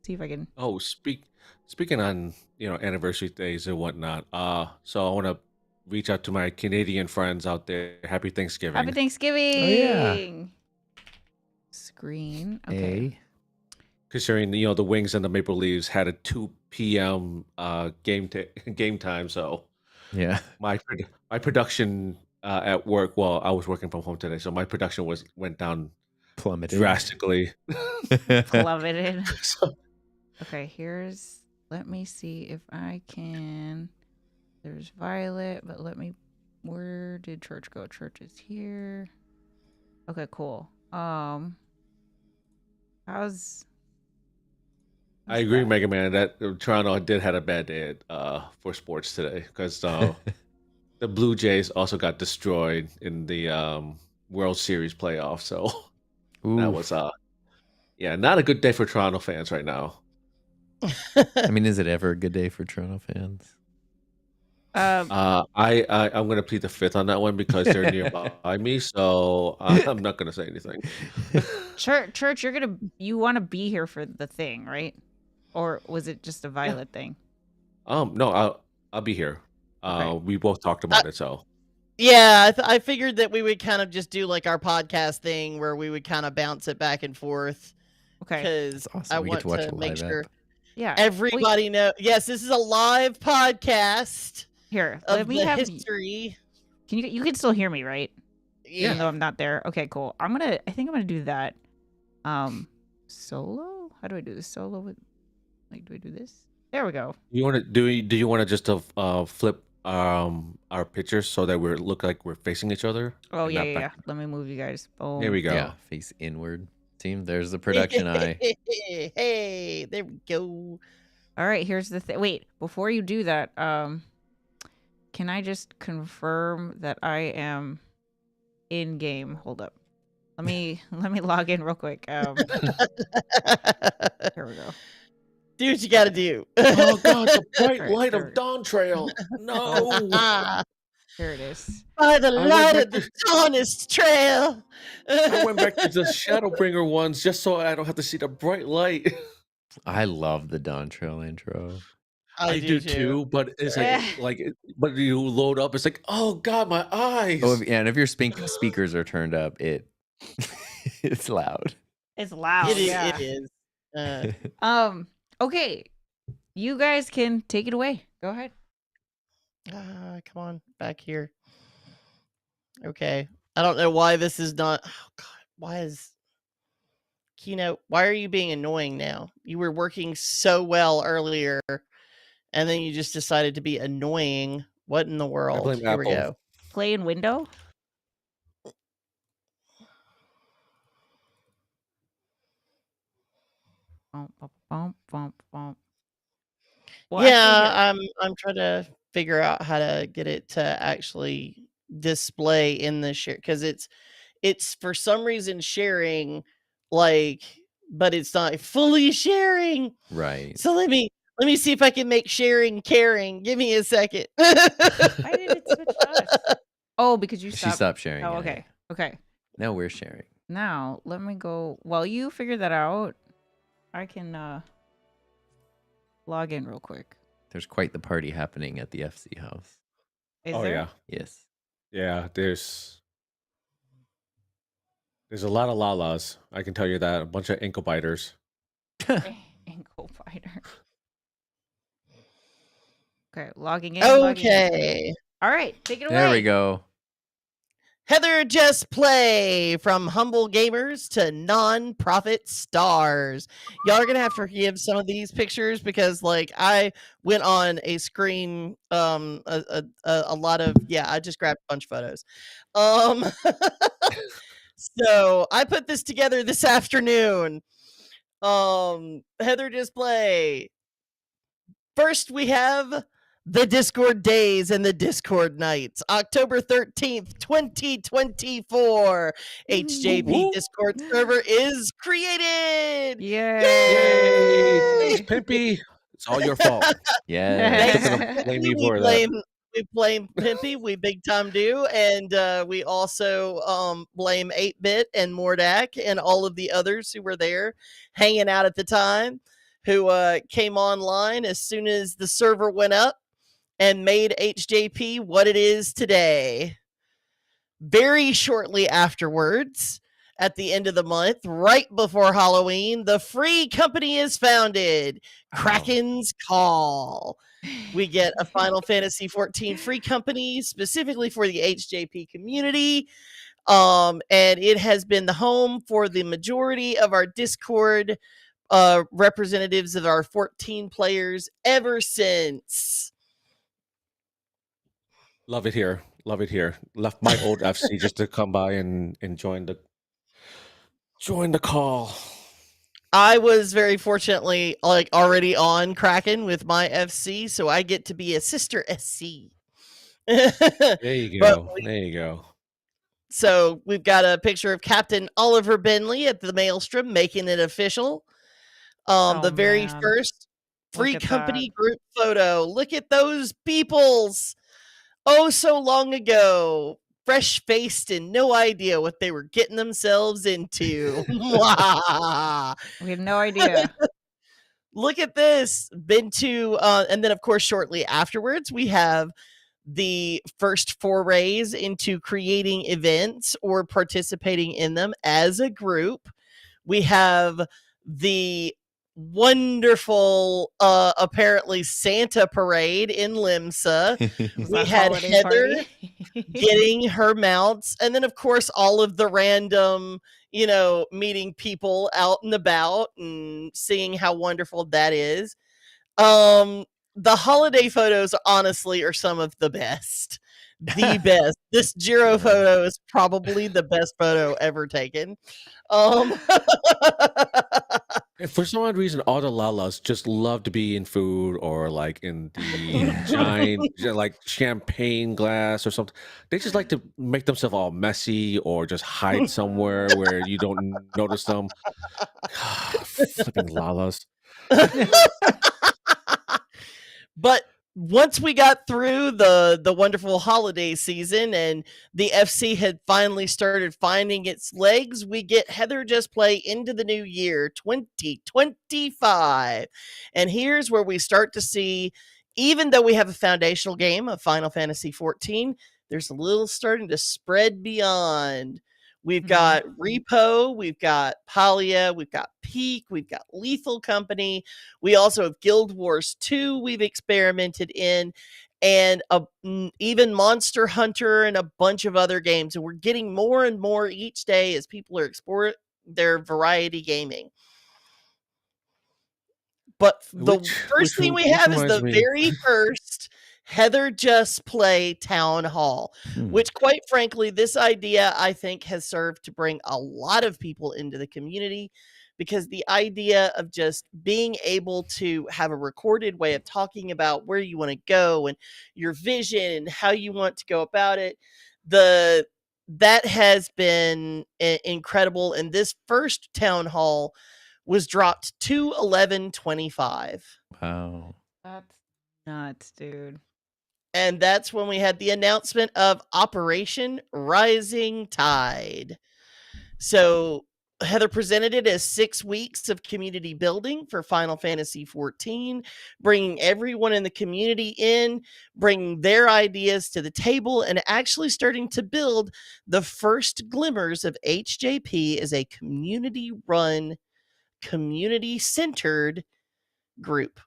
see if I can. Oh, speaking on anniversary days and whatnot. So I want to reach out to my Canadian friends out there. Happy Thanksgiving. Happy Thanksgiving. Oh, yeah. Screen. Okay. Considering the Wings and the Maple Leafs had a 2 p.m. game time, so yeah, my production at work. Well, I was working from home today, so my production went down plummeted drastically. Plummeted. Okay, let me see if I can. There's Violet, but where did Church go? Church is here. Okay, cool. I agree, Mega Man, that Toronto did had a bad day for sports today because the Blue Jays also got destroyed in the World Series playoff. So that was not a good day for Toronto fans right now. I mean, is it ever a good day for Toronto fans? I'm gonna plead the fifth on that one because they're nearby me, so I'm not gonna say anything. Church, you want to be here for the thing, right? Or was it just a Violet thing? No, I'll be here. Okay. We both talked about it, so. Yeah, I figured that we would kind of just do like our podcast thing where we would kind of bounce it back and forth. Okay. Because awesome. I We want get to watch to a make live sure app. Yeah, everybody know. Yes, this is a live podcast. Here, of let me the have history. You can still hear me, right? Yeah. Even though I'm not there. Okay, cool. I think I'm gonna do that. Solo? How do I do this? Solo with do I do this? There we go. You want to do you want to just flip our pictures so that we look like we're facing each other? Oh yeah. Let me move you guys. Boom. There we go. Yeah, face inward. Team, there's the production eye. Hey, there we go. All right, here's the thing. Wait, before you do that, can I just confirm that I am in game? Hold up. Let me log in real quick. Here we go. Do what you gotta do. Oh God, the bright Right, light there of Dawn Trail. No. There it is. By the light of the Dawnest Trail. I went back to the Shadowbringer ones just so I don't have to see the bright light. I love the Dawn Trail intro. I do too, but it's but you load up, it's like, oh God, my eyes. Oh, yeah, and if your speakers are turned up, it's loud. It's loud. It is. Okay. You guys can take it away. Go ahead. Come on, back here. Okay. I don't know why this is not. Oh God, why is Keynote? Why are you being annoying now? You were working so well earlier, and then you just decided to be annoying. What in the world? Here we go. Play in window. Well, yeah, I'm trying to figure out how to get it to actually display in the share because it's for some reason sharing but it's not fully sharing. Right. So let me see if I can make sharing caring. Give me a second. Why did it switch to us? Oh, because she stopped sharing. Oh, okay. Okay. Now we're sharing. Now let me go. While you figure that out, I can log in real quick. There's quite the party happening at the FC house. Is there? Yeah. Yes. Yeah, there's a lot of lalas. I can tell you that. A bunch of ankle biters. Ankle biter. Okay, logging in. Okay. All right, take it away. There we go. HeatherJustPlay, from humble gamers to non-profit stars. Y'all are gonna have to forgive some of these pictures because, I went on a screen, a lot of I just grabbed a bunch of photos. So I put this together this afternoon. HeatherJustPlay. First, we have the Discord days and the Discord nights. October 13th, 2024. HJP Discord server is created. Yay! Thanks, Pimpy. It's all your fault. Yeah. Blame me we for that. blame Pimpy, we big time do, and we also blame 8-Bit and Mordak and all of the others who were there hanging out at the time, who came online as soon as the server went up and made HJP what it is today. Very shortly afterwards, at the end of the month, right before Halloween, the free company is founded, Kraken's Call. We get a Final Fantasy 14 free company specifically for the HJP community. And it has been the home for the majority of our Discord representatives of our 14 players ever since. Love it here. Love it here. Left my old FC just to come by and join the call. I was very fortunately like already on Kraken with my FC, so I get to be a sister SC. There you go. There you go. So we've got a picture of Captain Oliver Benley at the Maelstrom making it official. The very first free company group photo. Look at those peoples. Oh, so long ago. Fresh faced and no idea what they were getting themselves into. We have no idea. Look at this. Been to, and then of course, shortly afterwards, we have the first forays into creating events or participating in them as a group. We have the wonderful apparently Santa parade in Limsa. We had Heather getting her mounts, and then of course all of the random, meeting people out and about and seeing how wonderful that is. The holiday photos honestly are some of the best. The best. This Jiro photo is probably the best photo ever taken. For some odd reason, all the Lalas just love to be in food or like in the giant like champagne glass or something. They just like to make themselves all messy or just hide somewhere where you don't notice them. Flipping Lalas. But once we got through the wonderful holiday season and the FC had finally started finding its legs, we get HeatherJustPlay into the new year, 2025. And here's where we start to see, even though we have a foundational game of Final Fantasy 14, there's a little starting to spread beyond. We've got Repo, we've got Palia, we've got Peak, we've got Lethal Company. We also have Guild Wars 2 we've experimented in, and even Monster Hunter and a bunch of other games. And we're getting more and more each day as people are exploring their variety gaming. But the first thing we have is the very first HeatherJustPlay Town Hall, which quite frankly, this idea I think has served to bring a lot of people into the community, because the idea of just being able to have a recorded way of talking about where you want to go and your vision and how you want to go about it, that has been incredible. And this first town hall was dropped 2/11/25. Wow. That's nuts, dude. And that's when we had the announcement of Operation Rising Tide. So Heather presented it as 6 weeks of community building for Final Fantasy 14, bringing everyone in the community in, bringing their ideas to the table, and actually starting to build the first glimmers of HJP as a community-run, community-centered group.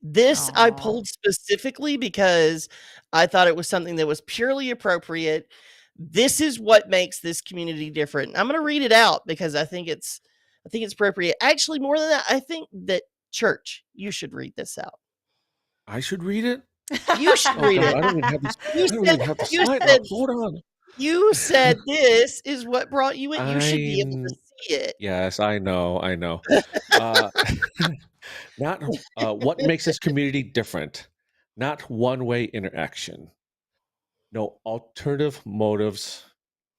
This I pulled specifically because I thought it was something that was purely appropriate. This is what makes this community different. I'm going to read it out because I think it's appropriate. Actually, more than that, I think that Church, you should read this out. I should read it? You should Oh read God, it. I don't even have this. You I don't said even have the you slide up. said Hold on. you said this is what brought you it. You should be able to I'm see it. yes, I know, I know. Uh, not what makes this community different. Not one-way interaction. No alternative motives,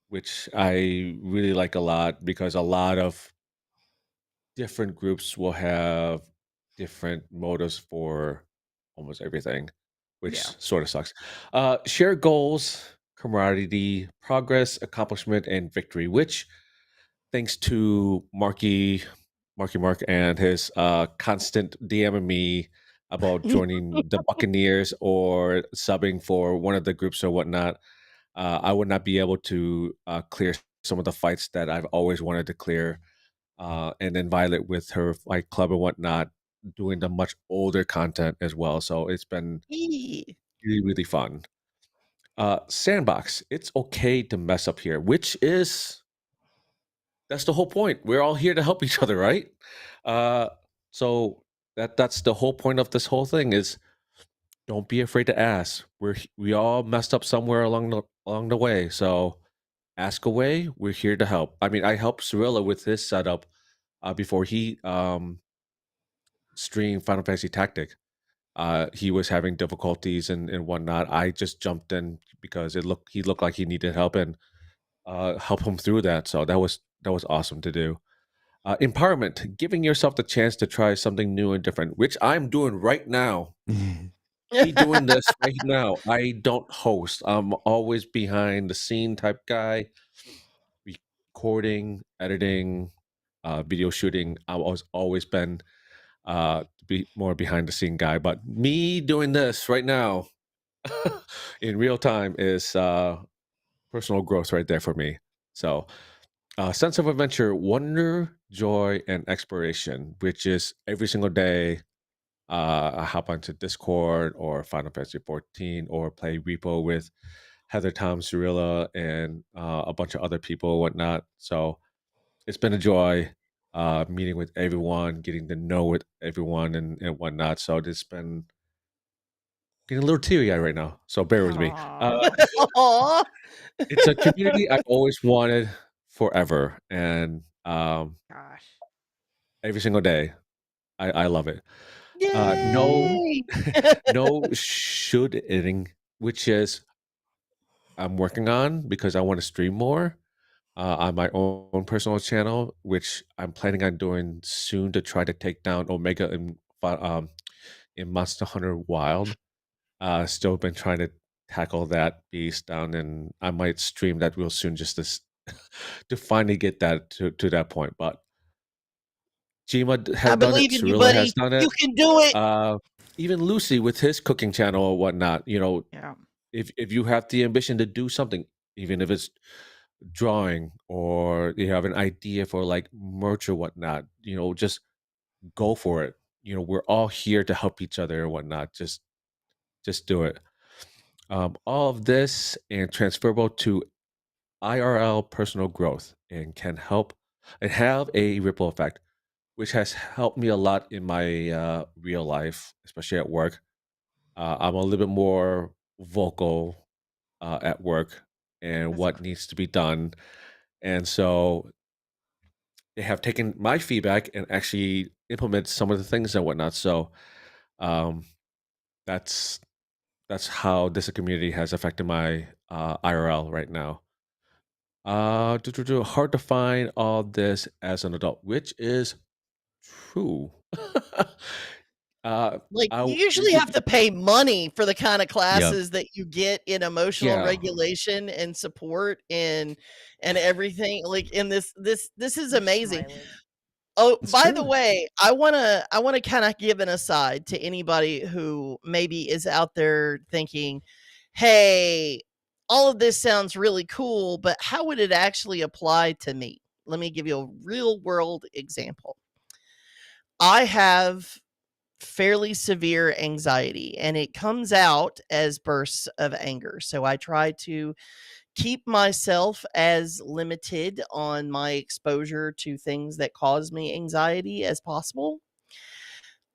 which I really like a lot because a lot of different groups will have different motives for almost everything, which Yeah. sort of sucks. Share goals, camaraderie, progress, accomplishment, and victory, which thanks to Marky Mark and his constant DMing me about joining the Buccaneers or subbing for one of the groups or whatnot, I would not be able to clear some of the fights that I've always wanted to clear. And then Violet with her fight club and whatnot, doing the much older content as well. So it's been Eee. really, really fun. Sandbox, it's okay to mess up here, which is that's the whole point. We're all here to help each other, right? So that's the whole point of this whole thing is don't be afraid to ask. We all messed up somewhere along the way. So ask away. We're here to help. I mean, I helped Cirilla with his setup before he streamed Final Fantasy Tactic. He was having difficulties and whatnot. I just jumped in because he looked like he needed help and help him through that. So that was awesome to do. Empowerment, giving yourself the chance to try something new and different, which I'm doing right now. Me doing this right now. I don't host. I'm always behind the scene type guy, recording, editing, video shooting. I've always been be more behind the scene guy. But me doing this right now in real time is personal growth right there for me. So sense of adventure, wonder, joy, and exploration, which is every single day. I hop onto Discord or Final Fantasy 14 or play Repo with Heather, Tom, Cirilla, and a bunch of other people and whatnot. So it's been a joy meeting with everyone, getting to know with everyone and whatnot. So it's been getting a little teary eyed right now. So bear with me. Aw. It's a community I've always wanted forever. And Gosh. every single day, I love it. No, Yay! no should editing, which is I'm working on because I want to stream more on my own personal channel, which I'm planning on doing soon to try to take down Omega in Monster Hunter Wild. Still been trying to tackle that beast down, and I might stream that real soon just to finally get that to that point. But Jima has I done it. believe in you, Cirilla has buddy. done You it. can do it. Even Lucy with his cooking channel or whatnot. Yeah. If you have the ambition to do something, even if it's drawing or you have an idea for like merch or whatnot, just go for it. We're all here to help each other and whatnot. Just do it. All of this and transferable to IRL personal growth and can help and have a ripple effect, which has helped me a lot in my real life, especially at work. I'm a little bit more vocal at work and what needs to be done. And so they have taken my feedback and actually implement some of the things and whatnot. So um, that's how this community has affected my IRL right now. Hard to find all this as an adult, which is true. Like I you usually have to pay money for the kind of classes that you get in emotional yeah, regulation and support and everything. Like in this is amazing. Oh, It's by the true. way, I wanna kind of give an aside to anybody who maybe is out there thinking, "Hey, all of this sounds really cool, but how would it actually apply to me?" Let me give you a real world example. I have fairly severe anxiety and it comes out as bursts of anger. So I try to keep myself as limited on my exposure to things that cause me anxiety as possible.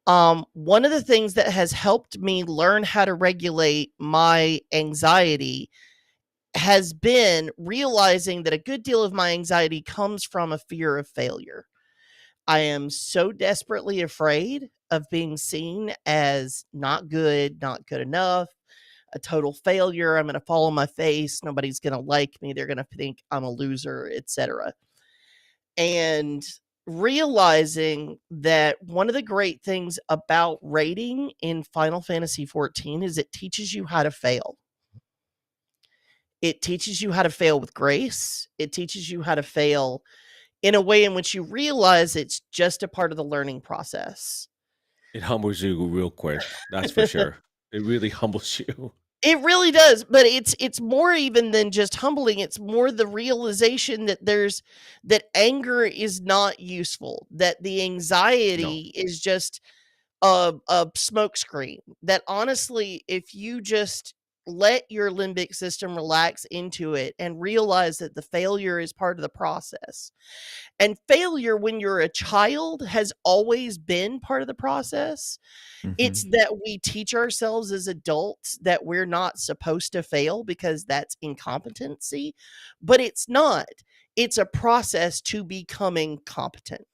One of the things that has helped me learn how to regulate my anxiety has been realizing that a good deal of my anxiety comes from a fear of failure. I am so desperately afraid of being seen as not good enough, a total failure. I'm going to fall on my face. Nobody's going to like me. They're going to think I'm a loser, etc. And realizing that one of the great things about rating in Final Fantasy 14 is it teaches you how to fail. It teaches you how to fail with grace. It teaches you how to fail in a way in which you realize it's just a part of the learning process. It humbles you real quick. That's for sure. It really humbles you. It really does, but it's more even than just humbling. It's more the realization that that anger is not useful, that the anxiety is just a smokescreen. That honestly, if you just let your limbic system relax into it and realize that the failure is part of the process. And failure when you're a child has always been part of the process. It's that we teach ourselves as adults that we're not supposed to fail because that's incompetency, but it's not. It's a process to becoming competent.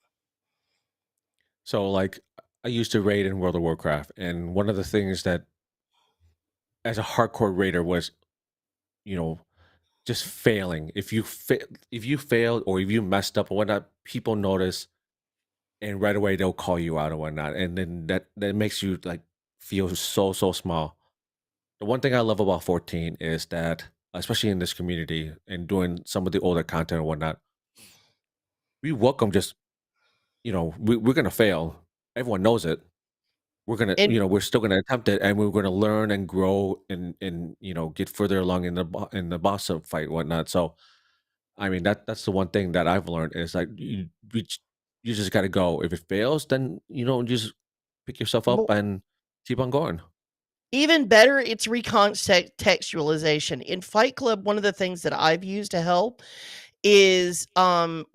So, like, I used to raid in World of Warcraft, and one of the things that, as a hardcore raider, was, you know, just failing. If you failed or if you messed up or whatnot, people notice, and right away they'll call you out or whatnot, and then that makes you like feel so small. The one thing I love about 14 is that, especially in this community and doing some of the older content and whatnot, we welcome just, we're gonna fail. Everyone knows it. We're gonna, And we're still gonna attempt it, and we're gonna learn and grow and get further along in the boss fight and whatnot. So, I mean, that's the one thing that I've learned is like you just gotta go. If it fails, then just pick yourself up well, and keep on going. even better, it's recontextualization. In Fight Club, one of the things that I've used to help is I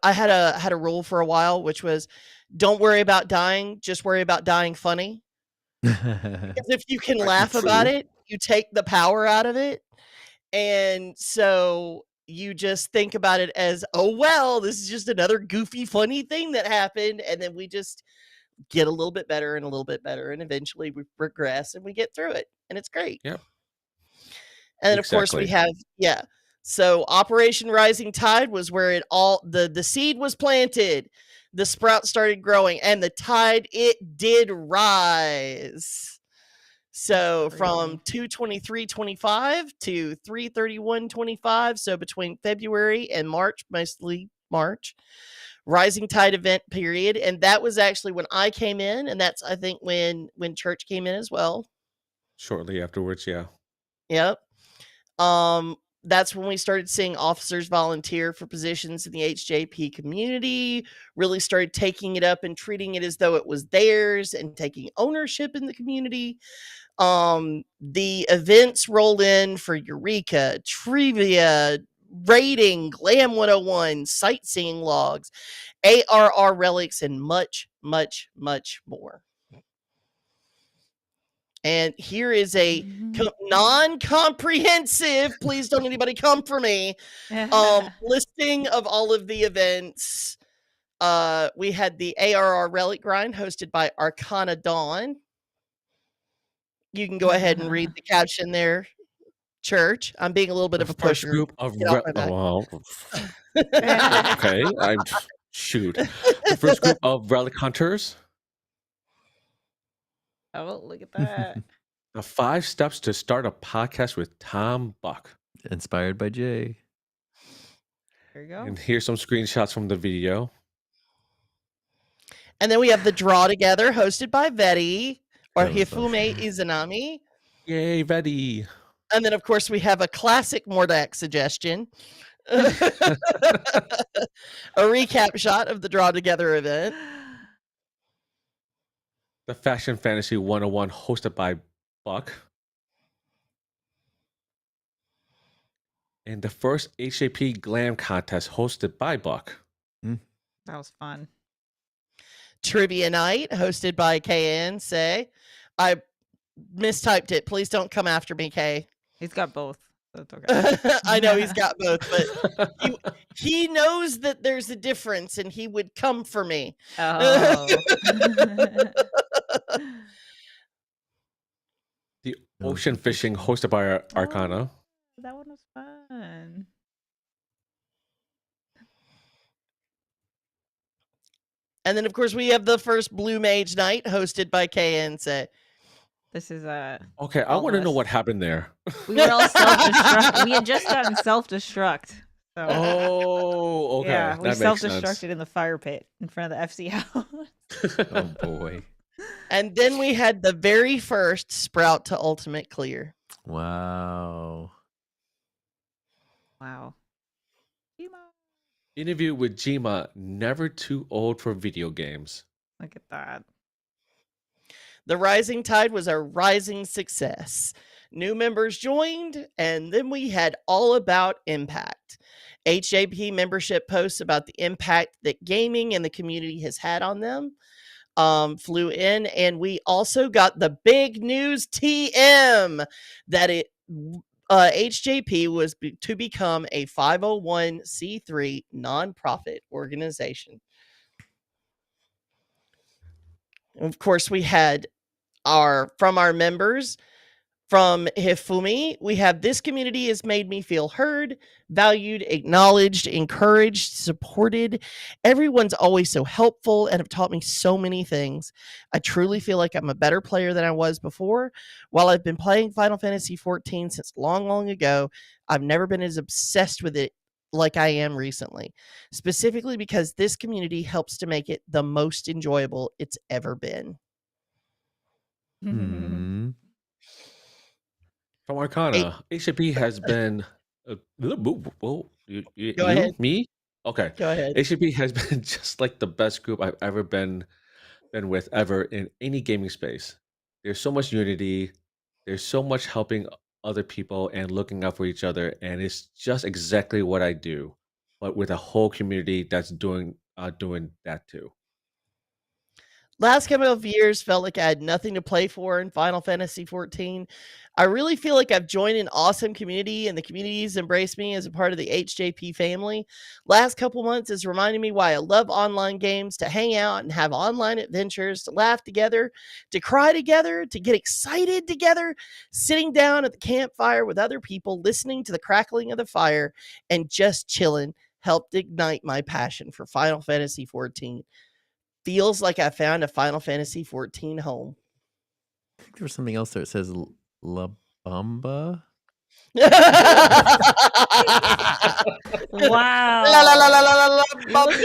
had a rule for a while, which was don't worry about dying, just worry about dying funny. Because if you can laugh about it, you take the power out of it. And so you just think about it as, oh, well, this is just another goofy, funny thing that happened. And then we just get a little bit better and a little bit better. And eventually we progress and we get through it. And it's great. Yeah. And then, of course, we have, so Operation Rising Tide was where it all, the seed was planted, the sprout started growing, and the tide, it did rise. So from 2/23/25 to 3/31/25, so between February and March, mostly March, Rising Tide event period. And that was actually when I came in, and that's, I think, when Church came in as well. Shortly afterwards, yeah. Yep. That's when we started seeing officers volunteer for positions in the HJP community, really started taking it up and treating it as though it was theirs and taking ownership in the community. The events roll in for Eureka, trivia, rating, Glam 101, sightseeing logs, ARR relics, and much, much, much more. And here is a non-comprehensive, please don't anybody come for me, listing of all of the events. We had the ARR Relic Grind hosted by Arcana Dawn. You can go ahead and read the caption there, Church. I'm being a little bit of a pusher. Group of okay, shoot. The first group of relic hunters. Oh, look at that. The 5 steps to start a podcast with Tom Buck. Inspired by Jay. There you go. And here's some screenshots from the video. And then we have the Draw Together hosted by Veti or Hifume Izanami. Yay, Veti. And then, of course, we have a classic Mordak suggestion. A recap shot of the Draw Together event. The Fashion Fantasy 101 hosted by Buck. And the first HAP Glam contest hosted by Buck. That was fun. Trivia Night, hosted by KN. I mistyped it. Please don't come after me, Kay. He's got both. So it's okay. I know he's got both, but he knows that there's a difference, and he would come for me. Oh. The ocean fishing hosted by Arcana. That one was fun. And then, of course, we have the first Blue Mage Night, hosted by KN. This is okay. I want to know what happened there. We were all self-destruct. We had just gotten self-destruct. So, oh, okay. Yeah, we that self-destructed in the fire pit in front of the FC house. Oh boy. And then we had the very first Sprout to Ultimate Clear. Wow. Wow. Interview with Jima, never too old for video games. Look at that. The Rising Tide was a rising success. New members joined, and then we had All About Impact. HJP membership posts about the impact that gaming and the community has had on them flew in, and we also got the big news TM that HJP was to become a 501c3 nonprofit organization. And of course, we had from our members, from Hifumi, we have this community has made me feel heard, valued, acknowledged, encouraged, supported. Everyone's always so helpful and have taught me so many things. I truly feel like I'm a better player than I was before. While I've been playing Final Fantasy 14 since long, long ago, I've never been as obsessed with it like I am recently, specifically because this community helps to make it the most enjoyable it's ever been. From Arcana, HJP has been. Go ahead. Me? Okay. Go ahead. HJP has been just like the best group I've ever been with ever in any gaming space. There's so much unity. There's so much helping other people and looking out for each other, and it's just exactly what I do, but with a whole community that's doing that too. Last couple of years felt like I had nothing to play for in Final Fantasy 14. I really feel like I've joined an awesome community, and the community's embraced me as a part of the HJP family. Last couple months has reminded me why I love online games, to hang out and have online adventures, to laugh together, to cry together, to get excited together, sitting down at the campfire with other people, listening to the crackling of the fire, and just chilling helped ignite my passion for Final Fantasy 14. Feels like I found a Final Fantasy 14 home. I think there was something else there. It says La Bamba. Wow. La la la la la la Bamba.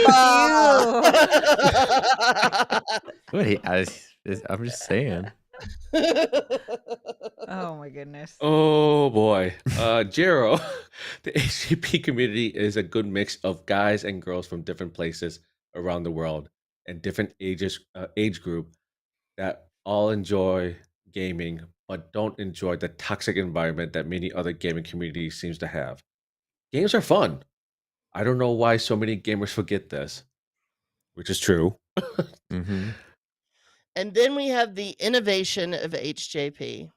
I'm just saying. Oh my goodness. Oh boy. Jero, the HJP community is a good mix of guys and girls from different places around the world and different age group that all enjoy gaming but don't enjoy the toxic environment that many other gaming communities seems to have. Games are fun. I don't know why so many gamers forget this, which is true. Mm-hmm. And then we have the innovation of HJP.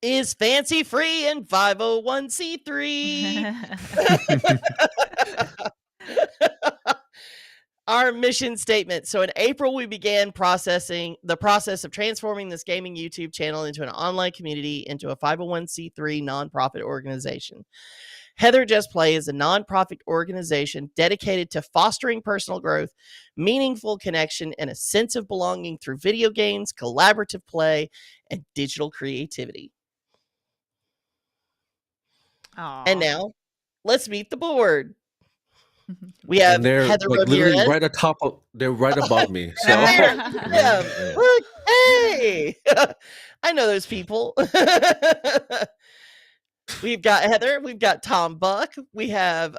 Is fancy free and 501c3. Our mission statement. So in April, we began the process of transforming this gaming YouTube channel into an online community, into a 501c3 nonprofit organization. HeatherJustPlay is a nonprofit organization dedicated to fostering personal growth, meaningful connection, and a sense of belonging through video games, collaborative play, and digital creativity. Aww. And now, let's meet the board. We have Heather literally Ramirez. right atop of, they're right above me. So Yeah. Look, hey, I know those people. We've got Heather. We've got Tom Buck. We have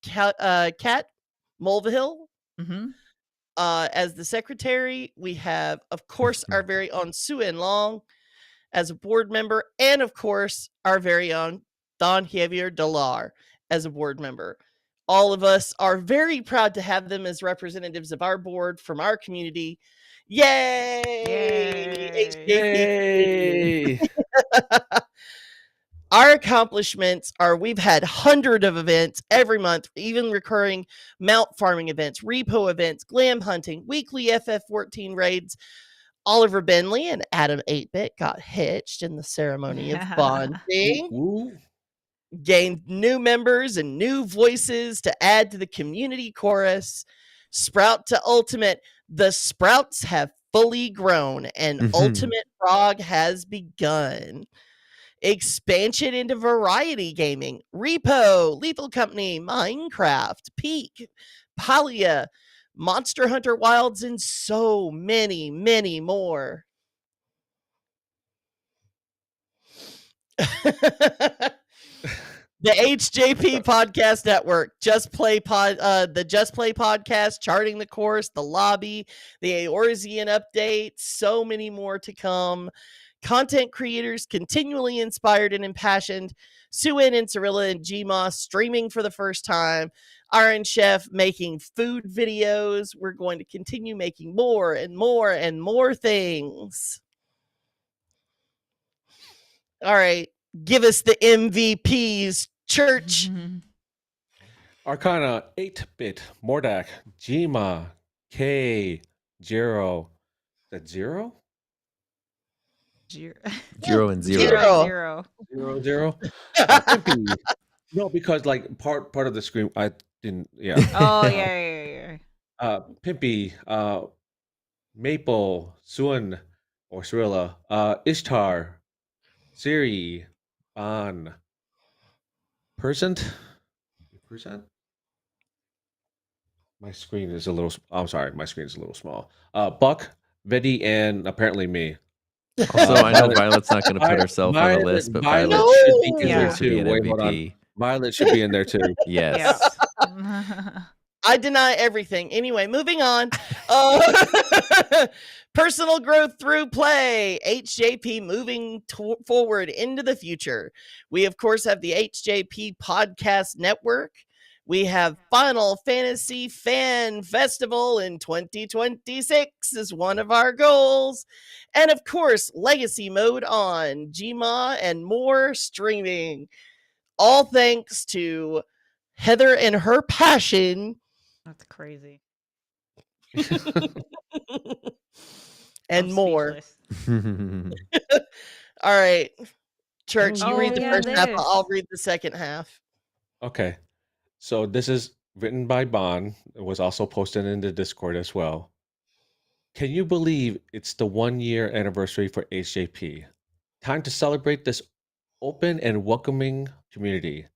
Kat Mulvihill as the secretary. We have, of course, our very own Sue En Long as a board member, and of course, our very own Don Javier Delar as a board member. All of us are very proud to have them as representatives of our board from our community. Yay! Yay! Our accomplishments are we've had hundreds of events every month, even recurring mount farming events, repo events, glam hunting, weekly FF14 raids. Oliver Benley and Adam 8-Bit got hitched in the ceremony of bonding. Ooh. Gained new members and new voices to add to the community chorus. Sprout to Ultimate. The Sprouts have fully grown and Ultimate Frog has begun. Expansion into variety gaming. Repo, Lethal Company, Minecraft, Peak, Palia, Monster Hunter Wilds, and so many, many more. The HJP Podcast Network, the Just Play podcast, Charting the Course, the Lobby, the Eorzean update, so many more to come. Content creators continually inspired and impassioned. Suin and Cirilla and Hjp'S streaming for the first time. Iron Chef making food videos. We're going to continue making more and more and more things. All right. Give us the MVPs, Church. Arcana, 8-Bit, Mordak, Hjp'S, K, Jero. Is that zero? Zero and zero. Zero. Pimpy. No, because like part of the screen I didn't. Yeah. Oh yeah. Pimpy, Maple, Suan, or Cirilla, Ishtar, Siri, Ban, Percent. My screen is a little. I'm sorry, my screen is a little small. Buck, Vedi, and apparently me. Also, I know Violet's not going to put herself on the list, but Violet should be in there deserves to be too. an Wait, hold on. MVP. Violet should be in there too. Yes. I deny everything. Anyway, moving on. Personal growth through play. HJP moving forward into the future. We, of course, have the HJP Podcast Network. We have Final Fantasy Fan Festival in 2026 is one of our goals. And of course, Legacy Mode on Hjp'S and more streaming. All thanks to Heather and her passion. That's crazy. And more. All right. Church, you read the first half. I'll read the second half. Okay. So this is written by Bon. It was also posted in the Discord as well. Can you believe it's the 1-year anniversary for HJP? Time to celebrate this open and welcoming community.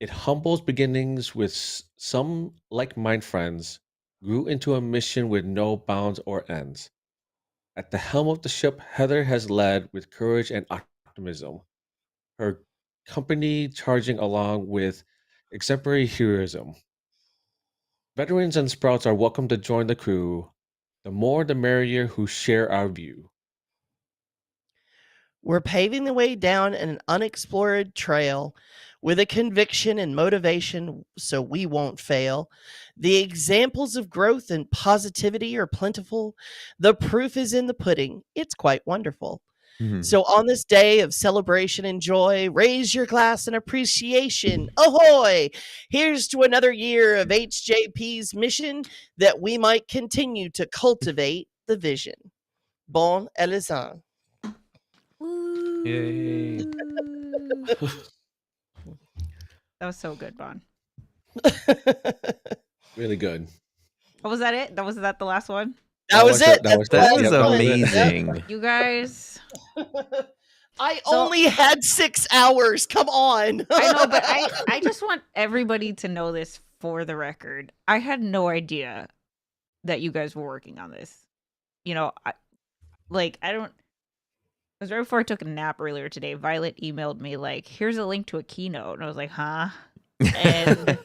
It humbles beginnings with some like-minded friends, grew into a mission with no bounds or ends. At the helm of the ship, Heather has led with courage and optimism. Her company charging along with exemplary heroism. Veterans and sprouts are welcome to join the crew. The more the merrier who share our view. We're paving the way down an unexplored trail with a conviction and motivation so we won't fail. The examples of growth and positivity are plentiful. The proof is in the pudding. It's quite wonderful. So on this day of celebration and joy, raise your glass in appreciation. Ahoy! Here's to another year of HJP's mission that we might continue to cultivate the vision. Bon Elizan. Yay. That was so good, Bon. Really good. Oh, was that it? Was that the last one? That was it. That was amazing. You guys. I only had 6 hours. Come on. I know, but I just want everybody to know this for the record. I had no idea that you guys were working on this. You know, I don't. It was right before I took a nap earlier today. Violet emailed me like, "Here's a link to a keynote," and I was like, "Huh?" And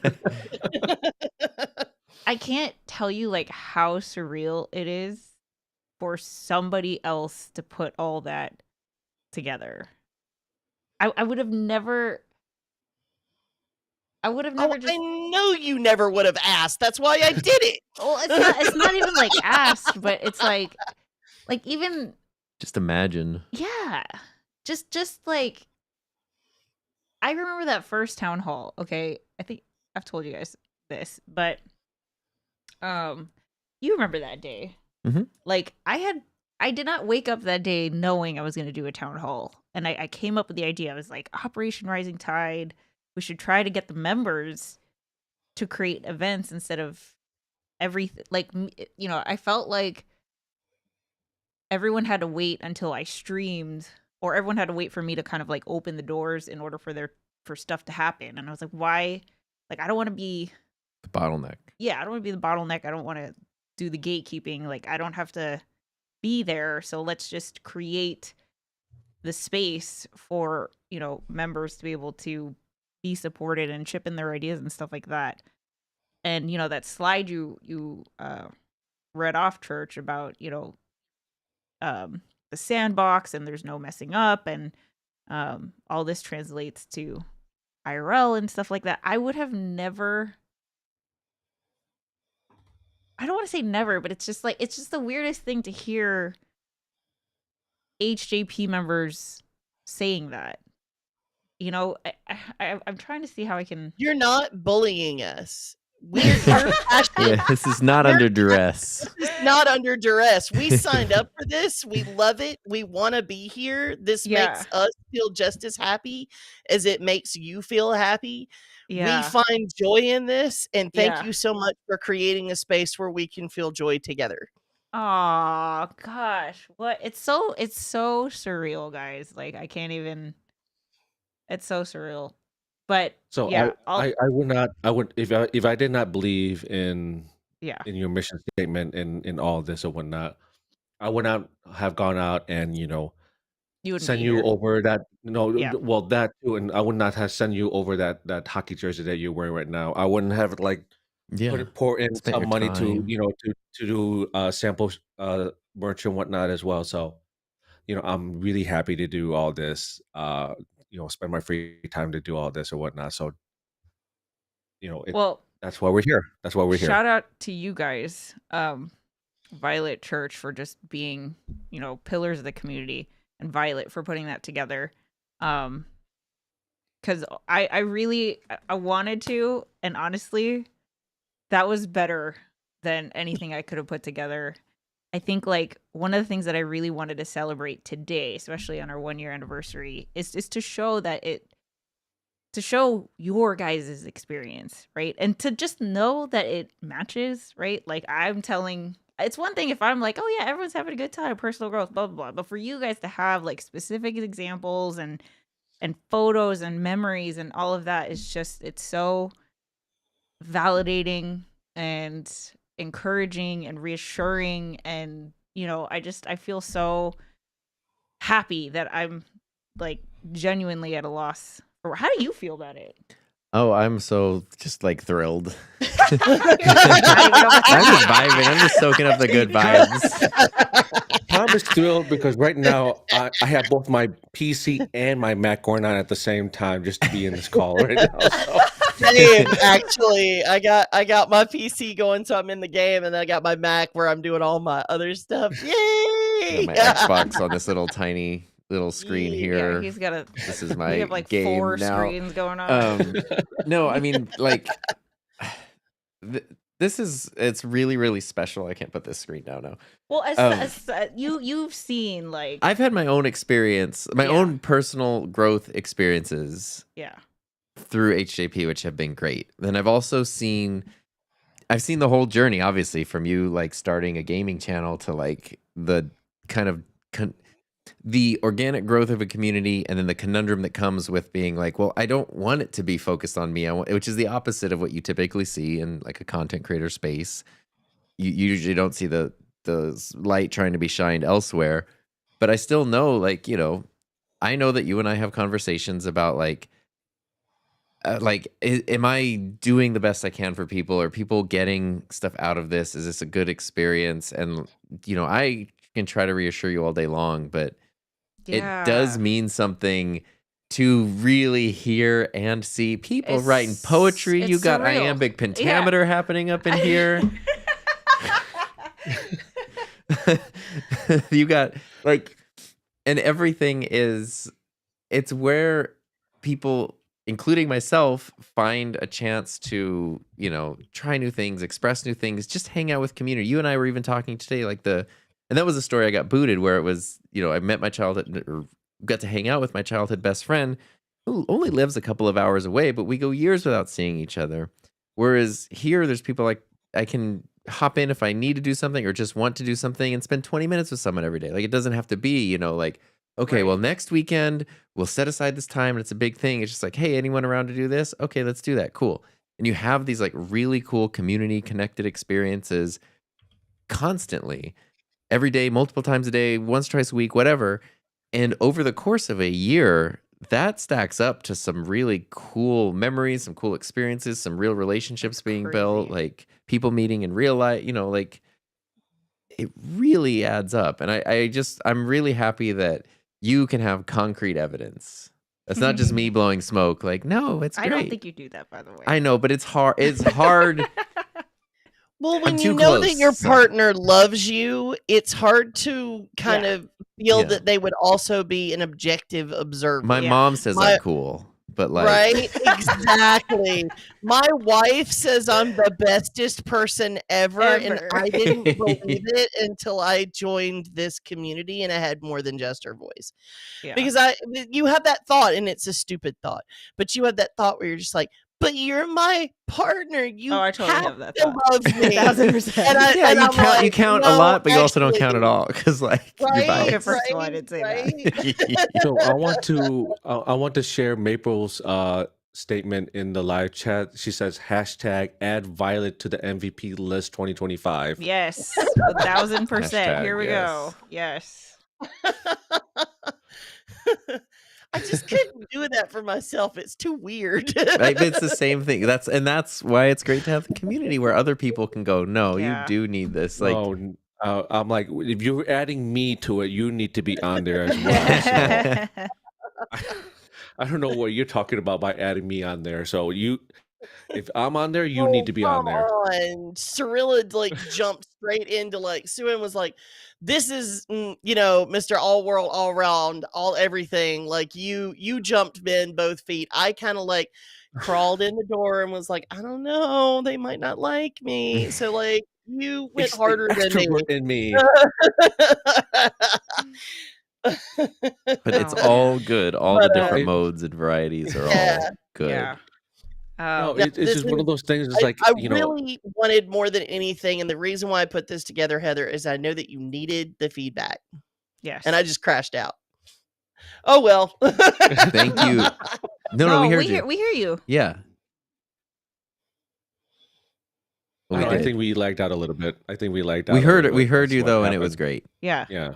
I can't tell you like how surreal it is for somebody else to put all that together. I would have never. I know. know you never would have asked. That's why I did it. Well, it's not even like asked, but it's like even just imagine. Yeah. Just like I remember that first town hall, okay? I think I've told you guys this, but you remember that day. Mm-hmm. Like I did not wake up that day knowing I was going to do a town hall. And I came up with the idea. I was like, Operation Rising Tide, we should try to get the members to create events instead of everything. Like, you know, I felt like everyone had to wait until I streamed, or everyone had to wait for me to kind of like open the doors in order for stuff to happen. And I was like, why? Like, I don't want to be the bottleneck. Yeah, I don't want to be the bottleneck. I don't want to do the gatekeeping. Like, I don't have to be there. So let's just create the space for, you know, members to be able to be supported and chip in their ideas and stuff like that. And, you know, that slide you read off, Church, about, you know, the sandbox and there's no messing up, and all this translates to IRL and stuff like that. I would have never, I don't want to say never, but it's just the weirdest thing to hear HJP members saying that. You know, I'm trying to see how I can. You're not bullying us. We're passionate. Yeah, this is not under duress. This is not under duress. We signed up for this. We love it. We want to be here. This makes us feel just as happy as it makes you feel happy. Yeah. We find joy in this, and thank you so much for creating a space where we can feel joy together. Oh gosh, what? It's so surreal, guys. Like, I can't even. It's so surreal. But So yeah, I would if I did not believe in your mission statement in all this or whatnot, I would not have gone out and, you know, send you over that well, that too, and I would not have sent you over that hockey jersey that you're wearing right now. I wouldn't have like pour in some money to, you know, to do sample merch and whatnot as well. So, you know, I'm really happy to do all this. You know, spend my free time to do all this or whatnot. So, you know, that's why we're here. That's why we're here. Shout out to you guys, Violet Church, for just being, you know, pillars of the community, and Violet for putting that together. Because I really wanted to, and honestly, that was better than anything I could have put together. I think like one of the things that I really wanted to celebrate today, especially on our 1-year anniversary, is to show that to show your guys' experience, right? And to just know that it matches, right? Like, I'm telling, it's one thing if I'm like, oh yeah, everyone's having a good time, personal growth, blah, blah, blah. But for you guys to have like specific examples and photos and memories and all of that is just, it's so validating and encouraging and reassuring. And, you know, I feel so happy that I'm like genuinely at a loss. Or how do you feel about it? Oh, I'm so just like thrilled. I'm just vibing. I'm just soaking up the good vibes. Tom is thrilled because right now I have both my PC and my Mac going on at the same time just to be in this call right now. So. Same, actually. I got my PC going, so I'm in the game, and then I got my Mac where I'm doing all my other stuff. Yay! My Xbox on this little tiny little screen here. Yeah, he's got this is my we have like game 4 now. screens going on. No, I mean, like it's really, really special. I can't put this screen down now. Well, as you've seen, like, I've had my own experience, my own personal growth experiences. Yeah. Through HJP, which have been great. Then I've also seen the whole journey, obviously, from you like starting a gaming channel to like the kind of the organic growth of a community, and then the conundrum that comes with being like, well, I don't want it to be focused on me, which is the opposite of what you typically see in like a content creator space. You usually don't see the light trying to be shined elsewhere. But I still know, like, you know, I know that you and I have conversations about like am I doing the best I can for people? Are people getting stuff out of this? Is this a good experience? And, you know, I can try to reassure you all day long, but it does mean something to really hear and see people writing poetry. You got surreal. iambic pentameter happening up in here. You got and everything it's where people, including myself, find a chance to, try new things, express new things, just hang out with community. You and I were even talking today, and that was a story I got booted where it was, I met my childhood, or got to hang out with my childhood best friend who only lives a couple of hours away, but we go years without seeing each other. Whereas here, there's people I can hop in if I need to do something or just want to do something and spend 20 minutes with someone every day. It doesn't have to be, okay, well, next weekend we'll set aside this time and it's a big thing. It's just hey, anyone around to do this? Okay, let's do that. Cool. And you have these really cool community connected experiences constantly, every day, multiple times a day, once, twice a week, whatever. And over the course of a year, that stacks up to some really cool memories, some cool experiences, some real relationships being built, people meeting in real life, it really adds up. And I'm really happy that you can have concrete evidence. That's not just me blowing smoke. No, it's great. I don't think you do that, by the way. I know, but it's hard. It's hard. Well, when you know that your partner loves you, it's hard to kind of feel that they would also be an objective observer. My mom says I'm cool, but right? Exactly. My wife says I'm the bestest person ever. And I didn't believe it until I joined this community and I had more than just her voice. Yeah. Because you have that thought, and it's a stupid thought, but you have that thought where you're just but you're my partner. You I totally have that thought. love me. 1000%. You count a lot, but you also don't count at all because right, first of all, I didn't say that. So I want to share Maple's statement in the live chat. She says #add Violet to the MVP list 2025. Yes, 1000%. Here we go. Yes. I just couldn't do that for myself. It's too weird. It's the same thing. That's why it's great to have the community where other people can go, no, you do need this. I'm if you're adding me to it, you need to be on there as well. So, I don't know what you're talking about by adding me on there. So if I'm on there, you need to be on there. And Cirilla jumped straight into Sue and was this is Mr. All World, All Round, all everything. You jumped in both feet. I kind of crawled in the door and was I don't know, they might not like me. So you went harder than me. But it's all good. All the different modes and varieties are all good. Yeah. No, it's just one of those things. It's I really wanted more than anything, and the reason why I put this together, Heather, is I know that you needed the feedback. Yes. And I just crashed out. Oh well. Thank you. No, we heard you. We hear you. Yeah. Well, I think we lagged out a little bit. We heard it. We heard you though, and it was great. Yeah. Yeah.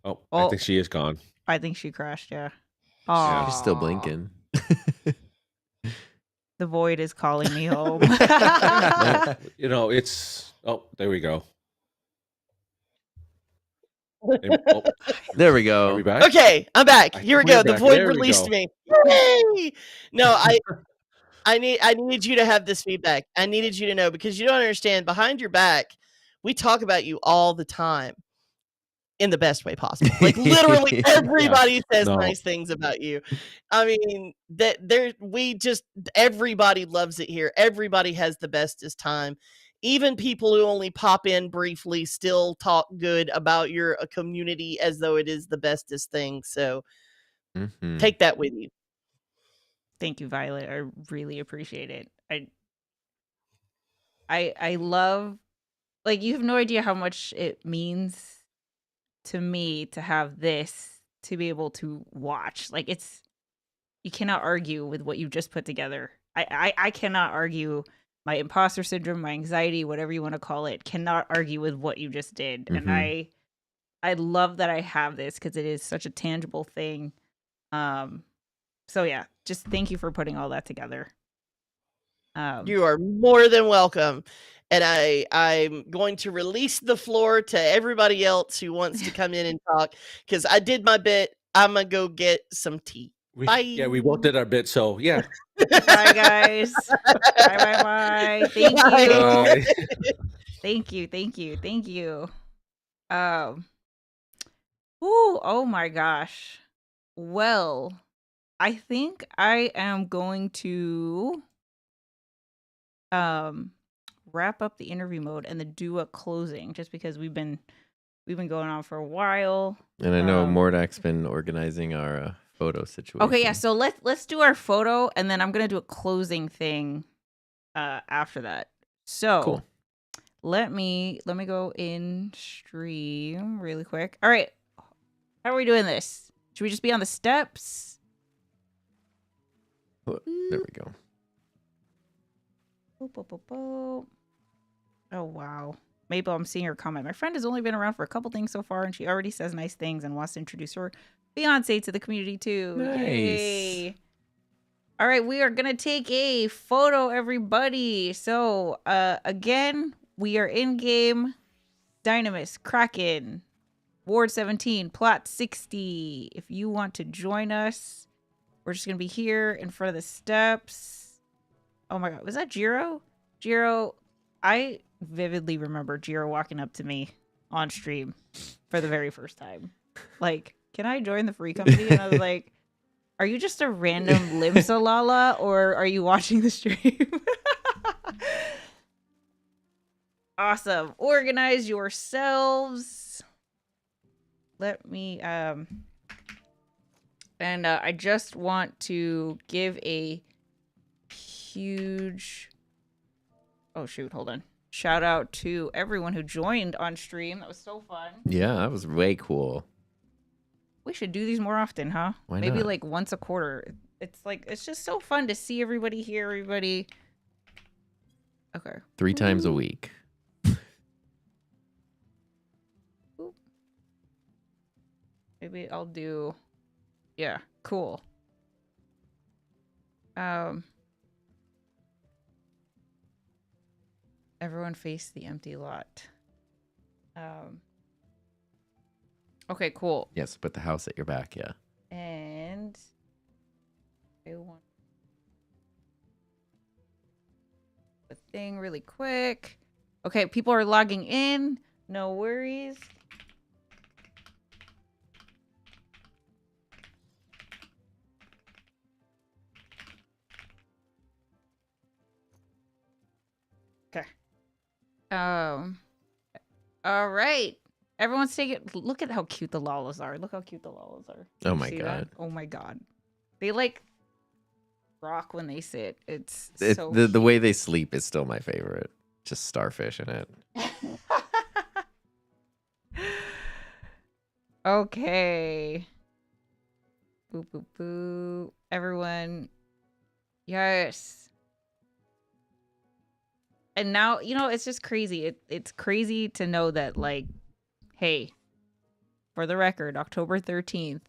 Oh, I think she is gone. I think she crashed. Yeah. Yeah. She's still blinking. The void is calling me home. It's there we go. There we go. Are we back? Okay, I'm back. Here we go. The void released me. Yay! No, I needed you to have this feedback. I needed you to know, because you don't understand. Behind your back, we talk about you all the time. In the best way possible. Literally everybody says nice things about you. I mean, everybody loves it here. Everybody has the bestest time. Even people who only pop in briefly still talk good about your community as though it is the bestest thing. So take that with you. Thank you, Violet. I really appreciate it. I love, you have no idea how much it means to me to have this, to be able to watch. You cannot argue with what you just put together. I cannot argue. My imposter syndrome, my anxiety, whatever you want to call it, cannot argue with what you just did. And I love that I have this, because it is such a tangible thing. So yeah, just thank you for putting all that together. You are more than welcome. And I'm going to release the floor to everybody else who wants to come in and talk, because I did my bit. I'm gonna go get some tea. Bye. Yeah, we both did our bit, so yeah. Bye, guys. Bye. Thank you. Bye. Thank you. Ooh, oh my gosh. Well, I think I am going to wrap up the interview mode and then do a closing, just because we've been going on for a while. And I know Mordak's been organizing our photo situation. Okay, yeah. So let's do our photo, and then I'm gonna do a closing thing after that. So Cool. let me go in stream really quick. All right, how are we doing this? Should we just be on the steps? Oh, there we go. Boop, boop, boop, boop. Oh wow. Mabel, I'm seeing her comment. My friend has only been around for a couple things so far, and she already says nice things and wants to introduce her fiance to the community too. Nice. Yay. All right, we are gonna take a photo, everybody. So again, we are in game. Dynamis, Kraken, Ward 17, Plot 60. If you want to join us, we're just gonna be here in front of the steps. Oh my god, was that Jiro? Jiro, I vividly remember Jiro walking up to me on stream for the very first time. Like, can I join the free company? And I was like, are you just a random Limsalala, or are you watching the stream? Awesome. Organize yourselves. Let me and I just want to give a huge hold on. Shout out to everyone who joined on stream. That was so fun. Yeah, that was way cool. We should do these more often, huh? Why Maybe not? like once a quarter. It's just so fun to see everybody here, everybody. Okay. 3 times a week. Maybe I'll do, yeah, cool. Everyone face the empty lot. Okay, cool. Yes, put the house at your back, yeah. And I want the thing really quick. Okay, people are logging in. No worries. Okay. All right. Everyone's taking. Look at how cute the Lalas are. Look how cute the Lalas are. Oh You my see god. that? Oh my god. They like rock when they sit. It's so the way they sleep is still my favorite. Just starfish in it. Okay. Boop, boop, boop. Everyone. Yes. And now, it's just crazy. It's crazy to know that, like, hey, for the record, October 13th,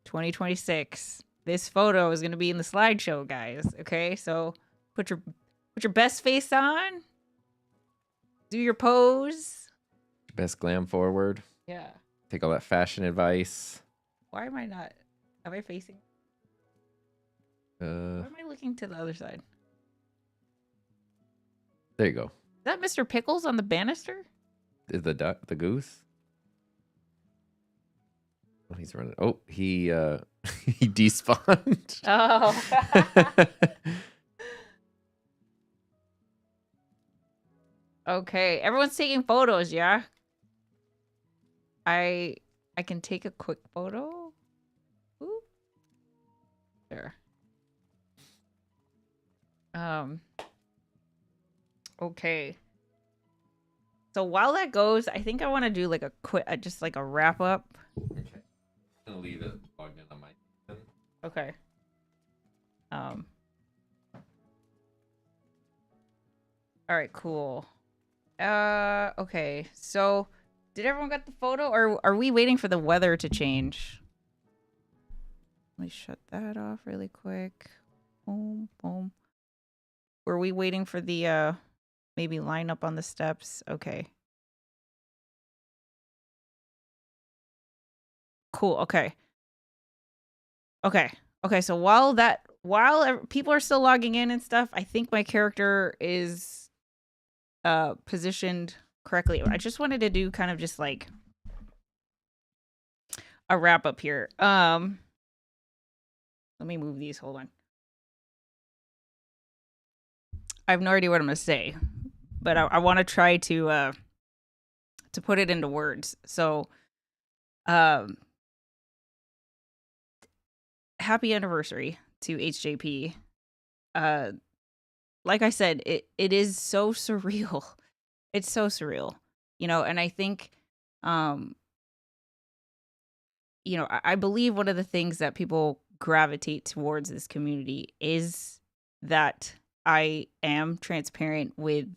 2026, this photo is going to be in the slideshow, guys. Okay? So put your best face on. Do your pose. Best glam forward. Yeah. Take all that fashion advice. Why am I not? Am I facing? Why am I looking to the other side? There you go. Is that Mr. Pickles on the banister? Is the goose? Oh, he's running. Oh, he he despawned. Oh. Okay, everyone's taking photos, yeah? I can take a quick photo. Ooh. There. Okay. So while that goes, I think I want to do like a quick, just like a wrap up. Okay. I'm gonna leave it logged in on my. Okay. All right, cool. Okay. So, did everyone get the photo, or are we waiting for the weather to change? Let me shut that off really quick. Boom, boom. Were we waiting for the maybe line up on the steps? Okay. Cool. Okay. Okay. So while people are still logging in and stuff, I think my character is positioned correctly. I just wanted to do kind of just like a wrap up here. Let me move these. Hold on. I have no idea what I'm gonna say, but I want to try to put it into words. So, happy anniversary to HJP. Like I said, it is so surreal. It's so surreal, and I think, I believe one of the things that people gravitate towards this community is that I am transparent with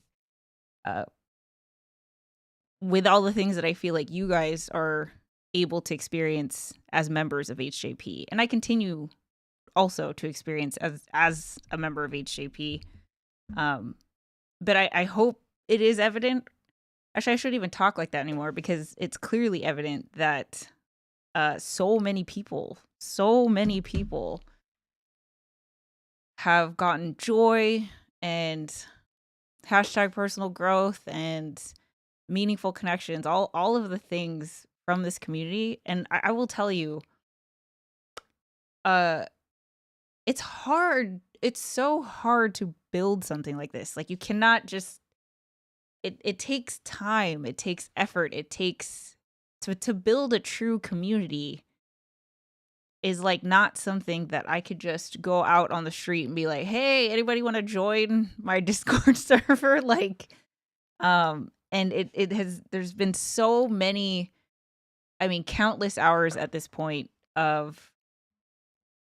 all the things that I feel like you guys are able to experience as members of HJP, and I continue also to experience as a member of HJP. But I hope it is evident. Actually, I shouldn't even talk like that anymore, because it's clearly evident that so many people have gotten joy and hashtag personal growth and meaningful connections, all of the things from this community. And I will tell you, it's hard. It's so hard to build something like this. Like, you cannot just, it takes time, it takes effort, it takes to build a true community is like not something that I could just go out on the street and be like, hey, anybody want to join my Discord server? Like, and there's been so many, countless hours at this point of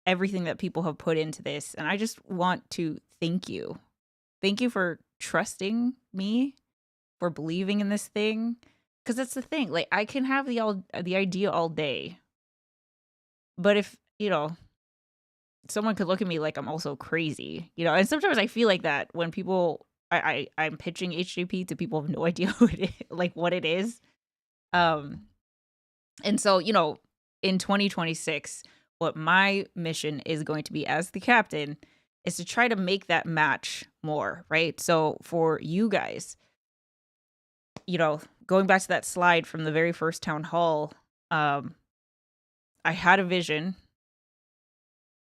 everything that people have put into this. And I just want to thank you. Thank you for trusting me, for believing in this thing. Because that's the thing. Like, I can have the idea all day, but if, someone could look at me like I'm also crazy, and sometimes I feel like that when people, I'm pitching HJP to people who have no idea what it is. And so, in 2026, what my mission is going to be as the captain is to try to make that match more, right? So for you guys, going back to that slide from the very first town hall, I had a vision,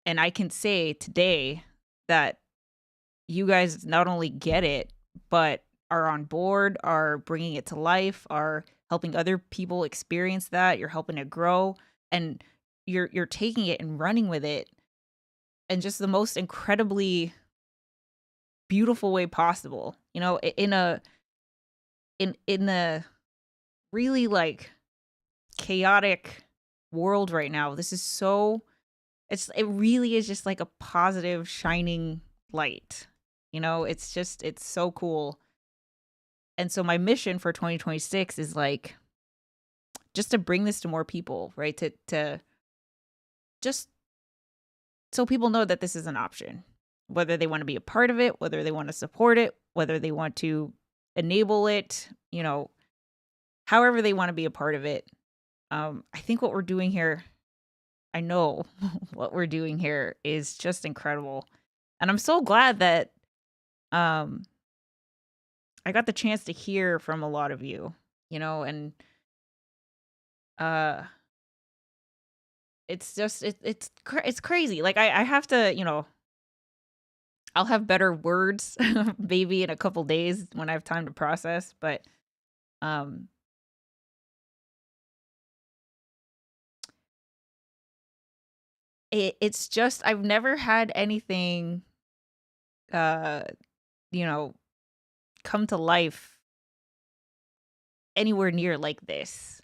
and I can say today that you guys not only get it, but are on board, are bringing it to life, are helping other people experience that. You're helping it grow, and you're taking it and running with it in just the most incredibly beautiful way possible. In a really like chaotic world right now. This is so, it really is just like a positive shining light. It's so cool. And so my mission for 2026 is like just to bring this to more people, right? To just so people know that this is an option, whether they want to be a part of it, whether they want to support it, whether they want to enable it, however they want to be a part of it. I think what we're doing here, I know what we're doing here is just incredible. And I'm so glad that I got the chance to hear from a lot of you, and it's just it's crazy. Like, I have to, I'll have better words maybe in a couple days when I have time to process, but it's just, I've never had anything come to life anywhere near like this.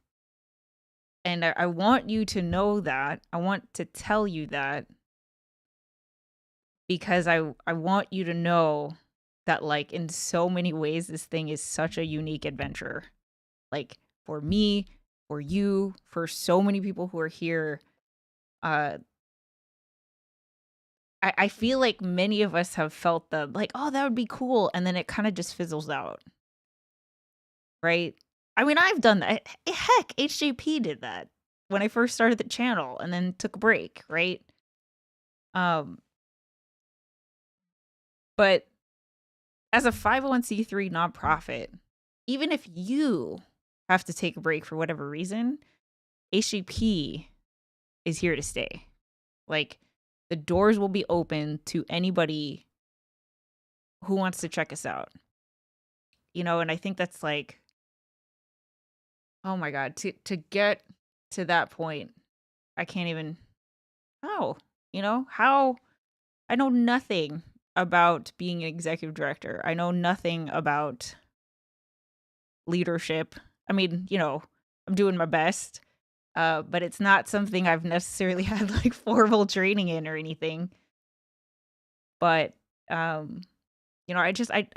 And I want you to know that. I want to tell you that, because I want you to know that, like, in so many ways, this thing is such a unique adventure. Like, for me, for you, for so many people who are here. I feel like many of us have felt the, like, oh, that would be cool. And then it kind of just fizzles out. Right? I've done that. Heck, HJP did that when I first started the channel and then took a break, right? Um, but as a 501c3 nonprofit, even if you have to take a break for whatever reason, HGP is here to stay. Like, the doors will be open to anybody who wants to check us out. And I think that's like, oh my God, to get to that point, I can't even, how I know nothing about being an executive director. I know nothing about leadership. I mean, I'm doing my best, but it's not something I've necessarily had like formal training in or anything. But, I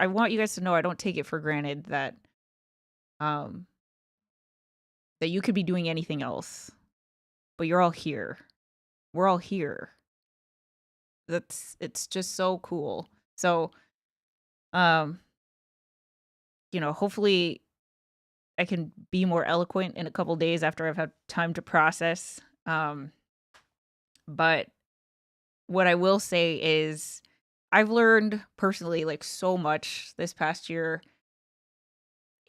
want you guys to know I don't take it for granted that, that you could be doing anything else, but you're all here. We're all here. It's just so cool. So, hopefully I can be more eloquent in a couple days after I've had time to process. But what I will say is I've learned personally like so much this past year.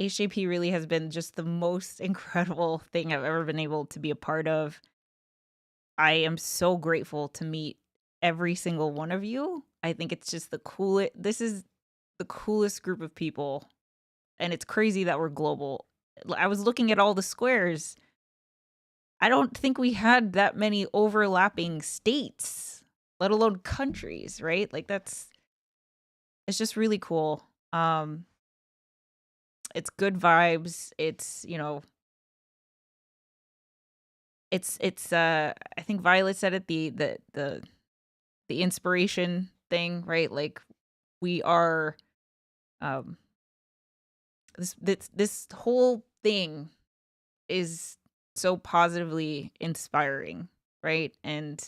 HJP really has been just the most incredible thing I've ever been able to be a part of. I am so grateful to meet every single one of you. I think it's just this is the coolest group of people, and it's crazy that we're global. I was looking at all the squares. I don't think we had that many overlapping states, let alone countries, right? Like it's just really cool. It's good vibes. It's, it's I think Violet said it, the inspiration thing, right? Like we are this whole thing is so positively inspiring, right? And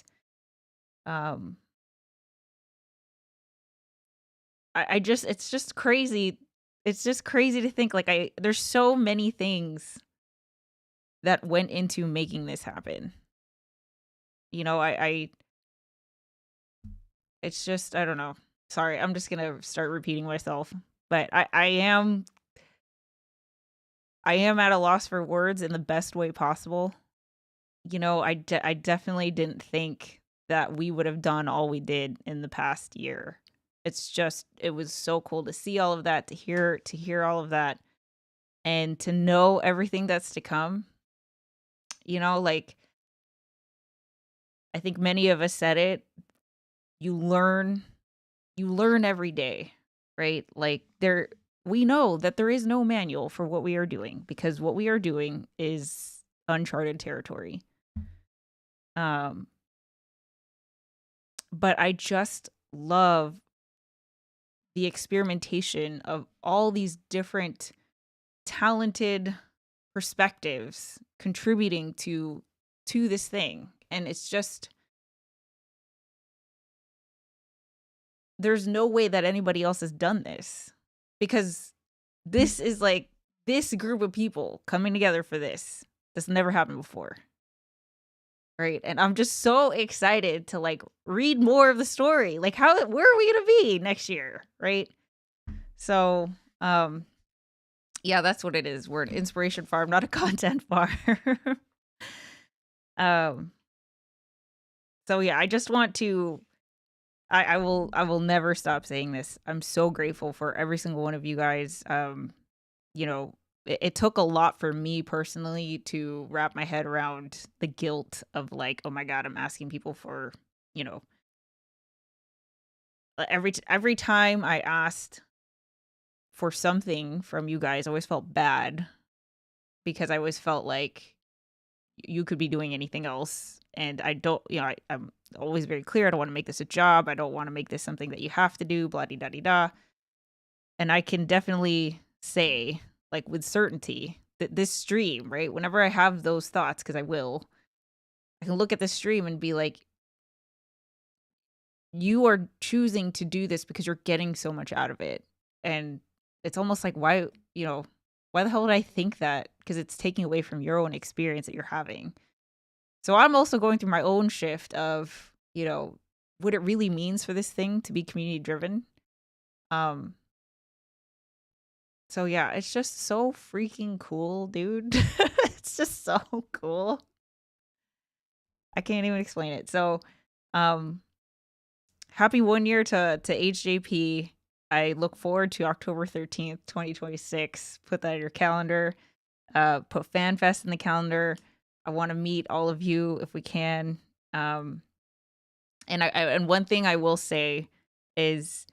it's just crazy. It's just crazy to think like there's so many things that went into making this happen. It's just, I don't know. Sorry, I'm just gonna start repeating myself. But I am at a loss for words in the best way possible. I definitely didn't think that we would have done all we did in the past year. It was so cool to see all of that, to hear all of that, and to know everything that's to come. Like, I think many of us said it, you learn every day, right? Like we know that there is no manual for what we are doing because what we are doing is uncharted territory. But I just love the experimentation of all these different talented perspectives contributing to this thing. And it's just, there's no way that anybody else has done this because this is like this group of people coming together for this. That's never happened before. Right. And I'm just so excited to like read more of the story. Like where are we going to be next year? Right. So, yeah, that's what it is. We're an inspiration farm, not a content farm. So yeah, I just want to, I will never stop saying this. I'm so grateful for every single one of you guys. It took a lot for me personally to wrap my head around the guilt of like, oh my God, I'm asking people for, every time I asked for something from you guys, I always felt bad because I always felt like you could be doing anything else. And I don't, I'm always very clear. I don't want to make this a job. I don't want to make this something that you have to do, blah, de, da, de, da. And I can definitely say, like with certainty, that this stream, right? Whenever I have those thoughts, because I can look at the stream and be like, you are choosing to do this because you're getting so much out of it. And it's almost like, why the hell would I think that? Because it's taking away from your own experience that you're having. So I'm also going through my own shift of, what it really means for this thing to be community driven. So yeah, it's just so freaking cool, dude. It's just so cool. I can't even explain it. So, happy 1 year to HJP. I look forward to October 13th, 2026. Put that in your calendar. Put FanFest in the calendar. I want to meet all of you if we can. And and one thing I will say is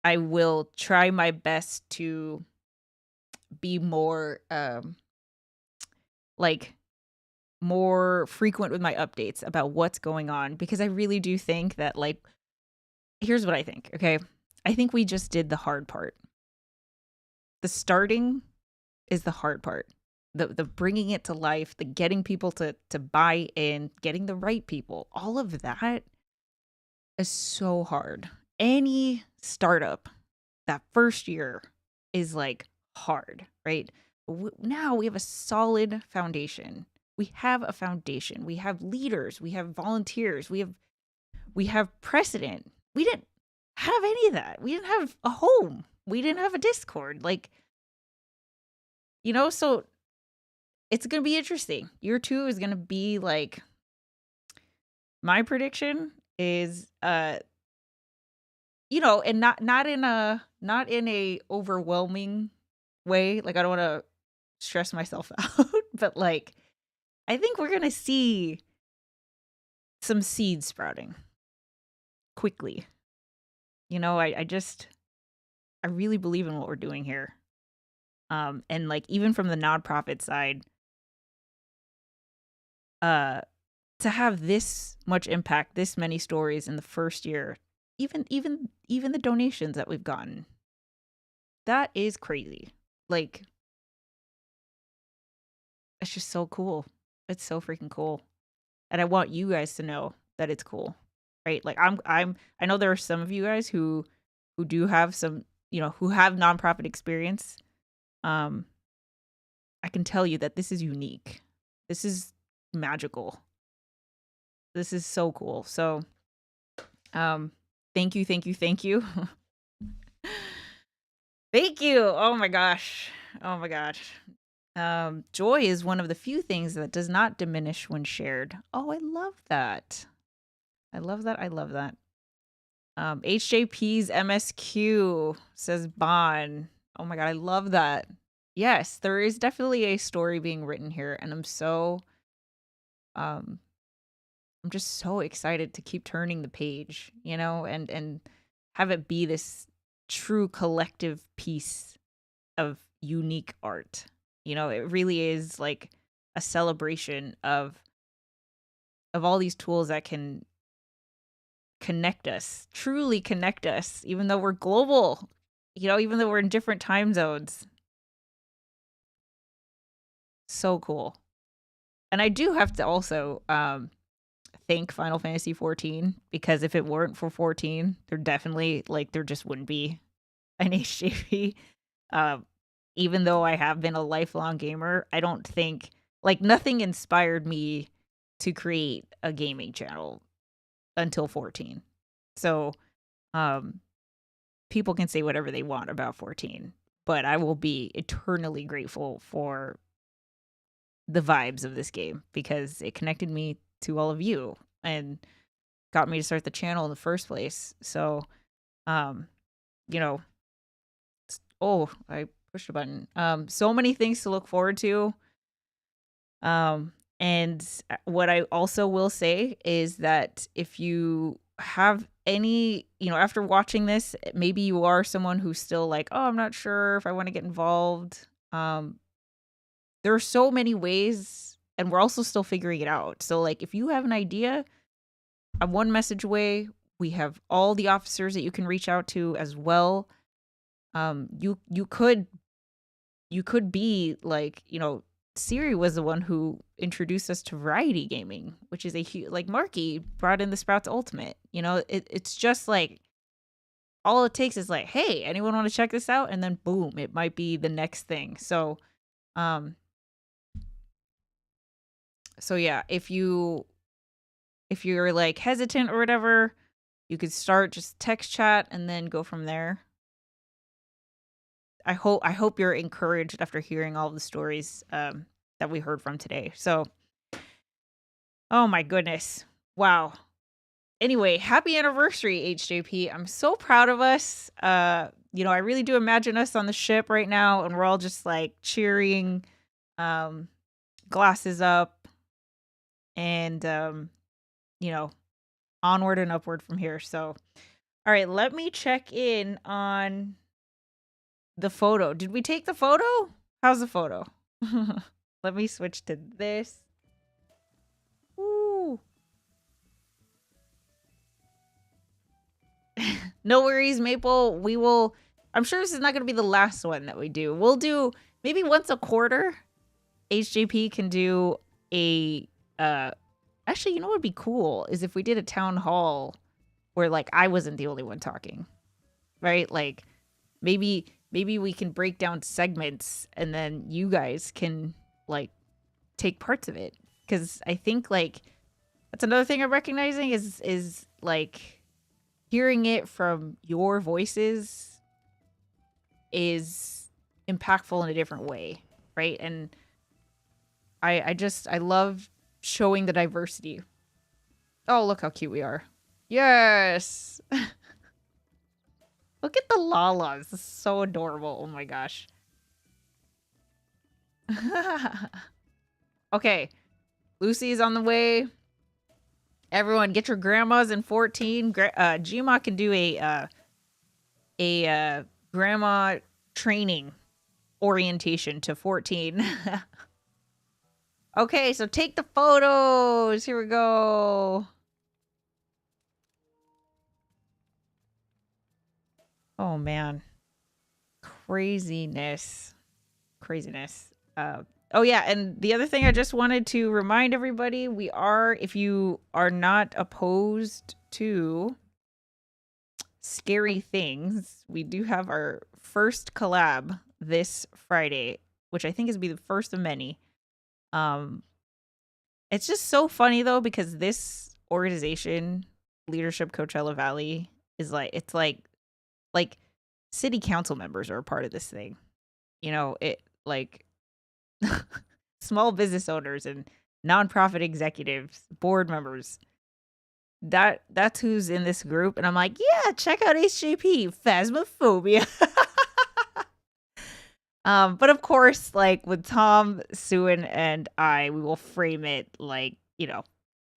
I will try my best to be more like more frequent with my updates about what's going on, because I really do think that, like, here's what I think, okay? I think we just did the hard part. The starting is the hard part. The bringing it to life, the getting people to buy in, getting the right people, all of that is so hard. Any startup, that first year is like hard, right? Now we have a solid foundation. We have a foundation. We have leaders. We have volunteers. We have precedent. We didn't have any of that. We didn't have a home. We didn't have a Discord. Like, you know, so it's going to be interesting. Year 2 is going to be like, my prediction is, you know, and not in a overwhelming way. Like, I don't want to stress myself out, but like, I think we're going to see some seeds sprouting quickly. You know, I really believe in what we're doing here. And like, even from the nonprofit side, to have this much impact, this many stories in the first year, even the donations that we've gotten, that is crazy. Like, it's just so cool. It's so freaking cool. And I want you guys to know that it's cool. Right? Like, I know there are some of you guys who do have some, you know, who have nonprofit experience. I can tell you that this is unique. This is magical. This is so cool. So, thank you. Thank you. Oh my gosh. Joy is one of the few things that does not diminish when shared. Oh, I love that. HJP's MSQ, says Bon. Oh my god, I love that. Yes, there is definitely a story being written here, and I'm just so excited to keep turning the page, you know, and have it be this true collective piece of unique art. You know, it really is like a celebration of all these tools that can truly connect us, even though we're global, you know, even though we're in different time zones. So cool. And I do have to also thank Final Fantasy 14, because if it weren't for 14, there just wouldn't be an HJP. Even though I have been a lifelong gamer, I don't think, like, nothing inspired me to create a gaming channel until 14. So, people can say whatever they want about 14, but I will be eternally grateful for the vibes of this game, because it connected me to all of you and got me to start the channel in the first place. So, you know, I pushed a button. So many things to look forward to. And what I also will say is that if you have any, you know, after watching this, maybe you are someone who's still like, oh, I'm not sure if I want to get involved. There are so many ways, and we're also still figuring it out. So, like, if you have an idea, I'm one message away. We have all the officers that you can reach out to as well. You could be like, you know, Siri was the one who introduced us to variety gaming, which is like Marky brought in the Sprouts Ultimate. You know, it's just like, all it takes is like, hey, anyone want to check this out? And then boom, it might be the next thing. So, yeah, if you're like hesitant or whatever, You could start just text chat and then go from there. I hope you're encouraged after hearing all the stories that we heard from today. So, oh my goodness. Wow. Anyway, happy anniversary, HJP. I'm so proud of us. You know, I really do imagine us on the ship right now, and we're all just like cheering, glasses up, and you know, onward and upward from here. So, all right, let me check in on the photo. Did we take the photo? How's the photo? Let me switch to this. Ooh. No worries, Maple. We will. I'm sure this is not going to be the last one that we do. We'll do maybe once a quarter. HJP can do a. Actually, you know what would be cool is if we did a town hall where like I wasn't the only one talking, right? Like maybe we can break down segments and then you guys can like take parts of it, because I think like that's another thing I'm recognizing is like hearing it from your voices is impactful in a different way, right? And I love showing the diversity. Oh, look how cute we are. Yes. Look at the Lalas. This is so adorable. Oh my gosh. Okay. Lucy's on the way. Everyone, get your grandmas in 14. Gma can do a grandma training orientation to 14. Okay, so take the photos. Here we go. Oh man. Craziness. Oh yeah, and the other thing I just wanted to remind everybody, we are, if you are not opposed to scary things, we do have our first collab this Friday, which I think is be the first of many. It's just so funny though, because this organization, Leadership Coachella Valley, is like, it's like city council members are a part of this thing. You know, it like small business owners and nonprofit executives, board members. That's who's in this group, and I'm like, yeah, check out HJP Phasmophobia. But of course, like with Tom, Suin, and I, we will frame it like, you know,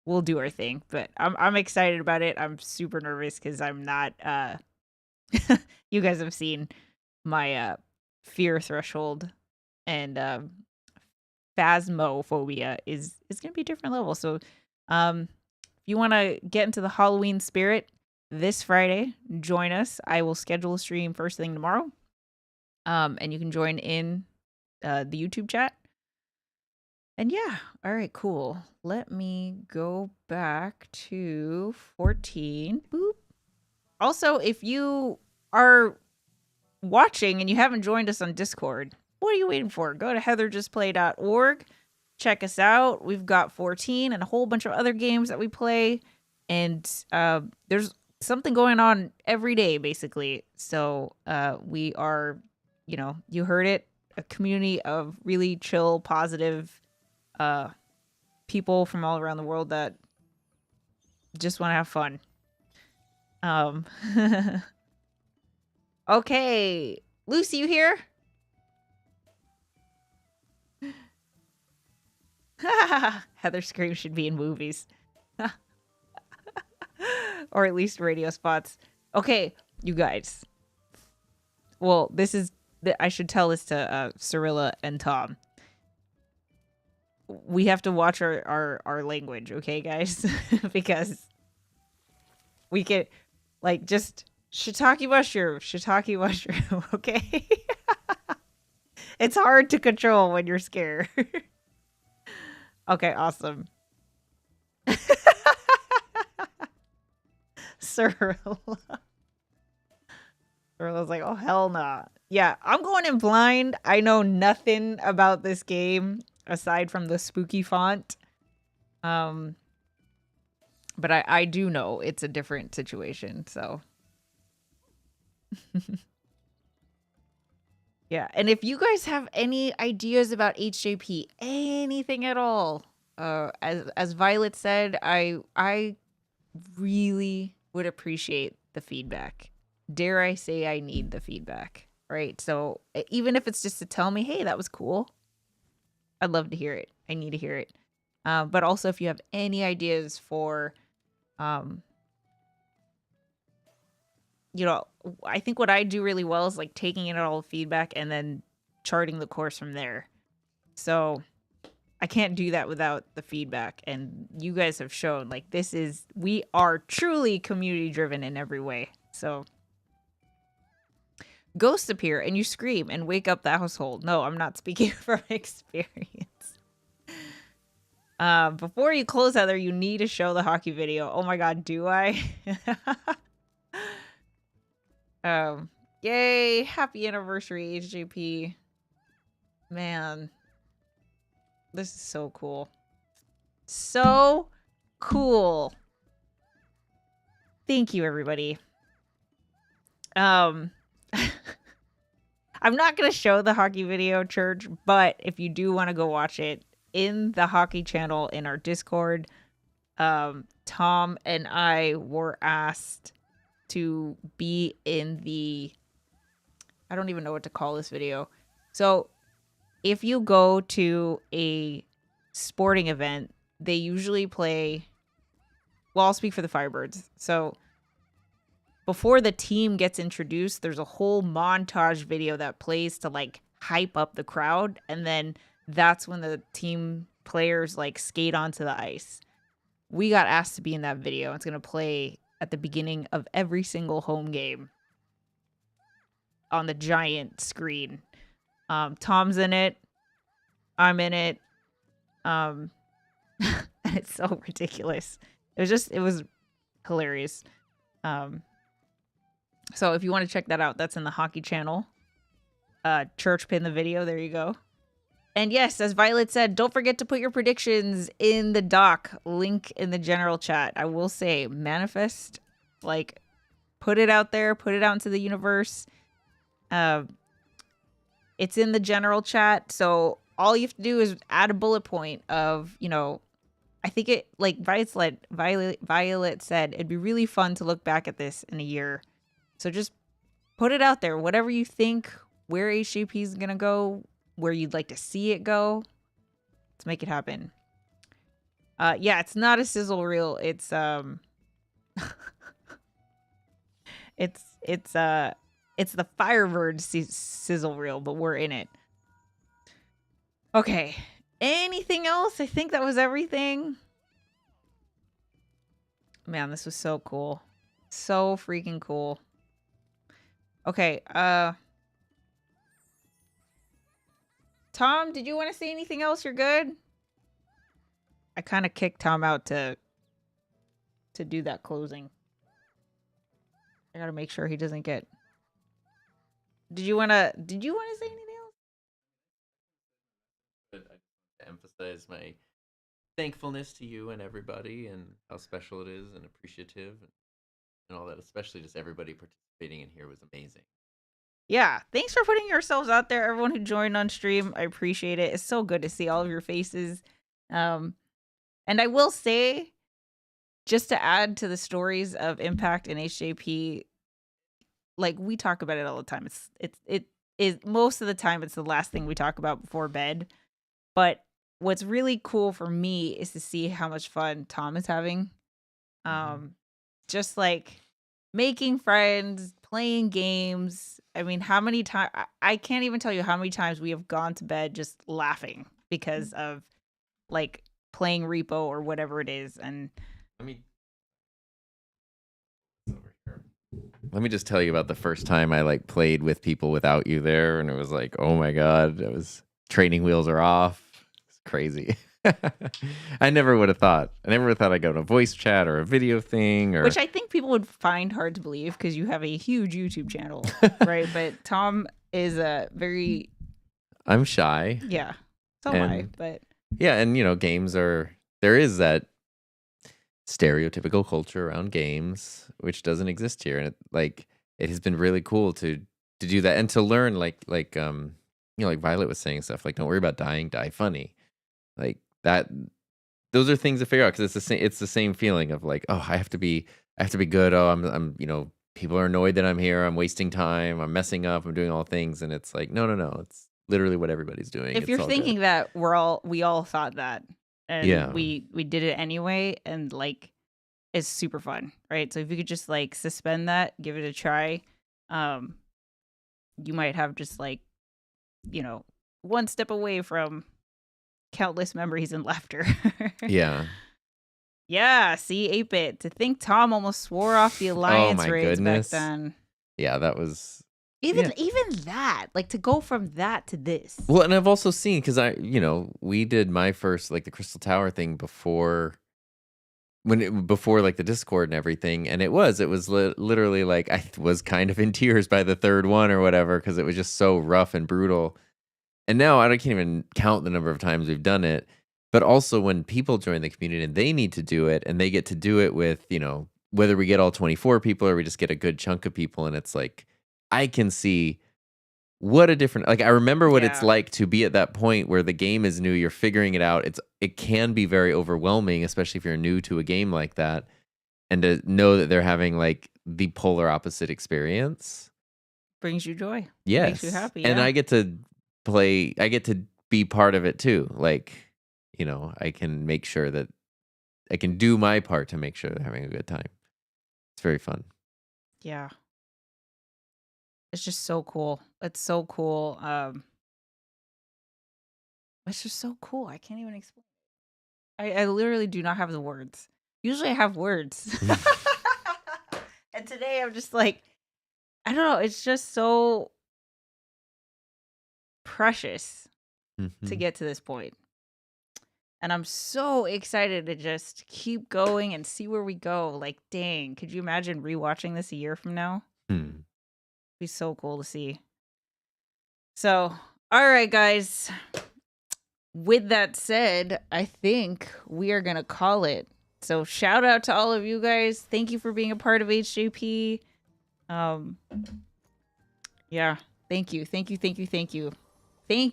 we'll do our thing. But I'm excited about it. I'm super nervous because I'm not. You guys have seen my fear threshold, and phasmophobia is gonna be a different level. So, if you want to get into the Halloween spirit this Friday, join us. I will schedule a stream first thing tomorrow. And you can join in the YouTube chat. And yeah, all right, cool. Let me go back to 14. Boop. Also, if you are watching and you haven't joined us on Discord, what are you waiting for? Go to HeatherJustPlay.org. Check us out. We've got 14 and a whole bunch of other games that we play. And there's something going on every day, basically. So we are, you know, you heard it, a community of really chill, positive people from all around the world that just want to have fun. Okay, Lucy, you here? Heather Scream should be in movies. Or at least radio spots. Okay, you guys. Well, this is... I should tell this to Cirilla and Tom. We have to watch our language, okay, guys? Because we can... Like, just... Shiitake mushroom, okay? It's hard to control when you're scared. Okay, awesome. Cirilla's like, oh, hell nah. Yeah, I'm going in blind. I know nothing about this game aside from the spooky font. But But I do know it's a different situation, so. Yeah, and if you guys have any ideas about HJP, anything at all, as Violet said, I really would appreciate the feedback. Dare I say I need the feedback, right? So even if it's just to tell me, hey, that was cool, I'd love to hear it. I need to hear it. But also if you have any ideas for, you know, I think what I do really well is like taking in all the feedback and then charting the course from there. So I can't do that without the feedback. And you guys have shown like we are truly community driven in every way. So ghosts appear and you scream and wake up the household. No, I'm not speaking from experience. Before you close, Heather, you need to show the hockey video. Oh my God, do I? Yay, happy anniversary, HJP. Man, this is so cool. So cool. Thank you, everybody. I'm not going to show the hockey video, Church, but if you do want to go watch it in the hockey channel in our Discord, Tom and I were asked to be in the, I don't even know what to call this video. So if you go to a sporting event, they usually play, well, I'll speak for the Firebirds. So before the team gets introduced, there's a whole montage video that plays to like hype up the crowd. And then that's when the team players like skate onto the ice. We got asked to be in that video. It's going to play at the beginning of every single home game on the giant screen. Tom's in it. I'm in it. And it's so ridiculous. It was hilarious. So if you want to check that out, that's in the hockey channel. Church pin the video. There you go. And yes, as Violet said, don't forget to put your predictions in the doc. Link in the general chat. I will say, manifest, like, put it out there. Put it out into the universe. It's in the general chat. So all you have to do is add a bullet point of, you know, I think it, like Violet said, it'd be really fun to look back at this in a year. So just put it out there. Whatever you think, where HJP is going to go, where you'd like to see it go. Let's make it happen. Yeah, it's not a sizzle reel. It's it's the Firebird sizzle reel, but we're in it. Okay. Anything else? I think that was everything. Man, this was so cool. So freaking cool. Okay, Tom, did you want to say anything else? You're good? I kind of kicked Tom out to do that closing. I gotta make sure he doesn't get... Did you want to say anything else? To emphasize my thankfulness to you and everybody and how special it is and appreciative and all that, especially just everybody participating in here was amazing. Yeah, thanks for putting yourselves out there, everyone who joined on stream. I appreciate it. It's so good to see all of your faces. And I will say, just to add to the stories of Impact and HJP, like we talk about it all the time. It is most of the time it's the last thing we talk about before bed. But what's really cool for me is to see how much fun Tom is having. Just like making friends, playing games. I mean, how many times, I can't even tell you how many times we have gone to bed just laughing because of like playing repo or whatever it is. And let me just tell you about the first time I like played with people without you there, and it was like, oh my god, it was training wheels are off. It's crazy. I never would have thought. I never would have thought I'd go to a voice chat or a video thing, or which I think people would find hard to believe because you have a huge YouTube channel, right? But Tom is a very. I'm shy. Yeah, so am I. But yeah, and you know, games are there is that stereotypical culture around games, which doesn't exist here. And it has been really cool to do that and to learn like like Violet was saying stuff like, don't worry about dying, die funny. Like that, those are things to figure out because it's the same feeling of like, oh, I have to be good. Oh, I'm people are annoyed that I'm here. I'm wasting time. I'm messing up. I'm doing all things. And it's like, no. It's literally what everybody's doing. If you're thinking good. that we all thought that, and we did it anyway, and like it's super fun, right? So if you could just like suspend that, give it a try, you might have just like, one step away from countless memories and laughter. Yeah. Yeah, see, 8-Bit. To think Tom almost swore off the Alliance raids back then. Yeah, that was... Even that, like to go from that to this. Well, and I've also seen, because we did my first, like the Crystal Tower thing before like the Discord and everything, and it was literally like I was kind of in tears by the third one or whatever, because it was just so rough and brutal. And now I can't even count the number of times we've done it. But also when people join the community and they need to do it, and they get to do it with, whether we get all 24 people or we just get a good chunk of people, and it's like, I can see what a different, like, I remember what it's like to be at that point where the game is new, you're figuring it out. It can be very overwhelming, especially if you're new to a game like that. And to know that they're having like the polar opposite experience brings you joy. Yes. Makes you happy. And I get to be part of it too. Like, I can make sure that I can do my part to make sure they're having a good time. It's very fun. Yeah. It's just so cool. It's so cool. It's just so cool. I can't even explain. I literally do not have the words. Usually I have words. And today I'm just like, I don't know. It's just so precious to get to this point. And I'm so excited to just keep going and see where we go. Like, dang, could you imagine rewatching this a year from now? Be so cool to see. So, all right, guys. With that said, I think we are going to call it. So, shout out to all of you guys. Thank you for being a part of HJP. Yeah, thank you. Thank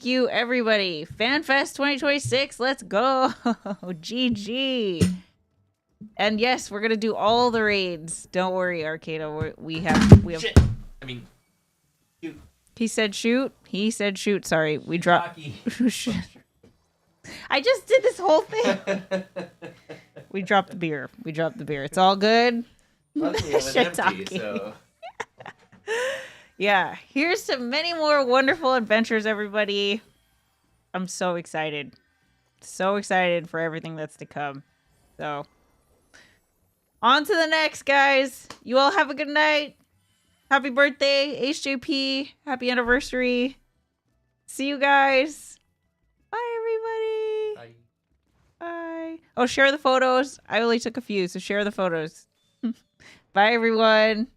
you, everybody. FanFest 2026. Let's go. GG. And yes, we're going to do all the raids. Don't worry, Arcado. We have. Shit. I mean, shoot. He said shoot. Sorry, we dropped. I just did this whole thing. We dropped the beer. It's all good. Shit talking. So. Yeah, here's to many more wonderful adventures, everybody. I'm so excited. So excited for everything that's to come. So, on to the next, guys. You all have a good night. Happy birthday, HJP. Happy anniversary. See you guys. Bye, everybody. Bye. Oh, share the photos. I only took a few, so share the photos. Bye, everyone.